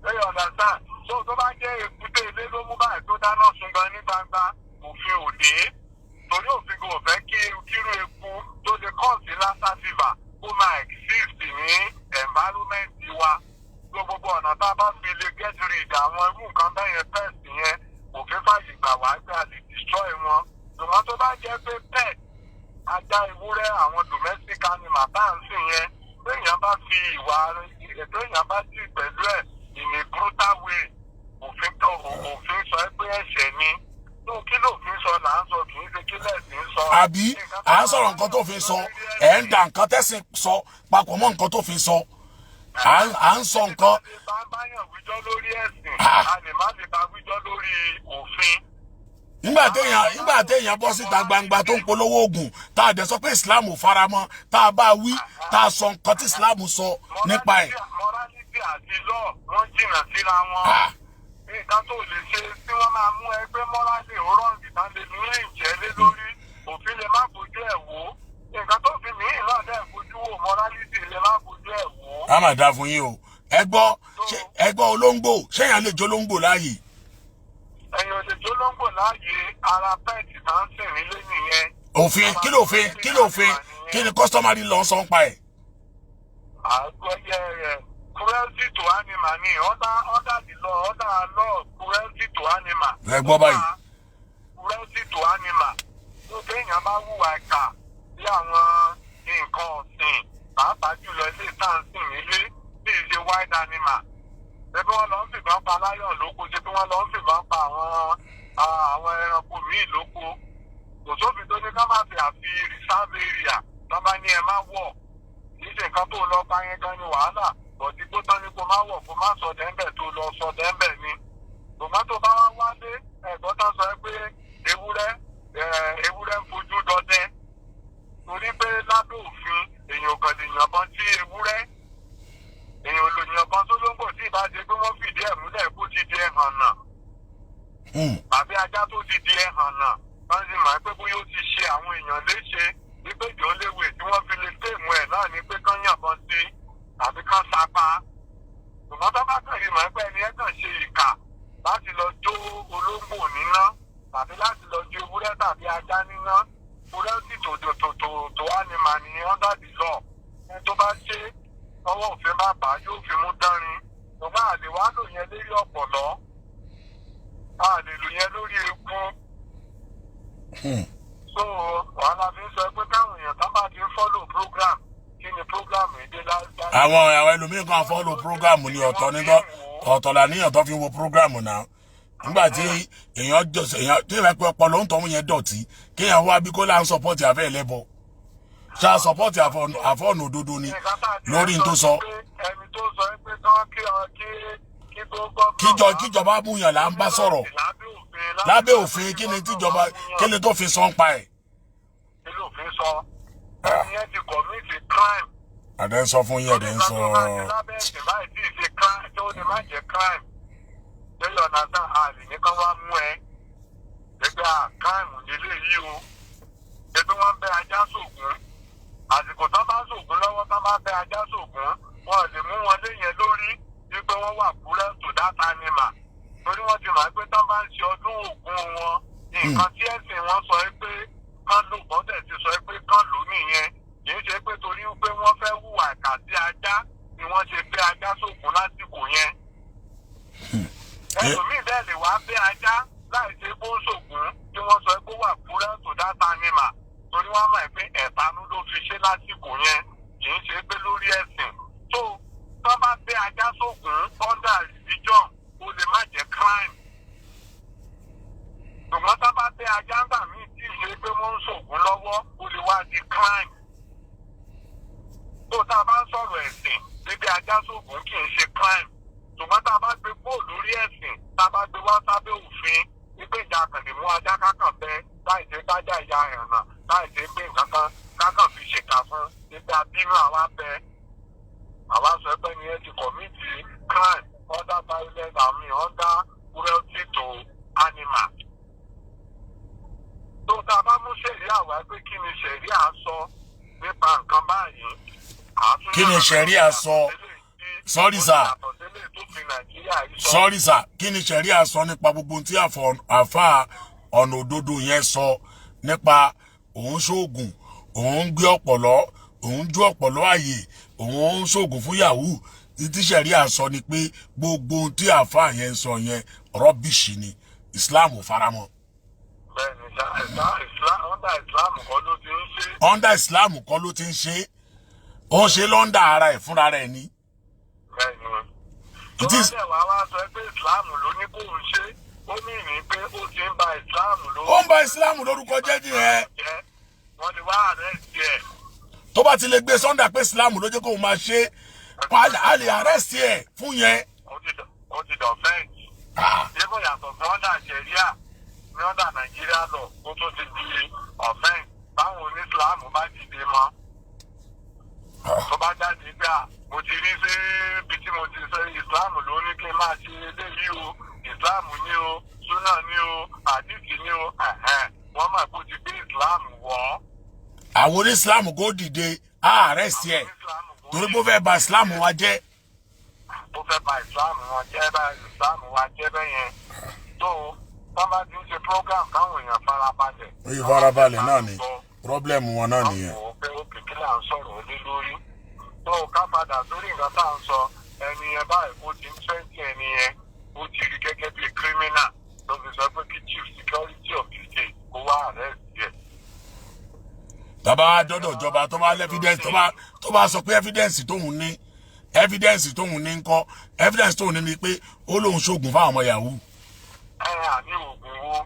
Lẹ́yìn understand. Tó bá jẹ́ èkúté ilé ló mú báyìí tó dáná sun gan ní gbangba òfin òde. Torí òfin kò fẹ́ kí irú eku tó lè kọ́ọ̀sì lassa fever kó máa exist ní environment wa. Gbogbo ọ̀nà tá a bá fi lè get rid àwọn irú nǹkan bẹ́yẹn pest yẹn òfin fàyè gbà wá gbé a lè destroy wọn. Ṣùgbọ́n tó bá jẹ́ pé pet ajá ewúrẹ́ àwọn domestic animal bá ń sìn yẹn téèyàn bá fi ìwà téèyàn bá dì pẹ̀lú ẹ̀ in a brutal way òfin sọ pé ẹ̀ṣẹ̀ ni. Kí ló fi sọ là ń sọ kì í ṣe kí lẹ́sìn sọ. Àbí à ń sọ̀rọ̀ nǹkan tó fi sọ ẹ̀ ń da nǹkan tẹ́sìn sọ papọ̀ mọ́ nǹkan tó fi sọ. À ń sọ nǹkan. Bá ń báyàn wíjọ́ lórí ẹ̀sìn a lè má lè bá wíjọ́ lórí òfin. Nígbà téèyàn bọ́ síta gbangba tó ń polówó oògùn tá a dẹ̀ sọ pé Islam ò faramọ́ tá a bá wí tá a sọ nǹkan tí Islam sọ nípa ẹ̀. Morality àti lọ wọ́n jìnnà síra wọn. Nǹkan tó lè ṣe tí wọ́n máa mú ẹgbẹ́ mọ́ládé òrọ́ǹdì tán lè ní ìjẹ́lé lórí òfin lè má fojú ẹ̀ wò. Nǹkan tó fi mí náà dẹ̀ fojú wò mọ́lálítì lè má fojú ẹ̀ wò. A máa dá fún yín o. Ẹgbọ́ olóńgbò ṣéyàn lè jó olóńgbò láàyè. Ẹ̀yin ò lè jó olóńgbò láàyè ara pẹ́ẹ̀tì tá ń sìn nílé nìyẹn. Òfin kí ni customary law sọ ń pa ẹ̀. Àgbẹ̀yẹ rẹ̀ cruelty to animal ni under the law cruelty to animal. Ẹ gbọ́ báyìí. Cruelty to animal. Tó kéèyàn bá hùwà ìkà sí àwọn nǹkan ọ̀sìn pàápàá jùlọ ilé ìtànsìn nílé bí ìṣe wild animal. Ṣé bí wọ́n lọ ń fìbọn pa láyọ̀n lóko? Ṣé bí wọ́n lọ ń fìbọn pa àwọn ẹranko míì lóko? Kò sófin tó ní ká má fi àfi reserve area tó bá ní ẹ má wọ̀. Kì í ṣe nǹkan tó lọ bá yẹn gan ni wàhálà. Bọ̀dí tó tán ni kó má wọ̀ kó má sọ dẹ́ńbẹ̀ tó lọ sọ dẹ́ńbẹ̀ ni. Tòmátò bá wá wálé ẹ̀gbọ́n tán sọ pé ewúrẹ́ ń fojú dọdẹ. Torí pé lábẹ́ òfin èèyàn kàn lè yànbọn sí ewúrẹ́. Èèyàn lò yànbọn sólóńgbò tí ìbá ṣe pé wọ́n fìdí ẹ̀ múlẹ̀ kó ti di ẹ̀hàn náà. Àbí ajá tó ti di ẹ̀hàn náà. Wọ́n sì máa ń pé bóyá ó ti ṣe àwọn èèyàn léṣe wípé ìjọ léwè tí wọ́n fi lè téèmù ẹ̀ náà ni pé kán yànbọn sí àbí kán sapá. Ṣùgbọ́n tó bá kàn rí màá pẹ́ ni ẹ kàn ṣe ìkà láti lọ jó olóńgbò níná tàbí láti lọ jó ewúrẹ́ tàbí ajá níná. Cruelty to animal ni under the law. Ẹni tó bá ṣe ọwọ́ òfin bá bàá yóò fi mú dánrin. Ṣùgbọ́n àlè wá lò yẹn lórí ọ̀pọ̀lọ́. Àlè lò yẹn lórí eku. So wàhálà fi ń sọ pé káwọn èèyàn tán bá ti ń follow program kí ni program èdè lágbàá. Àwọn ẹlòmíràn kan follow program ni ọ̀tọ̀ làníyàn tó fi wo program náà. Nígbà tí èèyàn tí ìrẹ́ pé ọpọlọ ń tọ́mú yẹn dọ̀tí kéèyàn wá bí kó là ń support àfẹ́ ẹlẹ́bọ. Ṣá support àfọ́ Ona Ododo ni lórí tó sọ. Ẹni tó sọ pé kí tó gbọ́. Kíjọba múyàn là ń bá sọ̀rọ̀. Lábẹ́ òfin kí ni tíjọba kí ni tó fi sọ ń pa ẹ̀. Kí ló fi sọ? Ẹni yẹn ti commit a crime. Àdé ń sọ fún yín ẹ̀dẹ̀ ń sọ. Lábẹ́ ẹ̀sìn báyìí tí ì ṣe crime tó ní má jẹ́ crime. Lẹ́yìn ọ̀nà náà àlè ní kán wá mú ẹ. Gẹ́gẹ́ crime nílé yìí o. Ẹbí wọ́n bẹ ajá sògùn. Àsìkò tán bá sògùn lọ́wọ́ tán bá bẹ ajá sògùn. Wọ́n lè mú wọn léyìn lórí wípé wọ́n wà cruel to that animal. Torí wọ́n ti máa pé tán bá ń ṣe ọdún Ògún wọn. Nǹkan tí ẹ̀sìn wọn sọ pé kán lò bọ́dẹ̀ ti sọ pé kán lò nìyẹn. Kì í ṣe pé torí pé wọ́n fẹ́ hùwà ìkà sí ajá ni wọ́n ṣe bẹ́ ajá sókun lásìkò yẹn. Ẹlòmíì bẹ́ẹ̀ lè wá bẹ́ ajá láì ṣe bó ń sògùn tí wọ́n sọ pé wà cruel to that animal. Torí wọ́n mọ̀ pé ẹ̀tanú ló fi ṣe lásìkò yẹn. Kì í ṣe pé lórí ẹ̀sìn. So tán bá bẹ́ ajá sókun under religion ó lè má jẹ́ crime. Ṣùgbọ́n tán bá bẹ́ ajá ńgbà míì tí ì ṣe pé wọ́n ń sògùn lọ́wọ́ ó lè wá di crime. Tó tá a bá ń sọ̀rọ̀ ẹ̀sìn bíbí ajá sóògùn kì í ṣe crime. Ṣùgbọ́n tá a bá gbé kúrò lórí ẹ̀sìn tá a bá gbé wá sábẹ́ òfin wípé ìjà kàn lè mú ajá kákàn bẹ láì ṣe kájà ìyá ẹ̀rànà láì ṣe pé nǹkan kan kákàn fi ṣèkà fún nígbà bínú àwa bẹ. Àwa sọ pé ni ẹ ti commit crime under violence under cruelty to animal. Tó tá a bá mú ṣẹ̀ríà wá pé kí ni ṣẹ̀ríà sọ nípa nǹkan báyìí. Kí ni ṣẹ̀ríà sọ? Sorry sir, kí ni ṣẹ̀ríà sọ nípa gbogbo tí àfà Ona Ododo yẹn sọ nípa òun ṣoògùn, òun gbé ọ̀pọ̀lọ́, òun jó ọ̀pọ̀lọ́ àyè, òun ṣoògùn fún yahoo. Tí ṣẹ̀ríà sọ ni pé gbogbo tí àfà yẹn sọ yẹn rọ́bìṣì ni Islam ò faramọ́. Bẹ́ẹ̀ni, Islam kọ́ ló ti ń ṣe. Under Islam kọ́ ló ti ń ṣe. Ó ń ṣe lọ́ndà ara ẹ̀ fúnra rẹ̀ ni. Bẹ́ẹ̀ni. Tó bá dẹ̀ wá sọ pé Islam ló ní kó ń ṣe, ó ní ìní pé ó ti ń ba Islam lórúkọ. Ó ń ba Islam lórúkọ jẹ́ nìyẹn. Wọ́n ti wá arrest ẹ̀. Tó bá ti lè gbé Sunday pé Islam ló jẹ́ kó máa ṣe, a lè arrest ẹ̀ fún yẹn. Ó ti dọ̀fẹ́ǹtì. Yébò yàtọ̀ fún ọ̀dà Nàìjíríà ní ọ̀dà Nàìjíríà lọ, ó tó ti di ọ̀fẹ́ǹtì. Báwo ní Islam bá dìde mọ́? Tó bá jáde gbà mo ti rí sí ibi tí mo ti sọ máa ṣe eléyìí o Islam ni o Sunna ni o àdìsí ni o wọ́n máa kó ti gbé Islam wọ̀. àwọn oní Islam kò dìde arrest ẹ torí bó fẹ́ bà Islam wa jẹ́. ó fẹ́ bà Islam wa jẹ́ bẹ́ẹ̀ yẹn tó wọ́n bá ti ń ṣe program káwọn èèyàn farabalẹ̀. oye farabalẹ̀ náà ni problem wọn náà nìyẹn. ó pé ó kìkì là ń sọ̀rọ̀ lé lórí tó ká padà sórí nǹkan tá à ń sọ ẹni yẹn báyìí ó ti ń fẹ́ǹtì ẹni yẹn ó ti rí gẹ́gẹ́ bí criminal ló fi sọ pé kí chief security of the state kó wá arrest yẹ. tọ́ba dọ́dọ̀ ìjọba tó bá lẹ́fídẹ́ǹsì tó bá sọ pé evidence tóun ní ńkọ́ evidence tóun ní ni pé ó lóun ṣoògùn fáwọn ọmọ yahoo. àní oògùn wo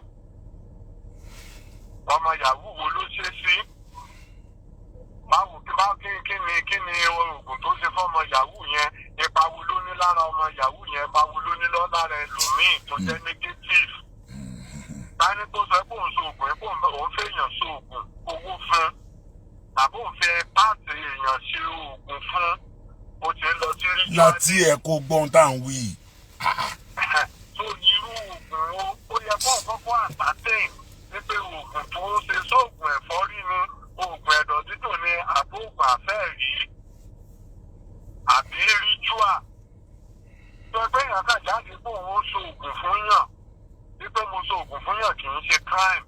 ọmọ yahoo wo ló ṣe sí báwo kí ni oògùn tó ṣe fọmọ yahoo yẹn ipa wo ló ní lára ọmọ yahoo yẹn ipa wo ló ní lára ẹlòmíì tó jẹ́ negative. tani tó sọ pé òun ṣoògùn pé òun fẹ́yàn ṣoògùn owó fún tàbí òun fẹ́ pàṣẹ èèyàn ṣe oògùn fún ó ti ń lọ sí rí. láti ẹ kó gbọ́n tá à ń wí. tó irú oògùn wo ó yẹ kó kọ́kọ́ àtàtẹ̀yìn wípé oògùn tó ń ṣe sóògùn ẹ̀fọ́rí ni oògùn ẹ̀dọ̀ dídùn ni àbóògùn àfẹ́ẹ̀rí àbí ritual. tó ẹgbẹ́ yẹn kà jáde pé òun ó ṣoògùn fún yàn wípé mo ṣoògùn fún yàn kì í ṣe crime.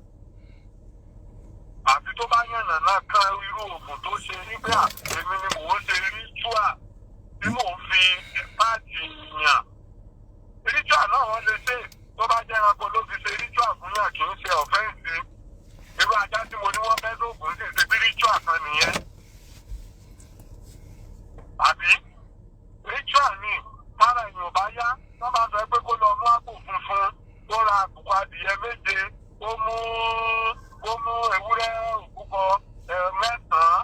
àbí tó bá yànnà náà kan irú oògùn tó ṣe nígbà èmi ni mò ń ṣe ritual tí mò ń fi páàdì yàn. ritual náà wọ́n lè ṣe tó bá jẹ́ ẹranko ló fi ṣe ritual fún yàn kì í ṣe ọ̀fẹ́ǹsì. irú ajá tí mo ní wọ́n fẹ́ lóògùn sì ṣe bí ritual kan nìyẹn. àbí ritual ni tára èèyàn bá yá wọ́n bá sọ pé kó lọ mú àpò funfun tó ra àkùkọ adìyẹ méje ó mú ewúrẹ́ òkúkọ mẹ́sàn-án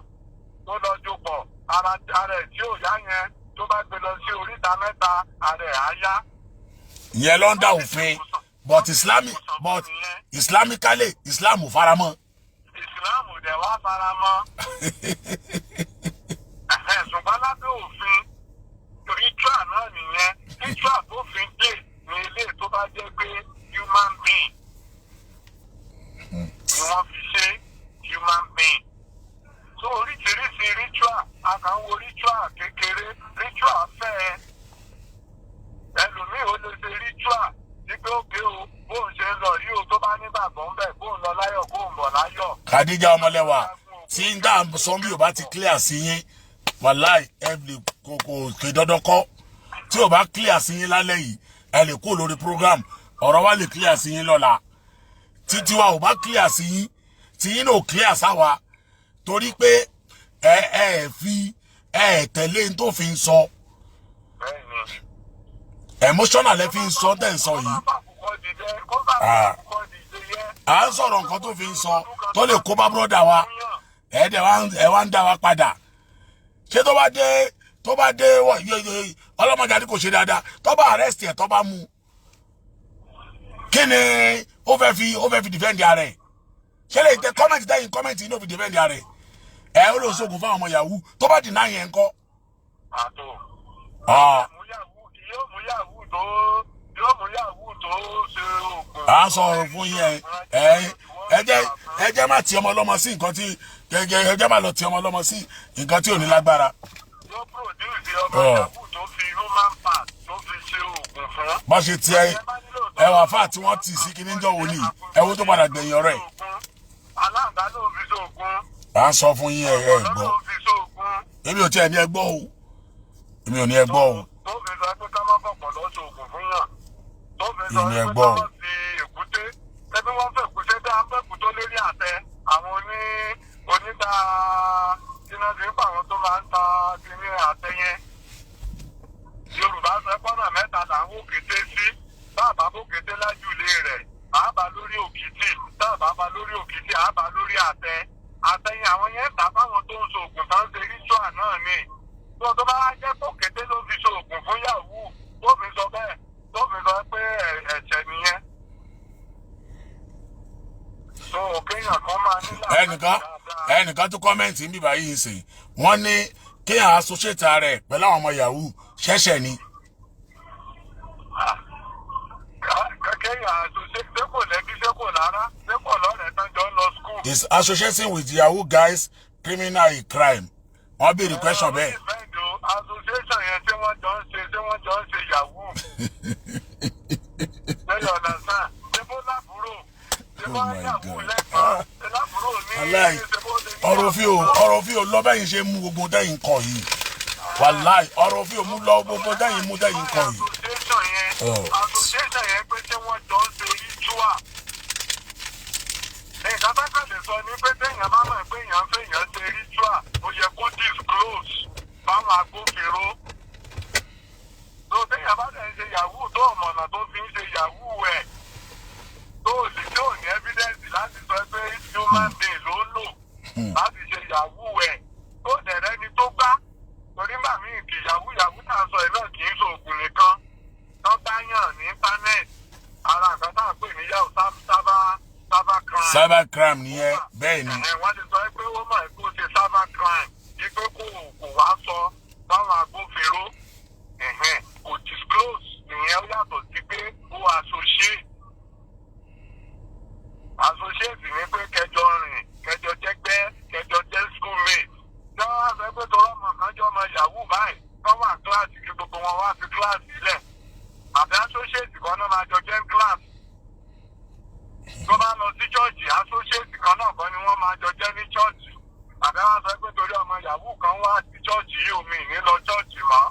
tó lọ jókòó ara ẹ̀ tí ò yá yẹn tó bá gbé lọ sí oríta mẹ́ta ara ẹ̀ á yá. ìyẹn ló ń dá òfin but islamically Islam ò faramọ́. Islam ò dẹ̀ wá faramọ́. ṣùgbọ́n lábẹ́ òfin ritual náà nìyẹn ritual tó fi ń dé ní ilé tó bá jẹ́ pé human being ni wọ́n fi ṣe human being. so oríṣiríṣi ritual àkànwò ritual kékeré ritual fẹ́ ẹlòmíì ó lè ṣe ritual wípé òkè o bóun ṣe ń lọ rí o tó bá nígbàgbọ́ ń bẹ̀ bóun lọ láyọ̀ bóun bọ̀ láyọ̀. Khadija ọmọlẹ́wà tí ń dá sọ́nbí ò bá ti clear sí yín wàláì kò ké dandan kọ́ tí ò bá clear sí yín lálẹ́ yìí ẹ lè kó lórí program ọ̀rọ̀ wa lè clear sí yín lọ́la títí wa ò bá clear sí yín tí yín ò clear sáwa torí pé ẹ tẹ̀lé tó fi ń sọ emotional ẹ fi ń sọ tẹ̀ ń sọ yìí à ń sọ̀rọ̀ nǹkan tó fi ń sọ tó lè kó bá brọ́dà wa ẹ wá ń dá wa padà ṣé tó bá dé ọlọ́mọdé àdí kò ṣe dáadáa tó bá arrest ẹ̀ tó bá mú kí ni ó fẹ́ fi defend ara ẹ̀ ṣé lè tẹ kọ́mẹ̀ntì tẹ́yìn kọ́mẹ̀ntì yìí ló fi defend ara ẹ̀ ẹ̀ ó lè ṣoògùn fáwọn ọmọ yahoo tó bá dìnnà yẹn ńkọ́. yóò mú yahoo tó ṣe oògùn. à ń sọ̀rọ̀ fún yín ẹ jẹ́ má ti ọmọ ọlọ́mọ sí nǹkan tí ẹ jẹ́ má lọ ti ọmọ ọlọ́mọ sí nǹkan tí ò ní lágbára. yóò produce ọmọ yahoo tó fi human part tó fi ṣe oògùn fún. bá ṣe ti ẹwà fáà tí wọ́n tì sí kíní jọ wòlíì ẹwọ́ tó padà gbẹ̀yìn ọ̀rọ̀ ẹ̀. aláǹdá ló fi ṣoògùn. à ń sọ fún yín ẹ gbọ́ èmi ò tiẹ̀ ní ẹ gbọ́ o èmi ò ní ẹ gbọ́ o. tó fi sọ pé ká má fọ̀pọ̀ lọ ṣoògùn fún yàn tó fi sọ pé ká má fi èkúté ẹbí wọ́n fẹ́ èkúté bí abẹ́kù tó lérí àtẹ àwọn oníta iná ti ń pa àwọn tó máa ń ta kíní àtẹ yẹn. Yorùbá sọ pọ́nà mẹ́ta là ń wò kété sí bàbá bó kété lájú ilé rẹ̀ àbá lórí òkìtì bàbá bá lórí òkìtì àbá lórí àtẹ àtẹyìn àwọn yẹn tà fáwọn tó ń ṣoògùn tó ń ṣe ritual náà ni tó bá jẹ́ kó kété ló fi ṣoògùn fún yahoo tó fi sọ bẹ́ẹ̀ tó fi sọ pé ẹ̀ṣẹ̀ nìyẹn. so kéèyàn kan máa nílò ẹnìkan tó kọ́mẹ́ǹtì ń bíbá yìí sìn wọ́n ní kéèyàn associate rẹ̀ pẹ̀lú àwọn ọmọ yahoo ṣẹ̀ṣẹ̀ ni. Is associating with Yahoo guys criminal a crime? I'll be the question there. Association yẹn tí wọ́n jọ ń ṣe Yahoo. Lẹ́yìn ọ̀nà sáà, ṣé bó lábúrò? Ṣé bó Yahoo lẹ́gbọ̀n? Ṣé lábúrò ní ọ̀rọ̀ fi ò lọ bẹ́yìn ṣe mú gbogbo dẹ́yìn kọ yìí. Wàláì ọ̀rọ̀ fi ò mú lọ gbogbo dẹ́yìn mú dẹ́yìn kọ yìí. Association yẹn pé tí wọ́n jọ ń ṣe ritual. Nǹkan bá kàlẹ̀ sọ ní pé téèyàn bá mọ̀ pé èèyàn fẹ́ èèyàn ṣe ritual, ó yẹ kó disclose fáwọn agbófinró. Tó téèyàn bá dẹ̀ ń ṣe Yahoo tó ọ̀mọ̀nà tó fi ń ṣe Yahoo ẹ̀. Tó sì tí ò ní evidence láti sọ pé human being ló lò láti ṣe Yahoo ẹ̀. Tó dẹ̀rẹ́ ni tó gbá. Torí màmí kì Yahoo náà sọ ẹ̀ náà kì í ṣe òògùn nìkan. Tó bá yàn ní íńtánẹ́ẹ̀tì, ara nǹkan tá à ń pè ní Yahoo cyber crime nìyẹn bẹ́ẹ̀ ni. Wọ́n ti sọ pé ó mọ̀ kó ṣe cyber crime yí pé kò wá sọ báwọn agbófinró kò disclose nìyẹn ó yàtọ̀ sí pé ó associate ní pé kẹjọ rìn kẹjọ jẹgbẹ́ kẹjọ jẹ́ schoolmate. Tí wọ́n wá sọ pé tọrọ ọmọ kan jọ ọmọ Yahoo báyìí wọ́n wà kíláàsì kí gbogbo wọn wá fi kíláàsì sílẹ̀ àbí associate kan náà máa jọ jẹ́ kíláàsì. Tó bá lọ sí chọ́ọ̀chì associate kan náà kan ni wọ́n máa jọ jẹ́ ní chọ́ọ̀chì. Àbẹ́ wá sọ pé torí ọmọ Yahoo kan wá sí chọ́ọ̀chì yìí omi ní lọ chọ́ọ̀chì mọ́.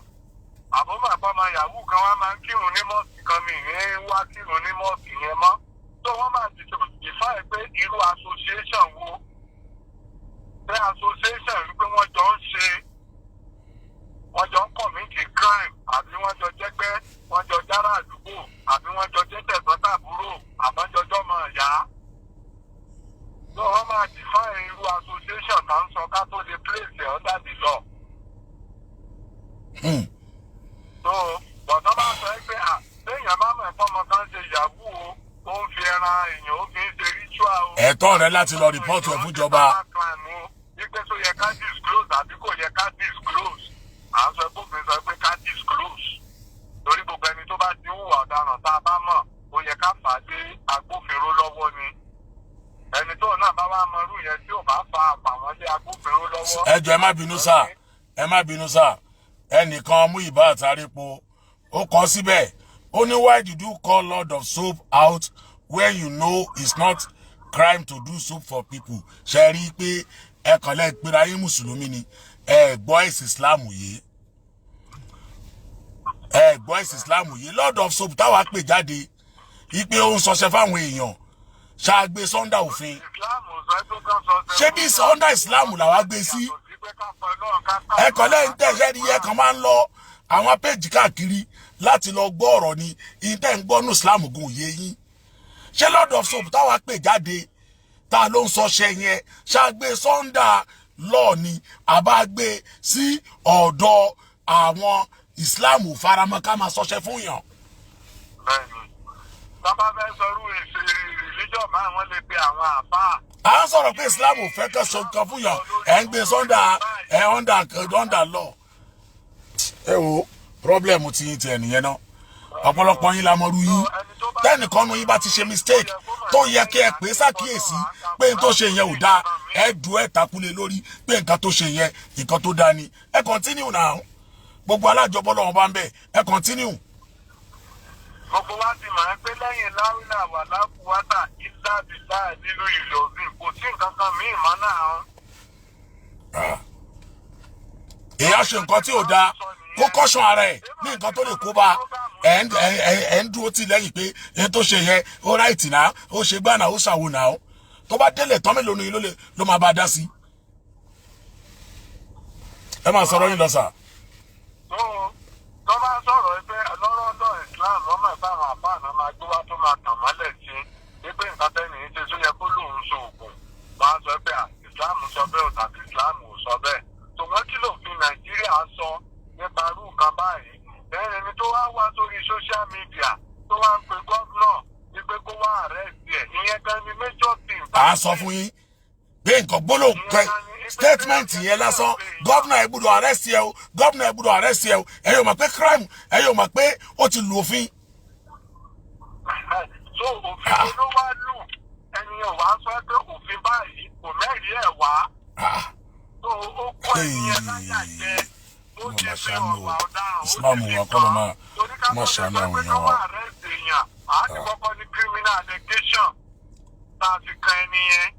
Àbúmọ̀ àpá ọmọ Yahoo kan wá máa ń kírun ní mọ́ọ̀sì kan mi ní wá kírun ní mọ́ọ̀sì yẹn mọ́. Tó wọ́n máa define pé irú association wo. Pé association wípé wọ́n jọ ń commit crime àbí wọ́n jọ jẹ́gbẹ́ wọ́n jọ jára àdúgbò àbí wọ́n jọ jẹ́ tẹ̀gbọ́n-tàbúrò àbájọjọ́ máa yá. So wọ́n máa define irú association tá ń sọ ká tó lè place ẹ̀ under the law. So bọ̀dọ́ bá sọ pé téèyàn bá mọ̀ ẹ̀fọ́ ọmọ kan ṣe Yahoo ó ń fi ẹran èèyàn ó fi ń ṣe ritual. Ẹ̀tọ́ rẹ láti lọ rìpọ́ọ̀tù ẹ̀ fúnjọba. Wípé tó yẹ ká disclose àbí kò yẹ ká disclose. À ń sọ pé sọ pé ká disclose. Torí gbogbo ẹni tó bá ti hùwà ọ̀daràn tá a bá mọ̀ ó yẹ ká fà á dé agbófinró lọ́wọ́ ni. Ẹni tó náà bá wá mọ irú yẹn tí ò bá fa àpàwọn lé agbófinró lọ́wọ́. Ẹ jọ̀ọ́ ẹ má bínú sá ẹnìkan mú ìbá àtàrípo ó kọ síbẹ̀ ó ní why did you call Lord of Soap out when you know it's not crime to do soap for people? Ṣe rí i pé ẹ kàn lẹ́ pera yín mùsùlùmí ni ẹ gbọ́ ẹ̀sìn Islam yìí Lord of Soap táwa pè jáde ipe ó ń sọṣẹ fáwọn èèyàn ṣáàgbé sọ́ndà òfin ṣé bí sọ́ndà Islam làwa gbé sí ẹ̀kọ́ lẹ́yìn tẹ̀sẹ̀ ni ẹ̀ kàn máa ń lọ àwọn péjì káàkiri láti lọ gbọ́ ọ̀rọ̀ ni ìtẹ́ ń gbọ́ ní Islam gùn yé yín ṣé Lord of Soap táwa pè jáde ta ló ń sọṣẹ yẹn ṣáàgbé sọ́ndà lọ́ọ̀ ni àbá gbé sí ọ̀dọ̀ àwọn Islam faramọ́ ká máa sọṣẹ fún yàn. Bàbá fẹ́ sọrú èsì religion máa wọ́n lè pe àwọn àfáà. À ń sọ̀rọ̀ pé Islam ò fẹ́ kẹ́ sọ nǹkan fún yàn ẹ̀ ń gbé sọ́ndà under law. Ẹ wo problem ti yín ti ẹ̀ nìyẹn náà ọ̀pọ̀lọpọ̀ yín la mọ̀rú yín tẹ́nìkan nu yín bá ti ṣe mistake tó yẹ kí ẹ pè é ṣàkíyèsí pé n tó ṣe yẹn ò dáa ẹ dùn ẹ takulé lórí pé nǹkan tó ṣe yẹn nǹkan tó dáa ni ẹ continue now gbogbo alájọbọ lọ́wọ́ bá ń bẹ̀ ẹ continue. Gbogbo wa ti mọ̀ ẹ́ pé lẹ́yìn láwílà wà lákùúwátà ìlàbìlà nínú ìlọ́sìn kò sí nǹkan kan míì mọ́ náà. Èèyàn ṣe nǹkan tí ò dáa kó kọ́ṣọ́ ara ẹ̀ ní nǹkan tó lè kó bá ẹ̀ ń dúró tì lẹ́yìn pé ẹni tó ṣe yẹn ó ráìtì náà ó ṣe gbá náà ó ṣàwò náà tó bá délẹ̀ tán mélòó ni ló máa bá dá sí. Ẹ máa sọ̀rọ̀ yín lọ sà. Tó bá sọ̀rọ̀ pé lọ́rọ̀ Islam ọmọ ìbáwọn àbáàná máa gbé wá tó máa tàn mọ́lẹ̀ sí wípé nǹkan tẹ́ni ṣe tó yẹ kó lóun so oògùn wọ́n á sọ pé Islam sọ bẹ́ẹ̀ tàbí Islam ò sọ bẹ́ẹ̀. Tòun kí lòfin Nàìjíríà sọ nípa irú nǹkan báyìí. Ẹni tó wá wá sórí social media tó wá ń pe gómìnà wípé kó wá arrest ẹ̀ ìyẹn gan ni major thing. À á sọ fún yín pé nǹkan gbólóhùn kẹ statement yẹn lásán gómìnà ẹ gbọ́dọ̀ arrest ẹ o gómìnà ẹ gbọ́dọ̀ arrest ẹ o ẹ yóò mọ̀ pé crime ẹ yóò mọ̀ pé ó ti lu òfin. So so òfin ló wá lù ẹni ò wá sọ pé òfin báyìí kò mẹ́rin ẹ̀ wá so ó kọ́ ẹni ẹ̀ láyà jẹ́ ó ti fi ọ̀wà ọ̀daràn ó ti fi kàn torí ká mọ̀ ṣe pé káwọn arrest èèyàn àti kọ́kọ́ ní criminal allegation tá a fi kan ẹni yẹn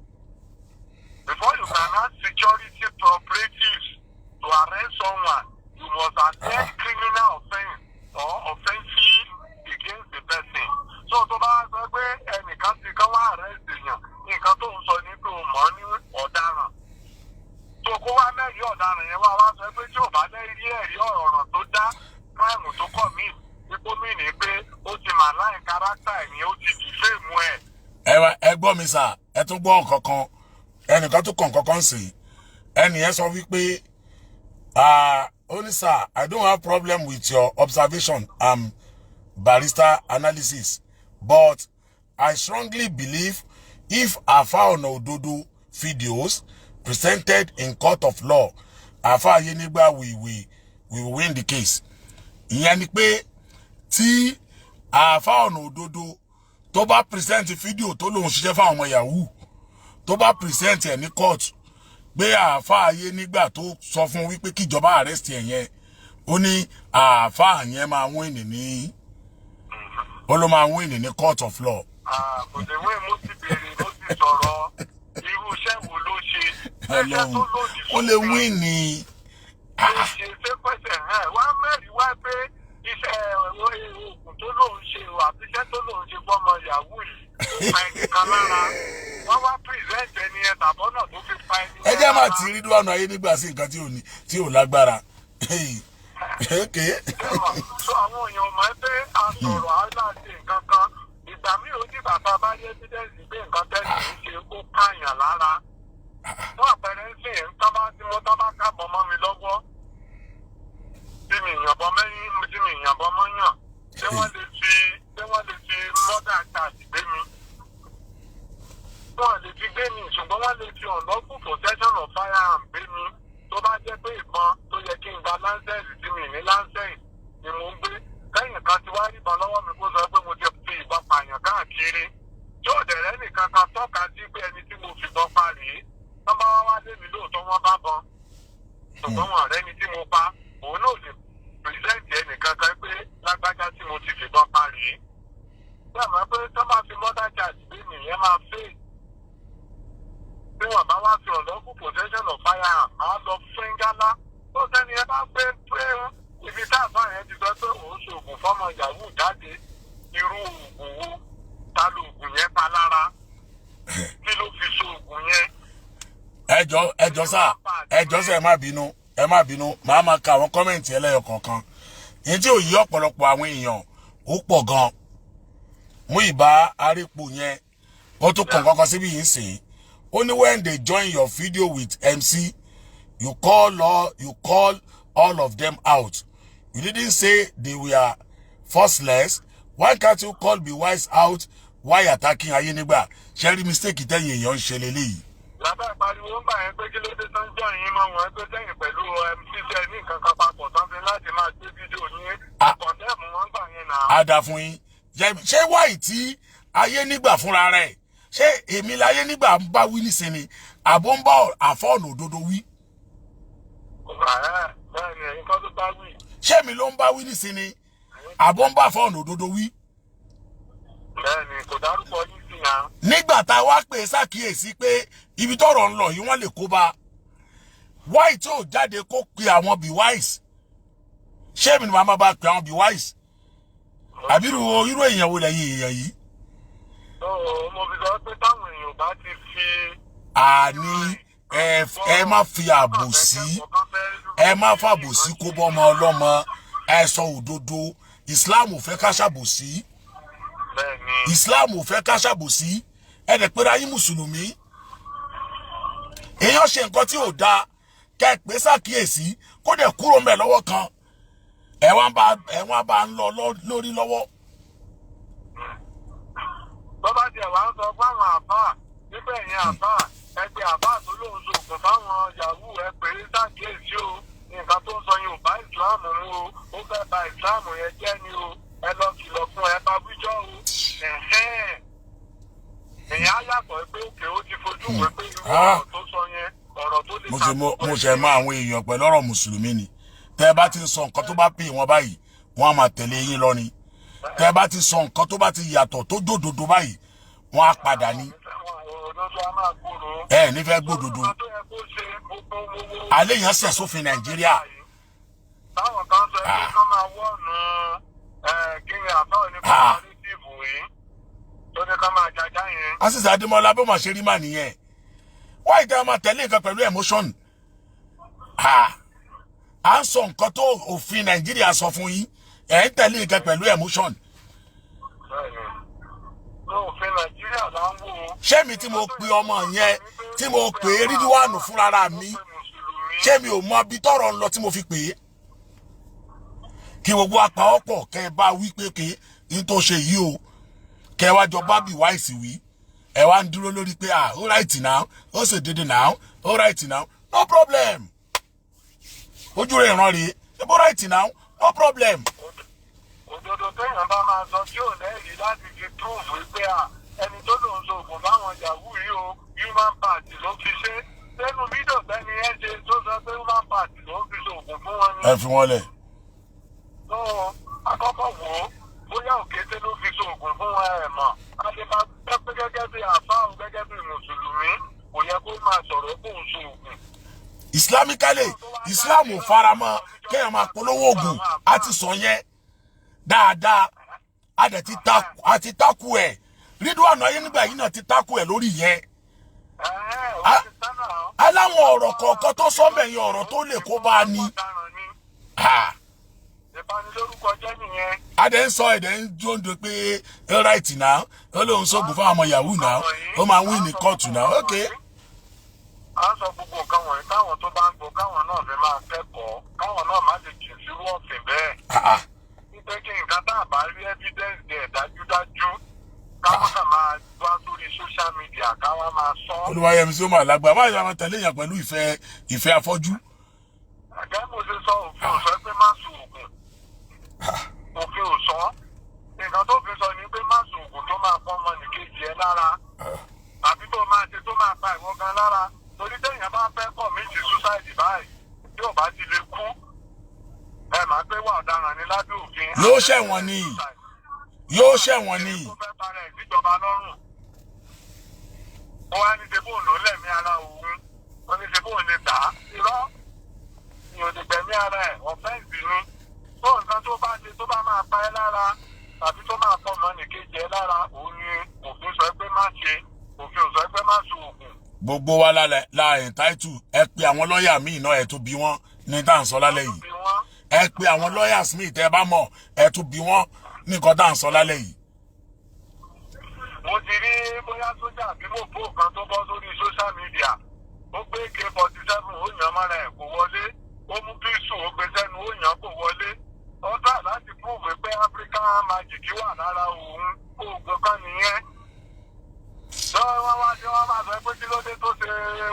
before you can have security operatives to arrest someone you must attend criminal offence or offensive against the person. So tó bá sọ pé ẹnìkan ti kán wá arrest èèyàn nǹkan tó ń sọ ní pé o mọ̀ ní ọ̀daràn. So kó wá mẹ́rin ọ̀daràn yẹn wá sọ pé tí ò bá lẹ́rí ẹ̀rí ọ̀ràn tó dá crime tó commit pípọ́ mí ní pé ó ti malign character ẹ̀ ni ó ti defame ẹ̀. Ẹ gbọ́ mi sà, ẹ tún gbọ́ nǹkan kan ẹnìkan tó kàn kankan sí ẹnì yẹn sọ wípé only sir, I don't have problem with your observation barrister analysis, but I strongly believe if Alfa Ona Ododo videos presented in court of law, Alfa Ayenigba will win the case. Ìyẹn ni pé tí Alfa Ona Ododo tó bá present video tó lóun ṣiṣẹ́ fáwọn ọmọ Yahoo tó bá present ẹ̀ ní court pé Alfa Ayenigba tó sọ fún wípé kíjọba arrest ẹ̀ yẹn ó ní Alfa yẹn máa win ní ó ló máa win ní court of law. Kò lè wé mo ti bèrè mo ti sọ̀rọ̀ irú iṣẹ́ wo ló ṣe iṣẹ́ tó lòdì ó lè win ní. ló ṣe ṣé pẹ̀sẹ̀ wá mẹ́rin wá pé iṣẹ́ oògùn tó lòun ṣe o àti iṣẹ́ tó lòun ṣe fọ́mọ Yahoo yìí ó pa ẹni kan lára wọ́n wá present ẹni ẹ tàbọ́nà tó fi pa ẹni. Ẹ jẹ́ máa ti rí Ona Ayenigba sí nǹkan tí ò lágbára. So àwọn èèyàn mọ̀ pé a sọ̀rọ̀ aláṣẹ nǹkan kan ìgbà míì ó ní bàbá bá yẹ evidence pé nǹkan tẹ́lẹ̀ ń ṣe ó pààyàn lára. Fún àpẹẹrẹ ń sìn ẹ̀ ń tábà tí mo tábà kábọ̀ mọ́ mi lọ́wọ́ tí mi ìyànbọn mọ́ yàn ṣé wọ́n lè fi murder charge gbé mi. Wọ́n lè fi gbé mi ṣùgbọ́n wọ́n lè fi unlawful possession of firearm gbé mi tó bá jẹ́ pé ìbọn tó yẹ kí n gba láńsẹ̀sì tí mi ní láńsẹ̀sì ni mo ń gbé lẹ́yìn kan tí wàá rí ìbọn lọ́wọ́ mi kó sọ pé mo ti fi ìbọn pààyàn káàkiri tí ò dẹ̀rẹ́ nìkan kan tọ́ka sí pé ẹni tí mo fìbọn pa rèé wọ́n bá wá lé mi lóòótọ́ wọ́n bá bọ́n ṣùgbọ́n wọn rẹ́ni tí mo pa òun náà lè pírẹsẹ̀ntì ẹnìkan kan pé lágbájá tí mo ti fìbọn pa rèé bí àmọ́ pé tó bá fi murder charge gbé mi yẹn máa fẹ́ bí wọ́n bá wá fi unlawful possession of firearm á lọ fẹ́ngálá tó sẹ́ni ẹ bá gbé pé ibi táàbà yẹn ti sọ pé òun ṣoògùn fọ́mọ Yahoo jáde irú oògùn wo ta ló oògùn yẹn pa lára kí ló fi ṣoògùn yẹn. ẹjọ́ sà ẹ má bínú màá máa ka àwọn kọ́mẹ̀ntì ẹlẹ́yọ kọ̀ọ̀kan èyí tí ò yí ọ̀pọ̀lọpọ̀ àwọn èèyàn ó pọ̀ gan mú ìbá arípò yẹn ó tún kàn kọ́kọ́ síbí yìí sìn only when they join your video with MC you call all of them out. You didn't say they were forceless. Why can't you call be wise out why attacking Ayenigba? Ṣé rí mistake tẹ́yìn èèyàn ń ṣe leléyìí. Lábẹ́ ìpariwo ń bà yẹn pé kí ló dé tán jọ yín mọ́ wọn pé sẹ́yìn pẹ̀lú ṣíṣe ní nǹkan kan papọ̀ tán fi láti máa gbé fídíò ní àkọ́ndẹ́ẹ̀mù wọn gbà yẹn náà. Àdà fún yín. Ṣé wáyì tí Ayenigba fúnra rẹ̀ ṣé èmi l'Ayenigba ń bá wí nísìnyí àbó ń bá Alfa Ona Ododo wí? Bẹ́ẹ̀ni ẹ̀yin kọ́ ló bá wí. Ṣé mi ló ń bá wí nísìnyí àbó ń bá Alfa Ona Ododo wí? Bẹ́ẹ̀ni kò dárúkọ yín sí ya. Nígbà tá a wá pè ṣàkíyèsí pé ibi tọ́rọ̀ ń lọ yìí wọ́n lè kó bá wáì tí ò jáde kó pe àwọn be wise ṣé mi ni màá bá pe àwọn be wise àbí irú èèyàn wo lẹ́yìn èèyàn yìí. Mo fi sọ pé táwọn èèyàn bá ti fi. Àní ẹ má fi àbòsí ẹ má fàbòsí kó bọ́ ọmọ ọlọ́mọ ẹ sọ òdodo Islam ò fẹ́ ká ṣàbòsí Islam ò fẹ́ ká ṣàbòsí ẹ dẹ̀ pé ayé mùsùlùmí èèyàn ṣe nǹkan tí ò dáa kẹ́ pé ṣàkíyèsí kó dẹ̀ kúrò mẹ́ lọ́wọ́ kan ẹ wá bá ń lọ lórí lọ́wọ́. Bọ́bá tiẹ̀ wá ń sọ fáwọn àbá níbẹ̀ yẹn àbá ẹgbẹ́ àbá tó lóun ṣoògùn fáwọn Yahoo ẹ pé ṣàkíyèsí o nǹkan tó ń sọ yẹn ò bá ìsìláàmù mu o ó fẹ́ bà ìsìláàmù yẹn jẹ́ ni o ẹ lọ kìlọ̀ fún ẹ bá wíjọ́ o. Èyàn á yàtọ̀ pé òkè ó ti fojú wé pé irú ọ̀rọ̀ tó sọ yẹn ọ̀rọ̀ tó lè ta. Mo ṣe mọ àwọn èèyàn pẹ̀lú ọ̀rọ̀ mùsùlùmí ni. Tẹ́ bá ti sọ nǹkan tó bá pè wọ́n báyìí, wọ́n á máa tẹ̀lé yín lọ ni. Tẹ́ bá ti sọ nǹkan tó bá ti yàtọ̀ tó jòdòdó báyìí, wọ́n á padà ní. Nífẹ̀ẹ́ gbòdòdó. Alẹ́ yẹn ṣẹ̀ sófin Nàìjíríà. Táwọn kan sọ pé kí wọ́n máa wọ́ọ̀nù kí ni àtọ́ ní kọ́mọ́rítìfù yìí tó ní ká máa jajá yẹn. Asísì Adémọ́lá bó máa ṣe rí mà nìyẹn. Wọ́n ìdá máa tẹ̀lé nǹkan pẹ̀lú emotion. À ń sọ nǹkan tó òfin Nàìjíríà sọ fún yín. Ẹ̀ ń tẹ̀lé nǹkan pẹ̀lú emotion. Òfin Nàìjíríà là ń wò. Ṣé mi tí mo pe ọmọ yẹn tí mo pè é Rídíwánù fúnra mi? Ṣé mi ò mọ ibi tọ́rọ̀ ń lọ tí mo fi pè é? Kí gbogbo apáwọ́pọ̀ kẹ́ ẹ bá wí pé kí n tó ṣe yìí o kẹ́ ẹ wá jọ bá bí wáìsì wí ẹ wá ń dúró lórí pé all right now ó ṣe dédé now all right now no problem ojú rẹ̀ ìran rèé all right now no problem. Òdodo téèyàn bá máa sọ tí ò lẹ́rìí láti fi prove pé ẹni tó lòun ṣoògùn fáwọn yahoo yìí o human party ló fi ṣe lẹ́nu fídíò tẹ́ni ẹ ṣe tó sọ pé human party ló fi ṣoògùn fún wọn ni. Ẹ fi wọn lẹ̀. Àkọ́kọ́ wò ó bóyá òkété ló fi ṣoògùn fún ẹ mọ̀ adébá pẹ́ gẹ́gẹ́ bí àfáà gẹ́gẹ́ bí mùsùlùmí kò yẹ kó máa sọ̀rọ̀ kó ń ṣoògùn. Islamically Islam ò faramọ́ kéèyàn máa polówó oògùn á ti sọ yẹn dáadáa á dẹ̀ ti takú ẹ̀ Rídíwánù ayé nígbà yìí náà ti takú ẹ̀ lórí yẹn. Aláwọn ọ̀rọ̀ kọ̀ọ̀kan tó sọ mẹ́yìn ọ̀rọ̀ tó lè kó bá a ní. Ìbanilórúkọ jẹ́ nìyẹn. Adé ń sọ ẹ̀dẹ̀ ń jóńdó pé all right now ó lóun sọ́gun fún àwọn yahoo now ó máa wí ní kóòtù now ok. À ń sọ gbogbo nǹkan wọ̀nyí káwọn tó bá ń gbọ́ káwọn náà fi máa kẹ́kọ̀ọ́ káwọn náà má lè jìn sírú ọ̀fìn bẹ́ẹ̀. Nítorí kí nǹkan tá a bá rí evidence dẹ̀ dájúdájú káwọn náà máa wá sórí social media káwọn máa sọ. Olúwayẹmí sí ó máa lágbá báyìí àwọn tẹ̀lé yàn pẹ̀lú ìfẹ́ afọ́jú. Àgẹ́ mo ṣe sọ òfin ò sọ pé má sùn ògùn. Òfin ò sọ nǹkan tó fi sọ ni pé má sùn ògùn tó máa pọ́n ọmọ nìkejì ẹ lára àbí tó máa ṣe tó máa pa ìwọ gan lára torí téèyàn bá fẹ́ commit suicide báyìí tí ò bá ti lè kú ẹ máa gbé wà ọ̀daràn ní lábẹ́ òfin. Yóò ṣẹ̀wọ̀n ni yóò ṣẹ̀wọ̀n ni. Ó fẹ́ para ẹ̀ síjọba lọ́rùn. Ó wá ní ṣe bóun ló lẹ̀mí ara òun ó ní ṣe bóun lè tà á irọ́ ni ò lè gbẹ̀mí ara ẹ̀ ọ̀fẹ́ǹsì ni. Tó nǹkan tó bá ṣe tó bá máa pa ẹ́ lára tàbí tó máa pọ̀ mọ́ nìkejì ẹ lára òun ni òfin sọ pé má ṣe òfin ò sọ pé má so òògùn. Gbogbo wa láàrin táìtù ẹ pe àwọn lọ́ọ̀yà míì náà ẹ tún bí wọ́n ní tá à ń sọ lálẹ́ yìí ẹ pe àwọn lawyers míì tẹ́ bá mọ̀ ẹ tún bí wọ́n ní nǹkan tá à ń sọ lálẹ́ yìí. Mo ti rí bóyá sójà bí mo bó kan tó bọ́ sórí social media ó gbé AK-47 ó yàn mọ́ra ẹ̀ kò wọlé ó mú píṣù ó gbé sẹ́nu ó yàn kò wọlé ó dà láti prove pé African magic wà lára òun oògùn kan nìyẹn. Wọ́n máa sọ pé kí ló dé tó ṣe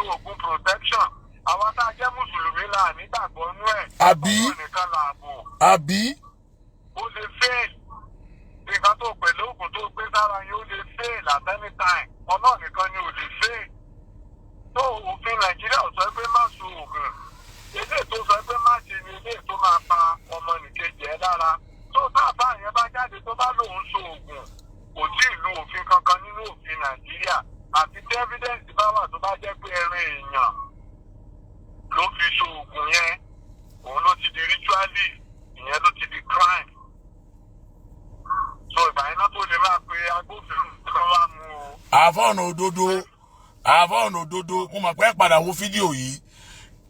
oògùn protection àwọn tá a jẹ́ mùsùlùmí là nígbàgbọ́ nú ẹ̀ àbí nìkan làbò àbí ó lè fail nǹkan tó pẹ̀lú oògùn tó gbé sára yín ó lè fail at any time ọlọ́ọ̀ nìkan ni ò lè fail. Tó òfin Nàìjíríà sọ pé má so oògùn ilé tó sọ pé má ṣe ni ilé tó máa pa ọmọ nìkejì ẹ lára tó táàbà yẹn bá jáde tó bá lòun so oògùn kò tí ì lu òfin kankan nínú òfin Nàìjíríà àti tí evidence bá wà tó bá jẹ́ pé ẹran èèyàn ló fi so oògùn yẹn òun ló ti di ritually ìyẹn ló ti di crime. So ìgbà yẹn náà tó lè máa pe agbófinró tó wá mú o. Alfa Ona Ododo mo mọ̀ pé padà wo fídíò yìí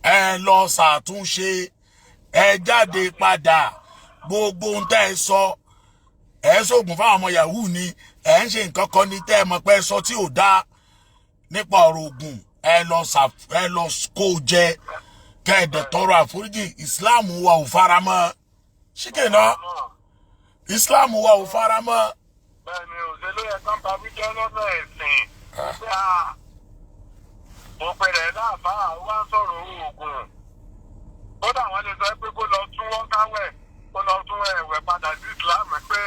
ẹ lọ ṣàtúnṣe ẹ jáde padà gbogbo ohun tẹ́ ẹ sọ ẹ sóògùn fáwọn ọmọ yahoo ni ẹ ń ṣe nǹkan kan ní tẹ́ ẹ mọ̀ pé sọ tí ò dáa nípa ọ̀rọ̀ ògùn ẹ lọ kó jẹ kẹ́ẹ̀dẹ̀ tọrọ àforíjì Islam wa ò faramọ́ ṣíkè náà Islam wa ò faramọ́. Bẹ́ẹ̀ni òṣèlú yẹn kan bá wíjọ́ lọ́nà ẹ̀sìn pé mo pẹ̀lẹ́ láàfáà wá ń sọ̀rọ̀ oògùn kódà wọ́n lè sọ pé kó lọ tún wọ́n káwẹ̀ kó lọ tún ẹ̀wẹ̀ padà sí Islam pé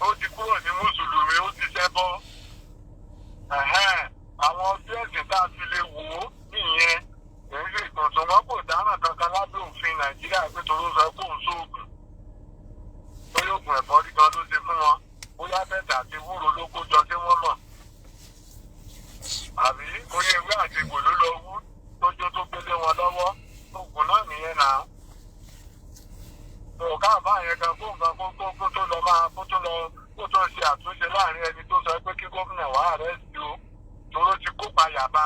ó ti kúrò ní mùsùlùmí ó ti ṣe tó ṣe àtúnṣe láàrin ẹni tó sọ pé kí gómìnà wá àrẹ́sì o toró ti kópa yàbá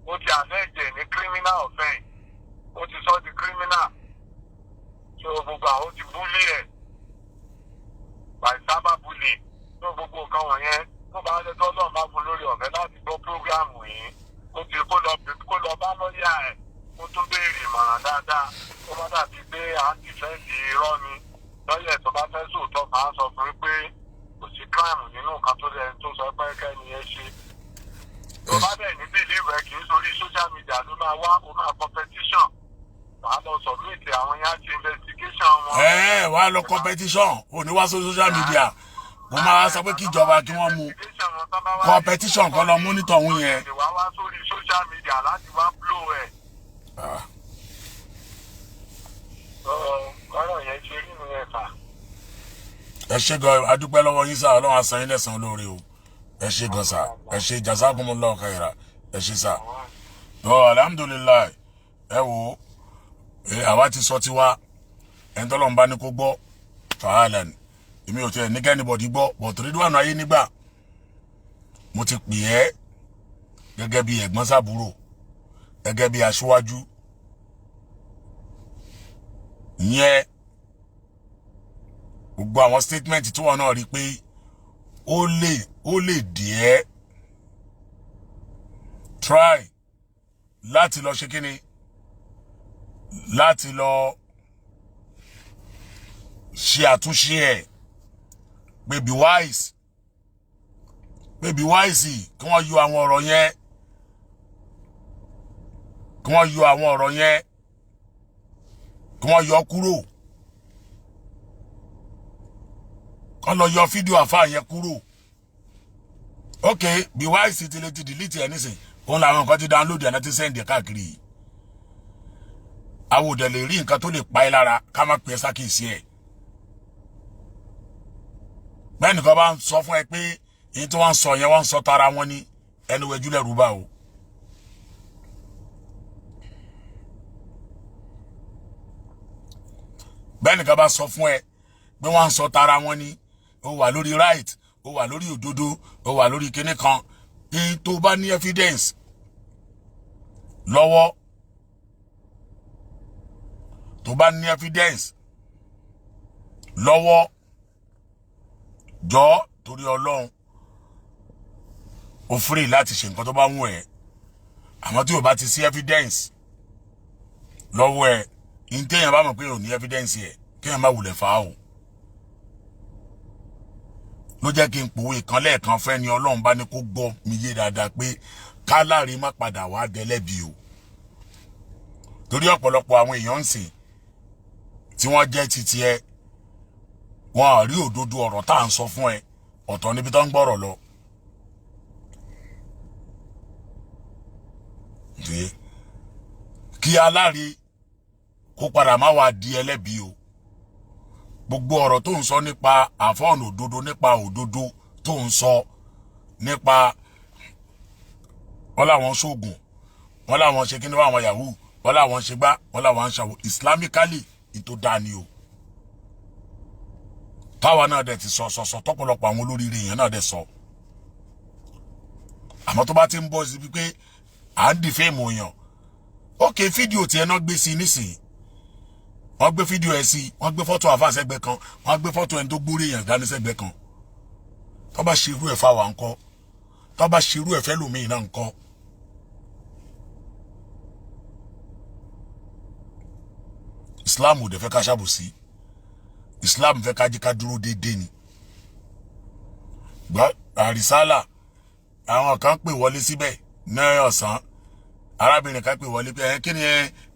ó ti àlẹ́jẹ̀ ní criminal offence ó ti sọ di criminal so gbogbo àwọn ti búlí ẹ̀ by cyber bullying so gbogbo nǹkan wọ̀nyẹn tó bá lè tọ́ lọ́ọ̀ máa fún lórí ọ̀fẹ́ láti gbọ́ prógráàmù yìí ó ti kó lọ bá lọ́ọ̀yà ẹ̀ ó tún béèrè ìmọ̀ràn dáadáa ó bá dàbí pé à ń dìfẹ́ǹdì irọ́ ni lọ́yẹ̀ tó bá fẹ́ sòótọ́ máa sọ fún un pé kò sí kíráìmù nínú nǹkan tó lẹ́yìn tó sọ pé kẹ́ni ẹ ṣe. tó bá bẹ̀ ní bílíìfù ẹ kì í sórí social media ló máa wá ó máa competition wàá lọ submit àwọn yẹn á ṣe investigation wọn. wàá lọ competition ò ní wá sórí social media mo máa sọ pé kí ìjọba kí wọ́n mú competition kan lọ monitor òun yẹn. wàá wá sórí social media láti wá blow ẹ̀. ọ̀rọ̀ yẹn ṣe rí nínú ẹ̀fà. ẹ ṣé gan adúpẹ́ lọ́wọ́ yín sá ọlọ́run á san yín lẹ́san olóore o ẹ ṣé gan sá ẹ ṣé jazakumullahu khaira ẹ ṣé sá. alhamdulillah ẹ wo àwa ti sọ tiwa ẹni tọ́lọ́ ń bá ní kó gbọ́ fàálẹ̀ ni èmi ò tiẹ̀ ní kẹ́nìbọ̀dì gbọ́ but Ridwan ayé nígbà mo ti pè ẹ́ gẹ́gẹ́ bí ẹ̀gbọ́n sábúrò gẹ́gẹ́ bí aṣíwájú yẹn gbogbo àwọn statement tí wọn náà rí pé ó lè díẹ̀ try láti lọ ṣe kíni láti lọ ṣe àtúnṣe ẹ̀ pé be wise kí wọ́n yọ àwọn ọ̀rọ̀ yẹn kí wọ́n yọ kúrò kán lọ yọ fídíò àfáà yẹn kúrò ok be wise ti lè ti delete ẹ nísìn òun làwọn nǹkan ti download ẹ̀ náà ti send ẹ̀ káàkiri yìí àwòdẹ lè rí nǹkan tó lè pa ẹ́ lára ká má pè é sákìsí ẹ̀ bẹ́ẹ̀ nìkan bá ń sọ fún ẹ pé èyí tí wọ́n ń sọ yẹn wọ́n ń sọ tara wọn ní ẹnu wẹjúlẹ̀ rúbà o bẹ́ẹ̀ nìkan bá sọ fún ẹ pé wọ́n ń sọ tara wọn ní ó wà lórí right ó wà lórí òdodo ó wà lórí kinní kan èyí tó bá ní evidence lọ́wọ́ jọ torí Ọlọ́run ó free láti ṣe nǹkan tó bá wù ẹ́ àmọ́ tí o bá ti sí evidence lọ́wọ́ ẹ̀ ní téèyàn bá mọ̀ pé ò ní evidence ẹ̀ kéèyàn má wulẹ̀ fà á o ló jẹ́ kí n pòwe kan lẹ́ẹ̀kan fẹ́ ni Ọlọ́run bá ní kó gbọ́ mi yé dáadáa pé kálárí má padà wá dẹ́lẹ́bi o torí ọ̀pọ̀lọpọ̀ àwọn èèyàn ń sìn tí wọ́n jẹ́ titi ẹ wọn à rí òdodo ọ̀rọ̀ tá à ń sọ fún ẹ ọ̀tọ̀ níbi tó ń gbọ́rọ̀ lọ. kí aláre kó padà má wá di ẹlẹ́bi o gbogbo ọ̀rọ̀ tó ń sọ nípa Alfa Ona Ododo nípa òdodo tó ń sọ nípa wọ́n láwọn ṣoògùn wọ́n láwọn ṣe kíní wọ́n yahoo wọ́n láwọn ṣe gbá wọ́n láwọn ṣàwọ̀ islamically ìtò dání o táwa náà dẹ̀ ti sọ tọ́pọ̀lọpọ̀ àwọn olóríire èèyàn náà dẹ̀ sọ àmọ́ tó bá ti ń bọ́ sí pé à ń dìfẹ́ ìmọ̀ èèyàn ókè fídíò tí ẹ náà gbé sí nísìnyí wọ́n gbé fídíò ẹ̀ sí wọ́n gbé fọ́tò àfáà sẹ́gbẹ́ kan wọ́n gbé fọ́tò ẹni tó gbórí èèyàn dání sẹ́gbẹ́ kan tó bá ṣerú ẹ̀ fáwa ńkọ́ tó bá ṣerú ẹ̀ fẹ́ lòmíì náà ńkọ́ Islam ò dẹ̀ fẹ́ ká ṣàbòsí Islam fẹ́ ká jí ká dúró déédéé ni gbọ́ àrísálà àwọn kan pè wọlé síbẹ̀ ní ọ̀sán arábìnrin kan pè wọlé pé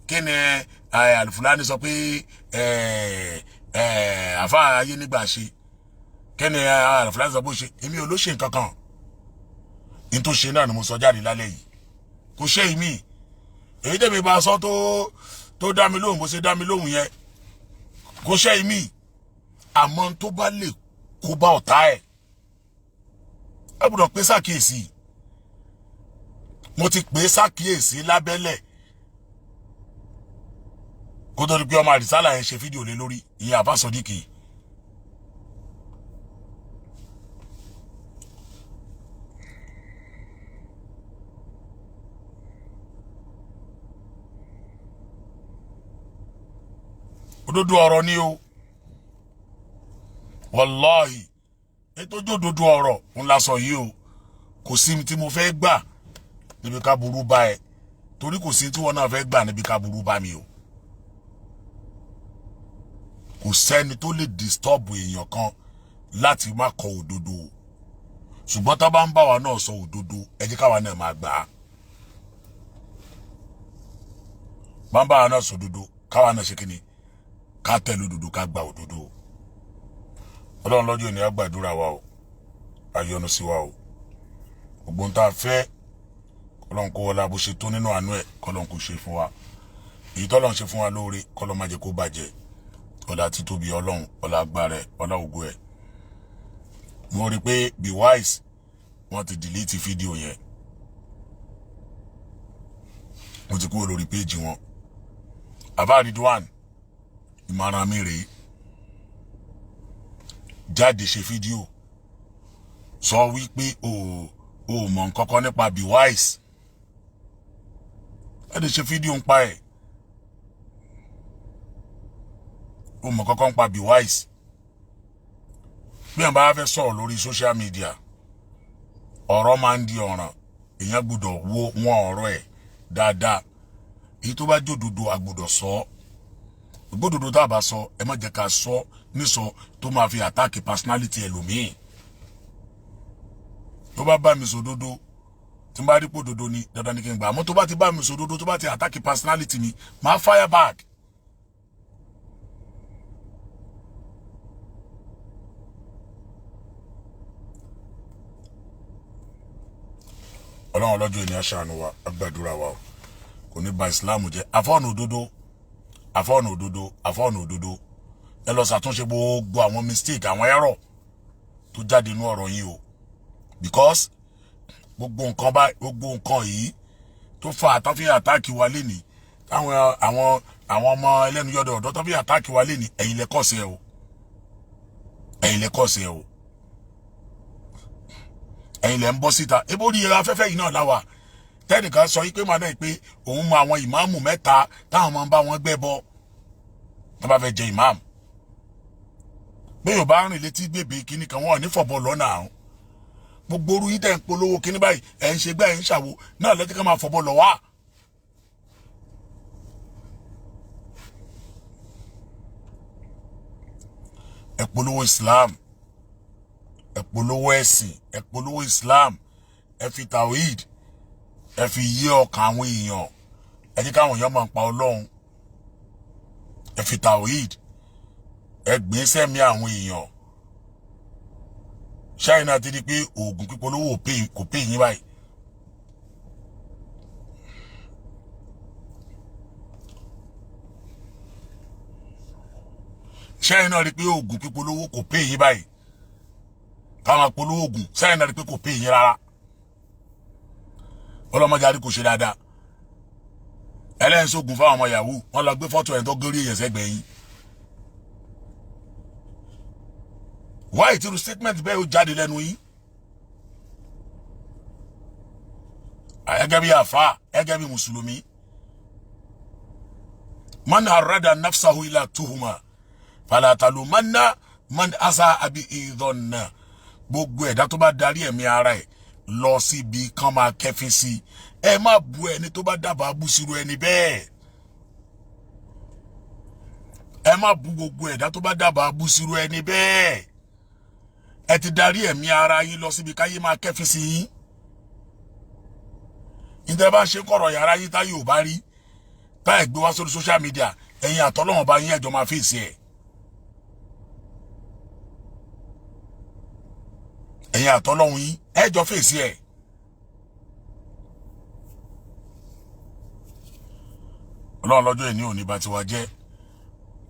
kí ni Al-Fullaniy sọ pé àfáà ayé nígbà ṣe kí ni Al-Fullaniy sọ pé ó ṣe èmi ò ló ṣe nǹkan kan ní tó ṣe náà ni mo sọ jáde lálẹ́ yìí kò ṣe ìmí èyí tẹ̀mí bá sọ tó dá mi lóhùn bó ṣe dá mi lóhùn yẹn kò ṣe ìmí àmọ́ tó bá lè kó bá ọ̀tá ẹ̀ ẹ gbọ́dọ̀ pé ṣàkíyèsí mo ti pè é ṣàkíyèsí lábẹ́lẹ̀ kó tó di pé ọmọ àdìsálà yẹn ṣe fídíò lé lórí ìyẹn àbá sọdíkì òdodo ọ̀rọ̀ ni o wallahi ètò òdodo ọ̀rọ̀ ń la sọ yìí o kò sí tí mo fẹ́ gbà níbi ká burú bá ẹ torí kò sí tí wọn náà fẹ́ gbà níbi ká burú bá mi o kò sẹ́ni tó lè disturb èèyàn kan láti má kọ òdodo ṣùgbọ́n tá bá ń bá wa náà sọ òdodo ẹ jẹ́ káwa náà máa gbà á bá ń bá wa náà sọ òdodo káwa náà ṣe kí ni ká tẹ̀lé òdodo ká gba òdodo ọlọ́run lọ́jọ́ ní agbàdúrà wa o ayọ́nu sí wa o gbogbo ń tá a fẹ́ kọ́lọ́n kó wọlé bó ṣe tó nínú àánú ẹ̀ kọ́lọ́n kó ṣe fún wa èyí tọ́lọ́n ṣe fún wa lóore kọ́lọ́n má jẹ́ kó bàjẹ́ ọlá títóbi ọlọ́run ọlá agbára ẹ̀ ọlá ògo ẹ̀ mo rí pé be wise wọ́n ti delete fídíò yẹn mo ti kúrò lórí péjì wọn Àbá Ridwan ìmọ̀ràn mi rèé jáde ṣe fídíò sọ wípé o mọ̀ nǹkankan nípa be wise jáde ṣe fídíò ń pa ẹ̀ o mọ̀ kankan nípa be wise bí ẹ̀ bá fẹ́ sọ̀rọ̀ lórí social media ọ̀rọ̀ máa ń di ọ̀ràn èèyàn gbọ́dọ̀ wo wọn ọ̀rọ̀ ẹ̀ dáadáa èyí tó bá jòdodo àgbọ́dọ̀ sọ gbọ́dọ̀dọ̀ tá a bá sọ ẹ má jẹ́ ká sọ nísọ tó máa fi àtàkì personality ẹlòmíì tó bá bá mi sọ dodo tí n bá rí pò dodo ni dandan ni kí n gbà àmọ́ tó bá ti bá mi sọ dodo tó bá ti àtàkì personality mi máa fire back. ọlọ́run ọlọ́jọ́ ènìyàn ṣàánú wa agbàdúrà wa kò ní ba ìsìláàmù jẹ́ àfọ́ọ̀nù òdodo ẹ lọ ṣàtúnṣe gbogbo àwọn mistake àwọn error tó jáde nínú ọ̀rọ̀ yìí o because gbogbo nǹkan yìí tó fa àtàfi àtàkì wa lénìí táwọn ọmọ ẹlẹ́nu yọ̀dọ̀ ọ̀dọ́ tó fi àtàkì wa lénìí ẹ̀yin lẹ́kọ̀ọ́sẹ̀ o ẹ̀yin lẹ́ ń bọ́ síta ebó rí afẹ́fẹ́ yìí náà láwà tẹ́nìkan sọ pé màá náà pé òun mọ àwọn ìmáàmù mẹ́ta táwọn máa ń bá wọn gbẹ́ bọ́ tó bá fẹ́ jẹ ìmáàmù bí yóò bá rìn létí bèbè kíní kan wọn ní fọ̀bọ̀ lọ́nà àrùn gbogbo orú yìí tẹ̀ ń polówó kíní báyìí ẹ̀ ń ṣe gbá ẹ̀ ń ṣàwo náà lẹ́tí ká máa fọ̀bọ̀ lọ wá. ẹ polówó Islam ẹ polówó ẹ̀sìn ẹ polówó Islam ẹ fi tawhid ẹ fi yí ọkàn àwọn èèyàn ẹ jẹ́ káwọn èèyàn máa ń pa Ọlọ́run ẹ fi tawhid ẹ gbé sẹ́mi àwọn èèyàn ṣáìnà ti di pé oògùn pípolówó kò pé yín báyìí ṣáìnà rí pé oògùn pípolówó kò pé yín báyìí káwọn polówó oògùn ṣáìnà rí pé kò pé yín rárá ọlọ́mọdé àrí kò ṣe dáadáa ẹlẹ́yìn sógun fáwọn ọmọ yahoo wọn lọ gbé fọ́tò ẹ̀ tó górí èyàn sẹ́gbẹ̀ẹ́ yín wáyé tí irú statement bẹ́ẹ̀ ó jáde lẹ́nu yín ẹgẹ́ bí àfá ẹgẹ́ bí mùsùlùmí man arada nafsahu ila tuhuma fala talumanna man asa abi idhanna gbogbo ẹ̀dá tó bá darí ẹ̀mí ara ẹ̀ lọ síbi kan máa kẹfin sí ẹ má bu ẹni tó bá dábàá bú sírú ẹni bẹ́ẹ̀ ẹ má bu gbogbo ẹ̀dá tó bá dábàá bú sírú ẹni bẹ́ẹ̀ ẹ ti darí ẹ̀mí ara yín lọ síbi káyé máa kẹfin sí yín ìtẹ́ bá ṣe kọ̀rọ̀ yàrá yín táyé ò bá rí táyé gbé wá sórí social media ẹ̀yin àtọ́lọ́wọ̀n bá yín ẹ̀jọ̀ máa fèsì ẹ̀ ẹ̀yin àtọ́lọ́hun yín ẹjọ́ fèsì ẹ̀ ọlọ́run lọ́jọ́ ìní òní bá ti wá jẹ́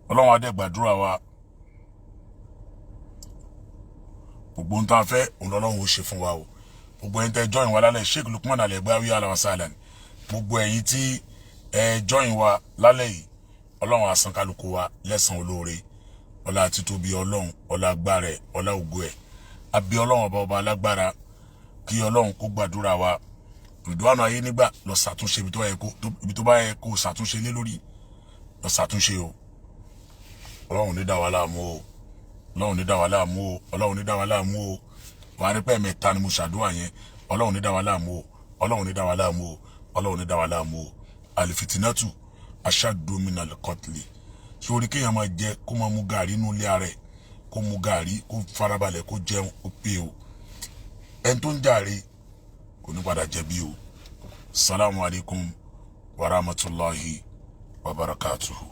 ọlọ́run adẹ́gbàdúrà wa gbogbo ń tán fẹ́ òun lọ́lọ́run ó ṣe fún wa o gbogbo ẹ̀yin tẹ́ join wa lálẹ́ Sheikh Lukman Al-Egbawi alawasalan gbogbo ẹ̀yin tí ẹ join wa lálẹ́ yìí ọlọ́run á san kálukú wa lẹ́san olóore ọlá títóbi ọlọ́run ọlá agbára ẹ̀ ọlá ògo ẹ̀ àbí ọlọ́run ọba alágbára kí ọlọ́run kó gbàdúrà wa ìdúwànà ayé nígbà lọ ṣàtúnṣe ibi tó bá yẹ kó ṣàtúnṣe lé lórí lọ ṣàtúnṣe o Ọlọ́run ní dá wa láàmú o. Ọlọ́run ní dá wa láàmú o. Ọlọ́run ní dá wa láàmú o. Wàá rí pé mẹ́ta ni mo ṣàdúrà yẹn. Ọlọ́run ní dá wa láàmú o. Ọlọ́run ní dá wa láàmú o. Ọlọ́run ní dá wa láàmú o. Alifitinatu ashaddu minal qatli. Sórí kéèyàn máa jẹ kó máa mu gàrí inú ilé ara ẹ̀, kó mu gàrí kó farabalẹ̀ kó jẹun ó pé o. Ẹni tó ń jàre kò ní padà jẹ̀bi o. Assalamu alaikum wa rahmatullahi wa barakatuhu.